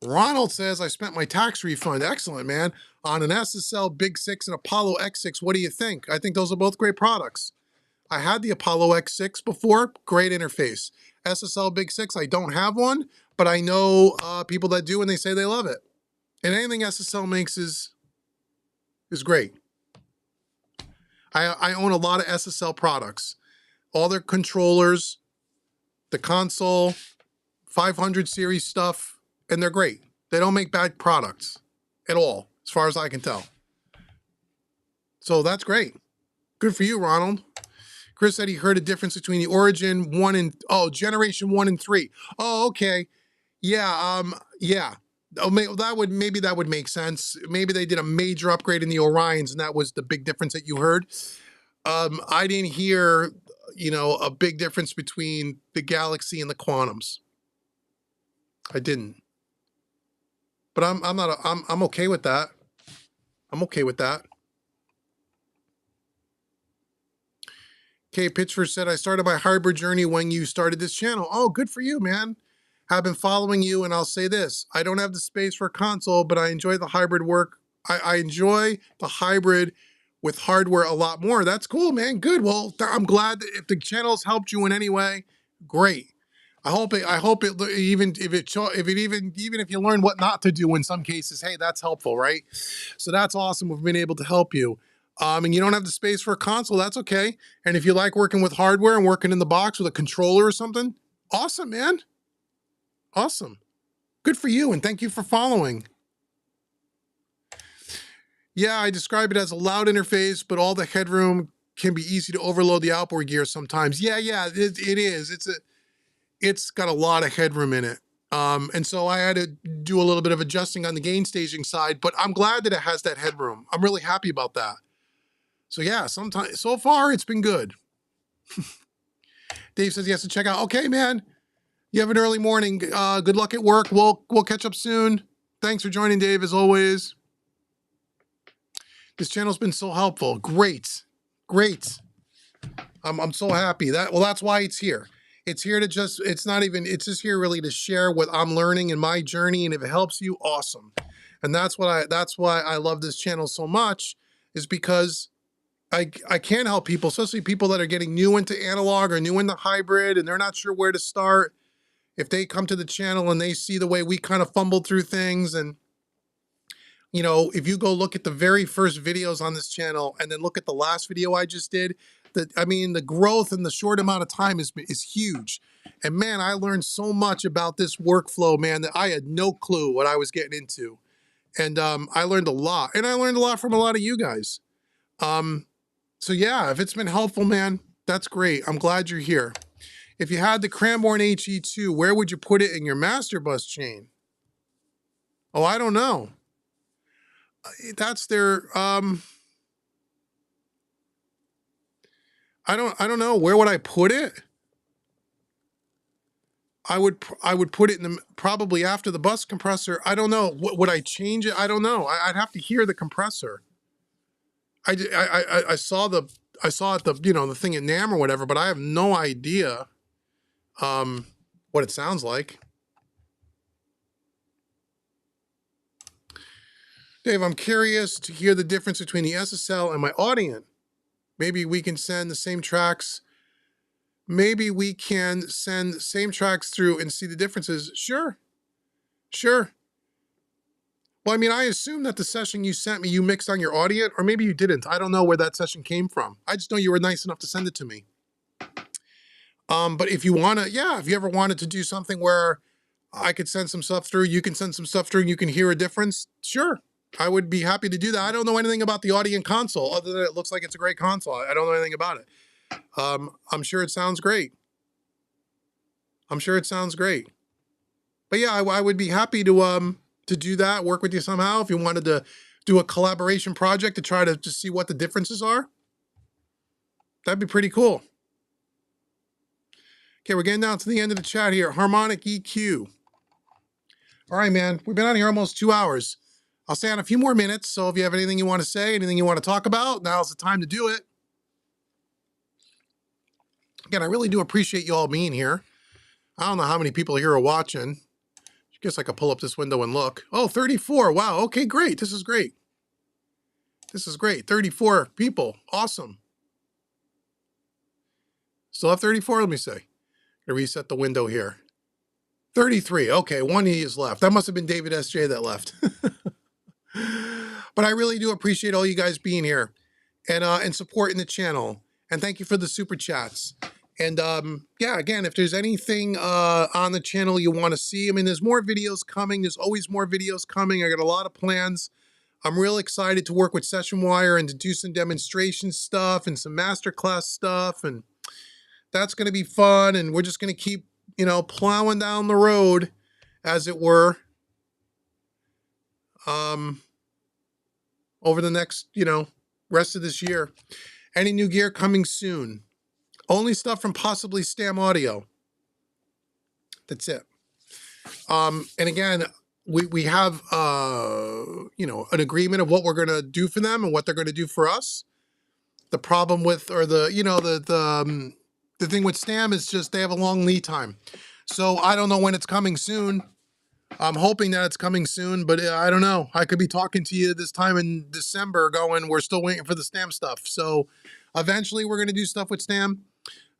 Speaker 1: Ronald says, I spent my tax refund. Excellent, man. On an SSL Big 6 and Apollo X6. What do you think? I think those are both great products. I had the Apollo X6 before. Great interface. SSL Big 6, I don't have one, but I know people that do and they say they love it. And anything SSL makes is great. I own a lot of SSL products. All their controllers, the console, 500 series stuff, and they're great. They don't make bad products at all, as far as I can tell. So that's great. Good for you, Ronald. Chris said he heard a difference between the Origin 1 and, Generation 1 and 3. Oh, okay. Yeah, yeah. Maybe that would make sense. Maybe they did a major upgrade in the Orions, and that was the big difference that you heard. I didn't hear, a big difference between the Galaxy and the Quantums. I didn't. But I'm okay with that. I'm okay with that. Okay, Pitchford said, I started my hybrid journey when you started this channel. Oh, good for you, man. have been following you, and I'll say this: I don't have the space for a console, but I enjoy the hybrid work. I enjoy the hybrid with hardware a lot more. That's cool, man. Good. Well, I'm glad that if the channel's helped you in any way, great. I hope it even if you learn what not to do in some cases, hey, that's helpful, right? So that's awesome. We've been able to help you. And you don't have the space for a console, that's okay. And if you like working with hardware and working in the box with a controller or something, awesome, man. Awesome. Good for you, and thank you for following. Yeah, I describe it as a loud interface, but all the headroom can be easy to overload the outboard gear sometimes. Yeah, it is. It's got a lot of headroom in it. And so I had to do a little bit of adjusting on the gain staging side, but I'm glad that it has that headroom. I'm really happy about that. So yeah, so far it's been good. Dave says he has to check out. Okay, man. You have an early morning. Good luck at work. We'll catch up soon. Thanks for joining, Dave, as always. This channel's been so helpful. Great. I'm so happy. That's why it's here. It's here to it's just here really to share what I'm learning in my journey. And if it helps you, awesome. And that's why I love this channel so much, is because I can help people, especially people that are getting new into analog or new into hybrid and they're not sure where to start. If they come to the channel and they see the way we kind of fumbled through things, and you know, if you go look at the very first videos on this channel and then look at the last video I just did, the growth in the short amount of time is huge. And man, I learned so much about this workflow, man, that I had no clue what I was getting into. And I learned a lot, and I learned a lot from a lot of you guys. So yeah, if it's been helpful, man, that's great. I'm glad you're here. If you had the Cranborn HE2, where would you put it in your master bus chain? Oh, I don't know. That's their, I don't know. Where would I put it? I would put it in probably after the bus compressor. I don't know. Would I change it? I don't know. I'd have to hear the compressor. I saw it, the thing at NAMM or whatever, but I have no idea what it sounds like. Dave, I'm curious to hear the difference between the SSL and my Audient. Maybe we can send the same tracks. Maybe we can send the same tracks through and see the differences. Sure. Well, I mean, I assume that the session you sent me, you mixed on your Audient, or maybe you didn't. I don't know where that session came from. I just know you were nice enough to send it to me. But if you want to, if you ever wanted to do something where I could send some stuff through, you can send some stuff through and you can hear a difference, sure. I would be happy to do that. I don't know anything about the Audient console other than it looks like it's a great console. I don't know anything about it. I'm sure it sounds great. But yeah, I would be happy to do that, work with you somehow. If you wanted to do a collaboration project to try to just see what the differences are, that'd be pretty cool. Okay, we're getting down to the end of the chat here. Harmonic EQ. All right, man, we've been on here almost 2 hours. I'll stay on a few more minutes, so if you have anything you want to say, anything you want to talk about, now's the time to do it. Again, I really do appreciate you all being here. I don't know how many people here are watching. I guess I could pull up this window and look. Oh, 34. Wow. Okay, great. This is great. 34 people. Awesome. Still have 34? Let me see. I reset the window here. 33. Okay, one E is left. That must have been David S.J. that left. But I really do appreciate all you guys being here and supporting the channel. And thank you for the super chats. And yeah, again, if there's anything on the channel you want to see, I mean, there's more videos coming. There's always more videos coming. I got a lot of plans. I'm real excited to work with SessionWire and to do some demonstration stuff and some masterclass stuff. And that's going to be fun. And we're just going to keep, plowing down the road, as it were, over the next, rest of this year. Any new gear coming soon? Only stuff from possibly Stam Audio. That's it. And again, we have, an agreement of what we're going to do for them and what they're going to do for us. The problem with, or the thing with Stam is just they have a long lead time. So I don't know when it's coming soon. I'm hoping that it's coming soon, but I don't know. I could be talking to you this time in December going, we're still waiting for the STAM stuff. So eventually we're going to do stuff with STAM.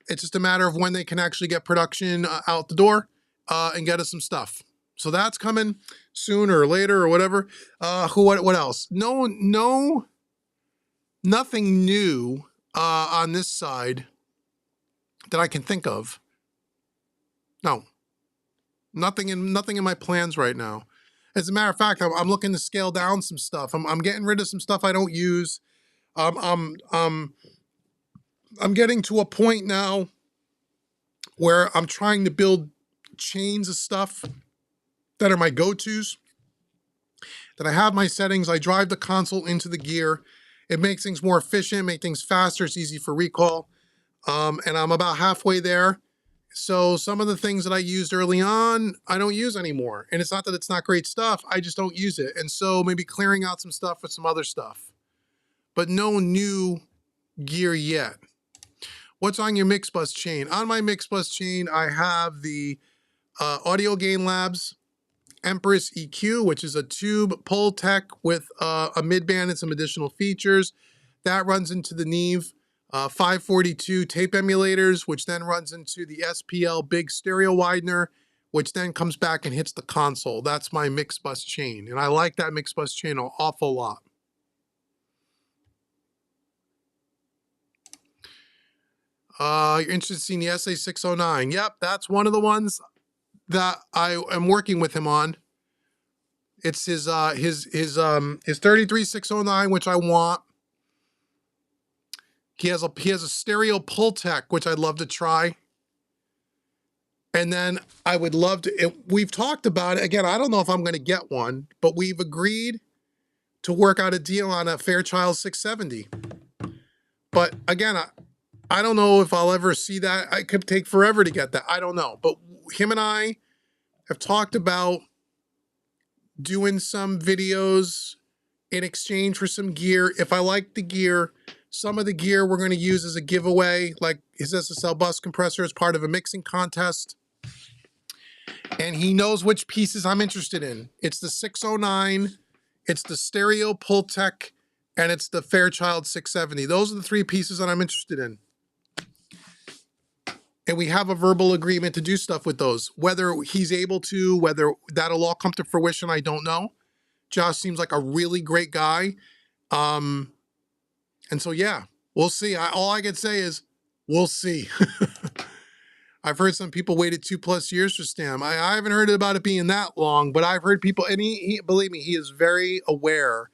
Speaker 1: It's just a matter of when they can actually get production out the door and get us some stuff. So that's coming sooner or later or whatever. What else? Nothing new on this side that I can think of. No, nothing in my plans right now. As a matter of fact, I'm looking to scale down some stuff. I'm getting rid of some stuff I don't use. I'm getting to a point now where I'm trying to build chains of stuff that are my go-tos, that I have my settings. I drive the console into the gear. It makes things more efficient, make things faster. It's easy for recall. And I'm about halfway there. So some of the things that I used early on, I don't use anymore. And it's not that it's not great stuff. I just don't use it. And so maybe clearing out some stuff with some other stuff, but no new gear yet. What's on your mix bus chain? On my mix bus chain, I have the AudioLabs Empressor EQ, which is a tube Pultec with a midband and some additional features. That runs into the Neve 542 tape emulators, which then runs into the SPL big stereo widener, which then comes back and hits the console. That's my mix bus chain, and I like that mix bus chain an awful lot. You're interested in seeing the SA609. Yep, that's one of the ones that I am working with him on. It's his 33609, which I want. He has a stereo Pultec, which I'd love to try. And then I would love to, we've talked about it. Again, I don't know if I'm going to get one, but we've agreed to work out a deal on a Fairchild 670. But again, I don't know if I'll ever see that. It could take forever to get that. I don't know. But him and I have talked about doing some videos in exchange for some gear. If I like the gear, some of the gear we're going to use as a giveaway, like his SSL bus compressor as part of a mixing contest. And he knows which pieces I'm interested in. It's the 609, it's the stereo Pultec, and it's the Fairchild 670. Those are the three pieces that I'm interested in. And we have a verbal agreement to do stuff with those. Whether he's able to, whether that'll all come to fruition, I don't know. Josh seems like a really great guy. And so, yeah, we'll see. All I can say is, we'll see. I've heard some people waited 2+ years for STAM. I haven't heard about it being that long, but I've heard people, and he believe me, he is very aware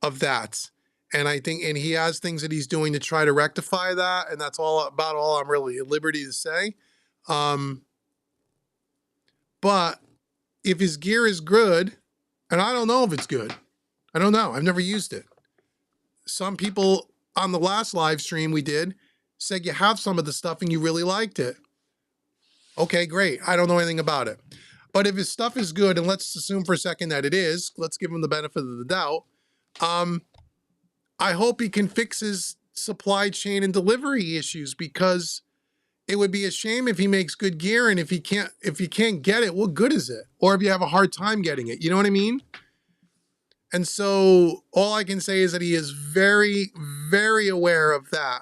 Speaker 1: of that. And I think, and he has things that he's doing to try to rectify that. And that's about all I'm really at liberty to say. But if his gear is good, and I don't know if it's good, I don't know. I've never used it. Some people on the last live stream we did said you have some of the stuff and you really liked it. Okay, great. I don't know anything about it. But if his stuff is good, and let's assume for a second that it is, let's give him the benefit of the doubt. I hope he can fix his supply chain and delivery issues, because it would be a shame if he makes good gear and if you can't get it, what good is it? Or if you have a hard time getting it, you know what I mean? And so all I can say is that he is very, very aware of that,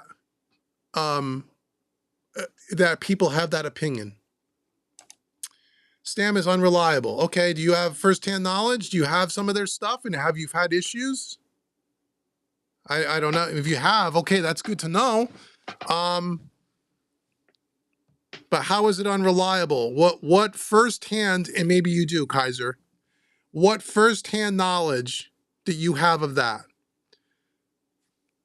Speaker 1: that people have that opinion. STAM is unreliable. Okay, do you have firsthand knowledge? Do you have some of their stuff, and have you had issues? I don't know. If you have, okay, that's good to know. But how is it unreliable? What firsthand, and maybe you do, Kaiser, what firsthand knowledge do you have of that?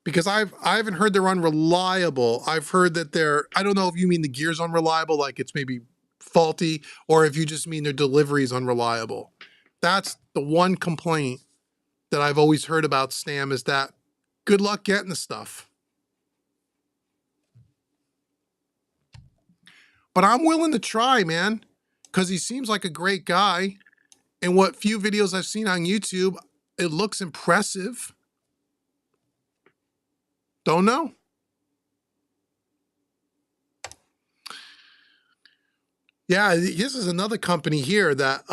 Speaker 1: Because I haven't heard they're unreliable. I've heard that I don't know if you mean the gear's unreliable, like it's maybe faulty, or if you just mean their delivery is unreliable. That's the one complaint that I've always heard about STAM, is that good luck getting the stuff. But I'm willing to try, man, because he seems like a great guy. And what few videos I've seen on YouTube, it looks impressive. Don't know. Yeah, this is another company here that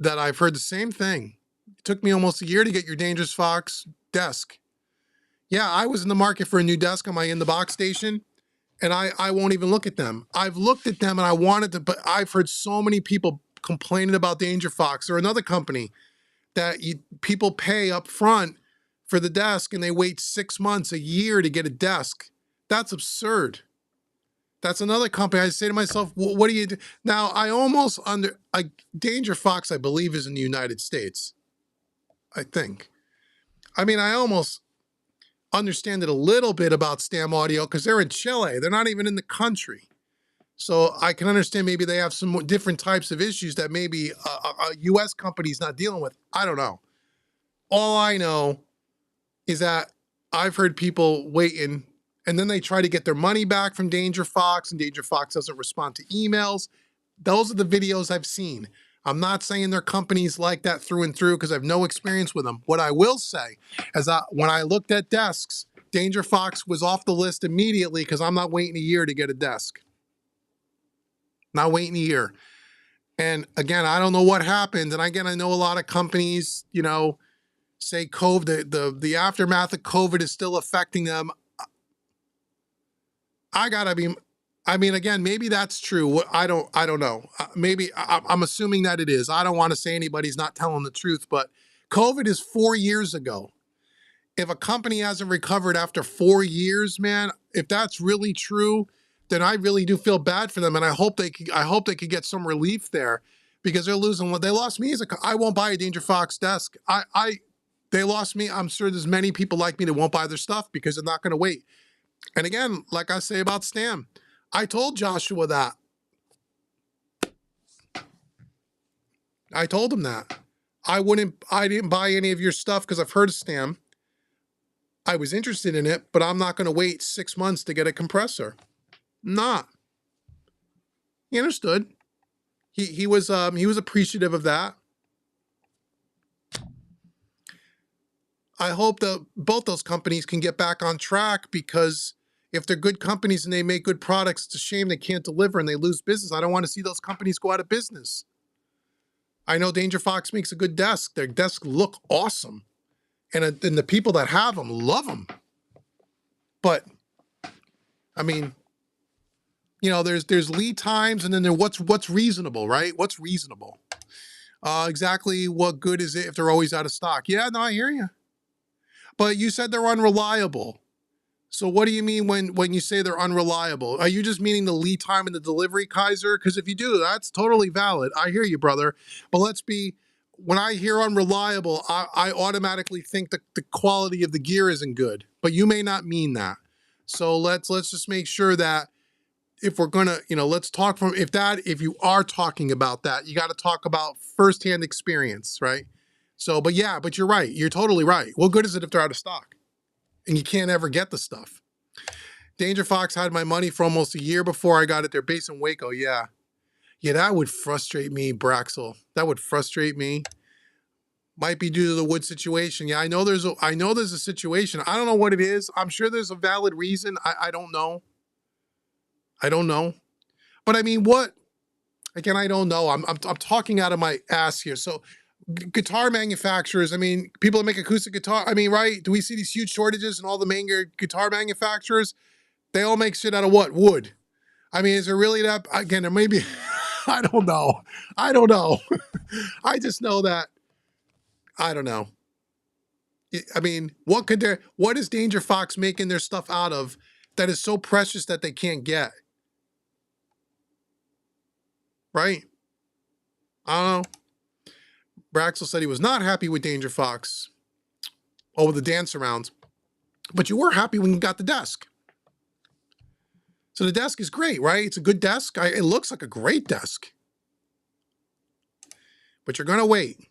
Speaker 1: that I've heard the same thing. It took me almost a year to get your Dangerous Fox desk. Yeah, I was in the market for a new desk on my in the box station, and I won't even look at them. I've looked at them and I wanted to, but I've heard so many people complaining about Danger Fox or another company that people pay up front for the desk and they wait 6 months, a year to get a desk. That's absurd. That's another company. I say to myself, what do you do? Now, I almost Danger Fox, I believe, is in the United States. I think. I mean, I almost understand it a little bit about Stam Audio because they're in Chile. They're not even in the country. So I can understand maybe they have some different types of issues that maybe a U.S. company's not dealing with. I don't know. All I know is that I've heard people waiting, and then they try to get their money back from Danger Fox, and Danger Fox doesn't respond to emails. Those are the videos I've seen. I'm not saying their companies like that through and through because I have no experience with them. What I will say is that when I looked at desks, Danger Fox was off the list immediately because I'm not waiting a year to get a desk. Not waiting a year. And again, I don't know what happened. And again, I know a lot of companies, you know, say COVID, the aftermath of COVID is still affecting them. I mean, again, maybe that's true. I don't know. Maybe I'm assuming that it is. I don't want to say anybody's not telling the truth, but COVID is 4 years ago. If a company hasn't recovered after 4 years, man, if that's really true, then I really do feel bad for them, and I hope they could get some relief there because they're losing what they lost me I won't buy a Danger Fox desk. They lost me. I'm sure there's many people like me that won't buy their stuff because they're not going to wait. And again, like I say about Stam, I told Joshua that. I told him that. I didn't buy any of your stuff because I've heard of Stam. I was interested in it, but I'm not going to wait 6 months to get a compressor. Not. He understood. He was appreciative of that. I hope that both those companies can get back on track because if they're good companies and they make good products, it's a shame they can't deliver and they lose business. I don't want to see those companies go out of business. I know Danger Fox makes a good desk. Their desks look awesome. And the people that have them love them. But, I mean, you know, there's lead times and then what's reasonable, right? What's reasonable? Exactly what good is it if they're always out of stock? Yeah, no, I hear you. But you said they're unreliable. So what do you mean when you say they're unreliable? Are you just meaning the lead time and the delivery, Kaiser? Because if you do, that's totally valid. I hear you, brother. But when I hear unreliable, I automatically think that the quality of the gear isn't good. But you may not mean that. So let's just make sure that if we're gonna, you know, let's talk from if you are talking about that, you got to talk about firsthand experience, right? So, but you're right. You're totally right. What good is it if they're out of stock and you can't ever get the stuff? Danger Fox had my money for almost a year before I got it. Their base in Waco. Yeah, that would frustrate me, Braxel. That would frustrate me. Might be due to the wood situation. Yeah, I know there's a situation. I don't know what it is. I'm sure there's a valid reason. I don't know. I don't know. But I mean, what? Again, I don't know. I'm talking out of my ass here. So guitar manufacturers, I mean, people that make acoustic guitar, I mean, right? Do we see these huge shortages in all the main guitar manufacturers? They all make shit out of what? Wood. I mean, is there really that? Again, there may be, I don't know. I don't know. I just know that, I don't know. I mean, what is Danger Fox making their stuff out of that is so precious that they can't get? Right? I don't know. Braxel said he was not happy with Danger Fox. Oh, with the dance arounds. But you were happy when you got the desk. So the desk is great, right? It's a good desk. It looks like a great desk. But you're going to wait.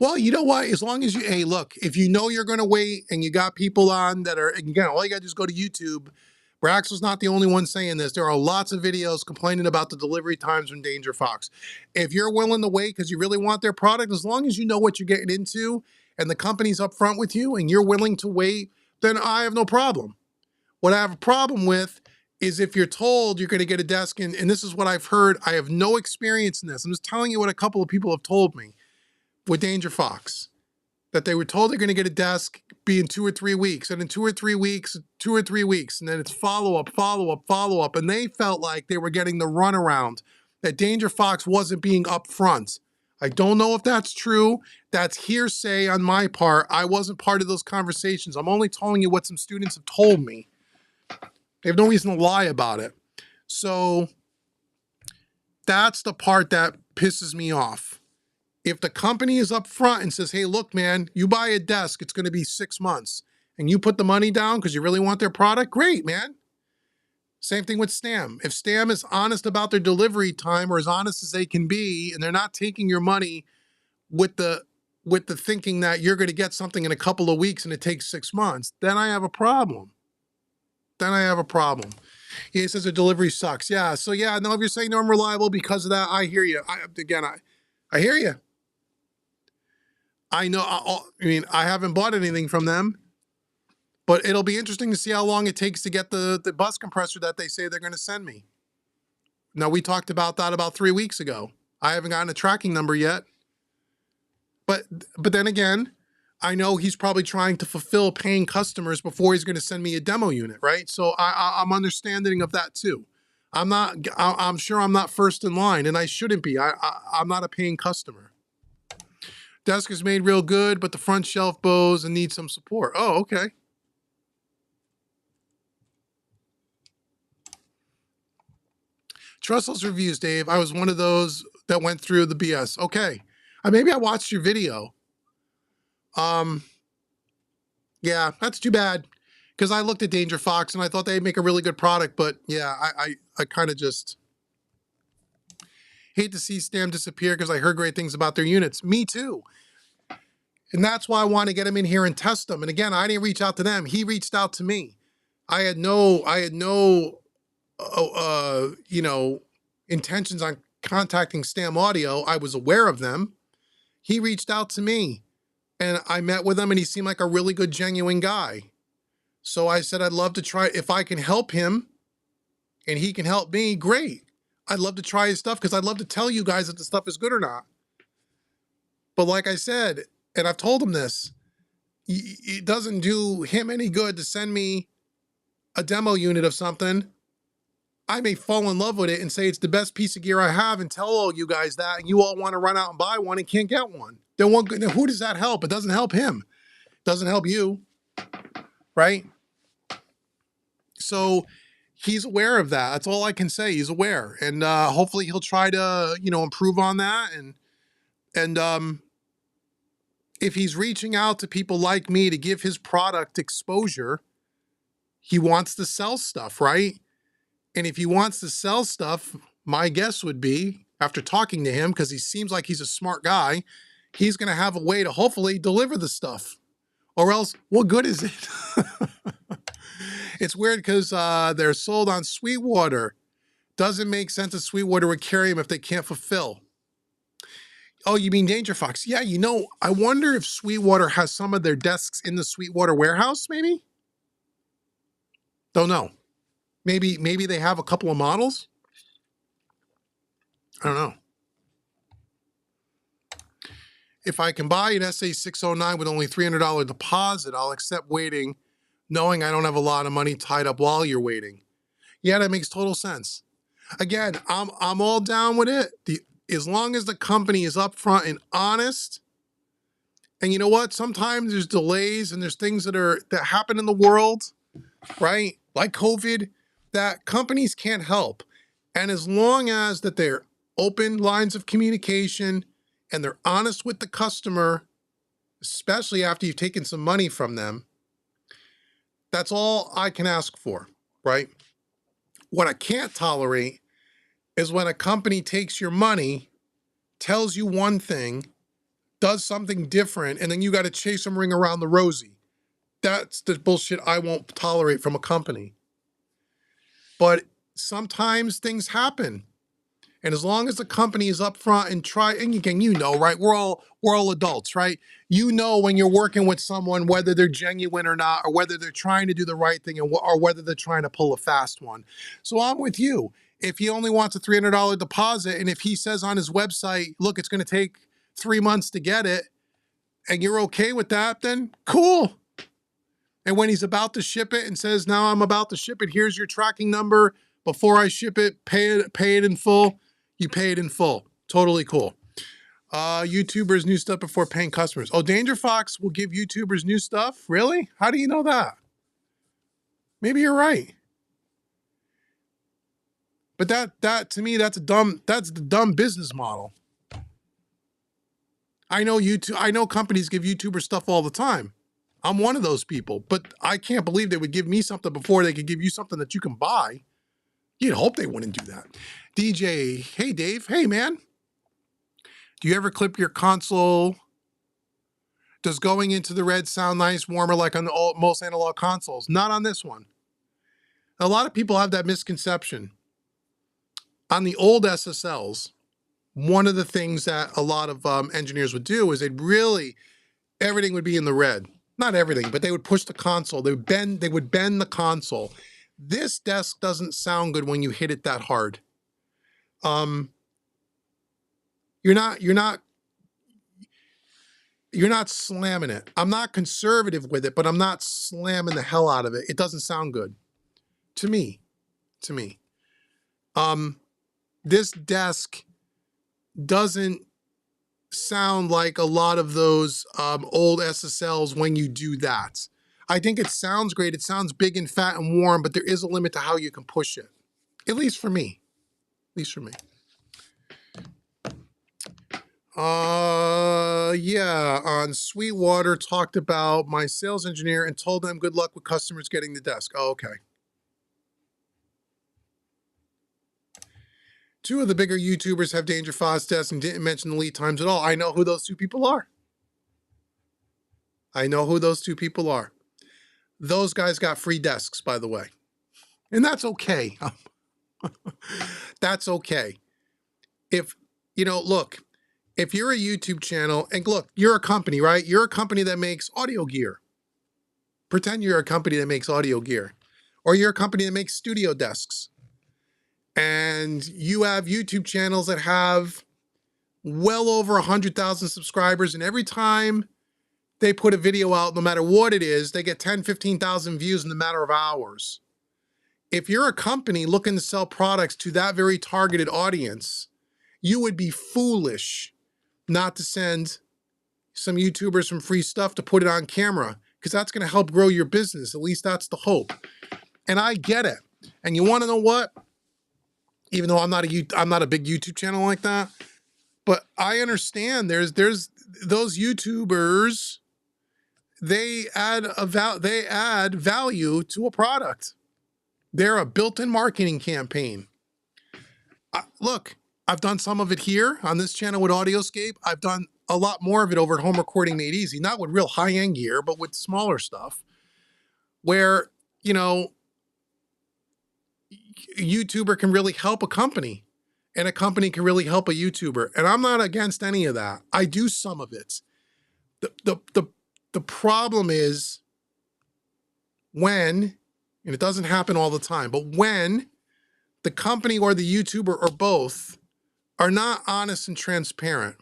Speaker 1: Well, you know what? As long as you, hey, look, if you know you're going to wait and you got people on that are, again, all you got to do is go to YouTube. Braxel's not the only one saying this. There are lots of videos complaining about the delivery times from Danger Fox. If you're willing to wait because you really want their product, as long as you know what you're getting into and the company's up front with you and you're willing to wait, then I have no problem. What I have a problem with is if you're told you're going to get a desk, and this is what I've heard. I have no experience in this. I'm just telling you what a couple of people have told me with Danger Fox, that they were told they're going to get a desk be in 2 or 3 weeks, and in 2 or 3 weeks, and then it's follow-up, follow-up, follow-up, and they felt like they were getting the runaround, that Danger Fox wasn't being upfront. I don't know if that's true. That's hearsay on my part. I wasn't part of those conversations. I'm only telling you what some students have told me. They have no reason to lie about it. So that's the part that pisses me off. If the company is up front and says, hey, look, man, you buy a desk, it's going to be 6 months, and you put the money down because you really want their product, great, man. Same thing with STAM. If STAM is honest about their delivery time, or as honest as they can be, and they're not taking your money with the thinking that you're going to get something in a couple of weeks and it takes 6 months, then I have a problem. He says the delivery sucks. Yeah, so yeah, no, if you're saying they're unreliable because of that, I hear you. I hear you. I know, I mean, I haven't bought anything from them, but it'll be interesting to see how long it takes to get the bus compressor that they say they're going to send me. Now, we talked about that about 3 weeks ago. I haven't gotten a tracking number yet. But then again, I know he's probably trying to fulfill paying customers before he's going to send me a demo unit, right? So I'm understanding of that too. I'm sure I'm not first in line, and I shouldn't be. I'm not a paying customer. Desk is made real good, but the front shelf bows and needs some support. Oh, okay. Trust those reviews, Dave. I was one of those that went through the BS. Okay. Maybe I watched your video. Yeah, that's too bad, because I looked at Danger Fox and I thought they'd make a really good product, but yeah, I kind of just hate to see STAM disappear because I heard great things about their units. Me too. And that's why I want to get him in here and test them. And again, I didn't reach out to them. He reached out to me. I had no intentions on contacting STAM Audio. I was aware of them. He reached out to me, and I met with him, and he seemed like a really good, genuine guy. So I said, I'd love to try, if I can help him and he can help me, great. I'd love to try his stuff, because I'd love to tell you guys if the stuff is good or not. But like I said, and I've told him this, it doesn't do him any good to send me a demo unit of something. I may fall in love with it and say it's the best piece of gear I have and tell all you guys that, and you all want to run out and buy one and can't get one. Then who does that help? It doesn't help him. It doesn't help you, right? So he's aware of that. That's all I can say. He's aware, and hopefully he'll try to, improve on that. And if he's reaching out to people like me to give his product exposure, he wants to sell stuff, right? And if he wants to sell stuff, my guess would be, after talking to him, because he seems like he's a smart guy, he's going to have a way to hopefully deliver the stuff. Or else, what good is it? It's weird because they're sold on Sweetwater. Doesn't make sense that Sweetwater would carry them if they can't fulfill. Oh, you mean Danger Fox? Yeah, I wonder if Sweetwater has some of their desks in the Sweetwater warehouse, maybe? Don't know. Maybe they have a couple of models? I don't know. If I can buy an SA609 with only $300 deposit, I'll accept waiting, knowing I don't have a lot of money tied up while you're waiting. Yeah, that makes total sense. Again, I'm all down with it. As long as the company is upfront and honest. And you know what? Sometimes there's delays and there's things that happen in the world, right? Like COVID, that companies can't help. And as long as that they're open lines of communication and they're honest with the customer, especially after you've taken some money from them, that's all I can ask for, right? What I can't tolerate is when a company takes your money, tells you one thing, does something different, and then you got to chase them ring around the rosy. That's the bullshit I won't tolerate from a company. But sometimes things happen. And as long as the company is upfront and and again, you know, right? We're all adults, right? You know when you're working with someone whether they're genuine or not, or whether they're trying to do the right thing, or whether they're trying to pull a fast one. So I'm with you. If he only wants a $300 deposit, and if he says on his website, look, it's going to take 3 months to get it, and you're okay with that, then cool. And when he's about to ship it and says, now I'm about to ship it, here's your tracking number. Before I ship it, pay it in full. You pay it in full. Totally cool. YouTubers new stuff before paying customers. Oh, Danger Fox will give YouTubers new stuff? Really? How do you know that? Maybe you're right. But that to me, that's the dumb business model. I know companies give YouTubers stuff all the time. I'm one of those people, but I can't believe they would give me something before they could give you something that you can buy. You'd hope they wouldn't do that. DJ, hey Dave, hey man. Do you ever clip your console? Does going into the red sound nice, warmer like on most analog consoles? Not on this one. A lot of people have that misconception. On the old SSLs, one of the things that a lot of engineers would do is everything would be in the red. Not everything, but they would push the console. They would bend the console. This desk doesn't sound good when you hit it that hard. You're not slamming it. I'm not conservative with it, but I'm not slamming the hell out of it. It doesn't sound good to me. This desk doesn't sound like a lot of those old SSLs when you do that. I think it sounds great. It sounds big and fat and warm, but there is a limit to how you can push it. At least for me. Yeah, on Sweetwater talked about my sales engineer and told them good luck with customers getting the desk. Oh, okay. Two of the bigger YouTubers have Danger Foss desks and didn't mention the lead times at all. I know who those two people are. Those guys got free desks, by the way. And that's okay. That's okay. If you're a YouTube channel, and look, you're a company, right? You're a company that makes audio gear. Pretend you're a company that makes audio gear. Or you're a company that makes studio desks. And you have YouTube channels that have well over 100,000 subscribers. And every time they put a video out, no matter what it is, they get 10, 15,000 views in a matter of hours. If you're a company looking to sell products to that very targeted audience, you would be foolish not to send some YouTubers some free stuff to put it on camera, because that's going to help grow your business. At least that's the hope. And I get it. And you want to know what? Even though I'm not a big YouTube channel like that, but I understand there's those YouTubers, they add value to a product. They're a built-in marketing campaign. Look, I've done some of it here on this channel with Audioscape. I've done a lot more of it over at Home Recording Made Easy, not with real high-end gear, but with smaller stuff, where, a YouTuber can really help a company, and a company can really help a YouTuber. And I'm not against any of that. I do some of it. The problem is when, and it doesn't happen all the time, but when the company or the YouTuber or both are not honest and transparent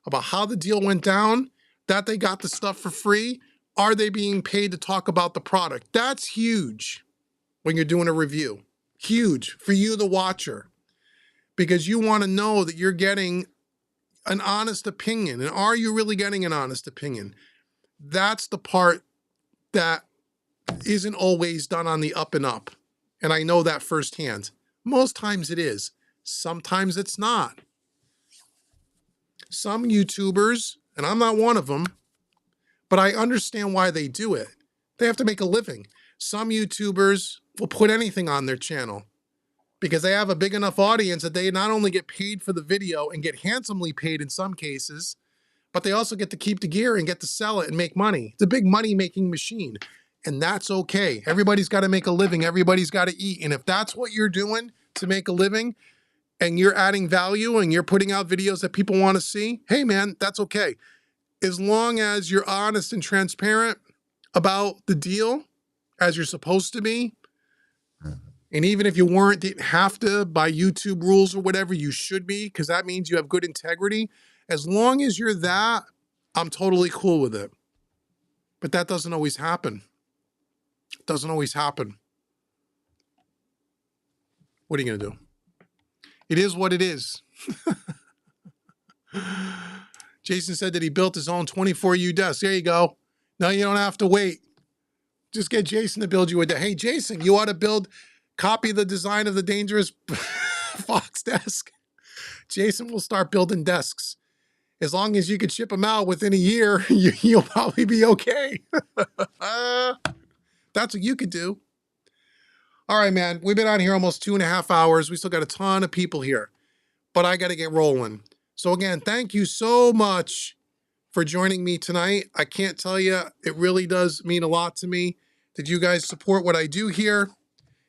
Speaker 1: about how the deal went down, that they got the stuff for free, are they being paid to talk about the product? That's huge when you're doing a review. Huge for you, the watcher, because you want to know that you're getting an honest opinion. And are you really getting an honest opinion? That's the part that isn't always done on the up and up. And I know that firsthand. Most times it is. Sometimes it's not. Some YouTubers, and I'm not one of them, but I understand why they do it. They have to make a living. Some YouTubers will put anything on their channel because they have a big enough audience that they not only get paid for the video and get handsomely paid in some cases, but they also get to keep the gear and get to sell it and make money. It's a big money-making machine, and that's okay. Everybody's got to make a living. Everybody's got to eat. And if that's what you're doing to make a living, and you're adding value and you're putting out videos that people want to see, hey man, that's okay. As long as you're honest and transparent about the deal as you're supposed to be, and even if you weren't, didn't have to by YouTube rules or whatever, you should be, because that means you have good integrity. As long as you're that, I'm totally cool with it. But that doesn't always happen. It doesn't always happen. What are you going to do? It is what it is. Jason said that he built his own 24U desk. There you go. Now you don't have to wait. Just get Jason to build you a desk. Hey, Jason, you ought to copy the design of the dangerous Fox desk. Jason will start building desks. As long as you could ship them out within a year, you'll probably be okay. That's what you could do. All right, man. We've been on here almost 2.5 hours. We still got a ton of people here, but I got to get rolling. So again, thank you so much for joining me tonight. I can't tell you, it really does mean a lot to me that you guys support what I do here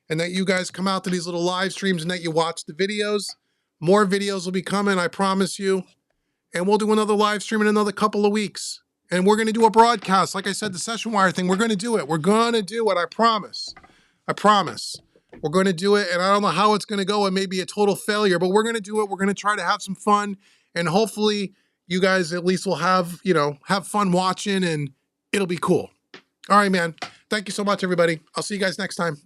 Speaker 1: and that you guys come out to these little live streams and that you watch the videos. More videos will be coming, I promise you. And we'll do another live stream in another couple of weeks. And we're going to do a broadcast. Like I said, the session wire thing, we're going to do it. We're going to do it, I promise. I promise. We're going to do it, and I don't know how it's going to go. It may be a total failure, but we're going to do it. We're going to try to have some fun, and hopefully you guys at least will have, have fun watching, and it'll be cool. All right, man. Thank you so much, everybody. I'll see you guys next time.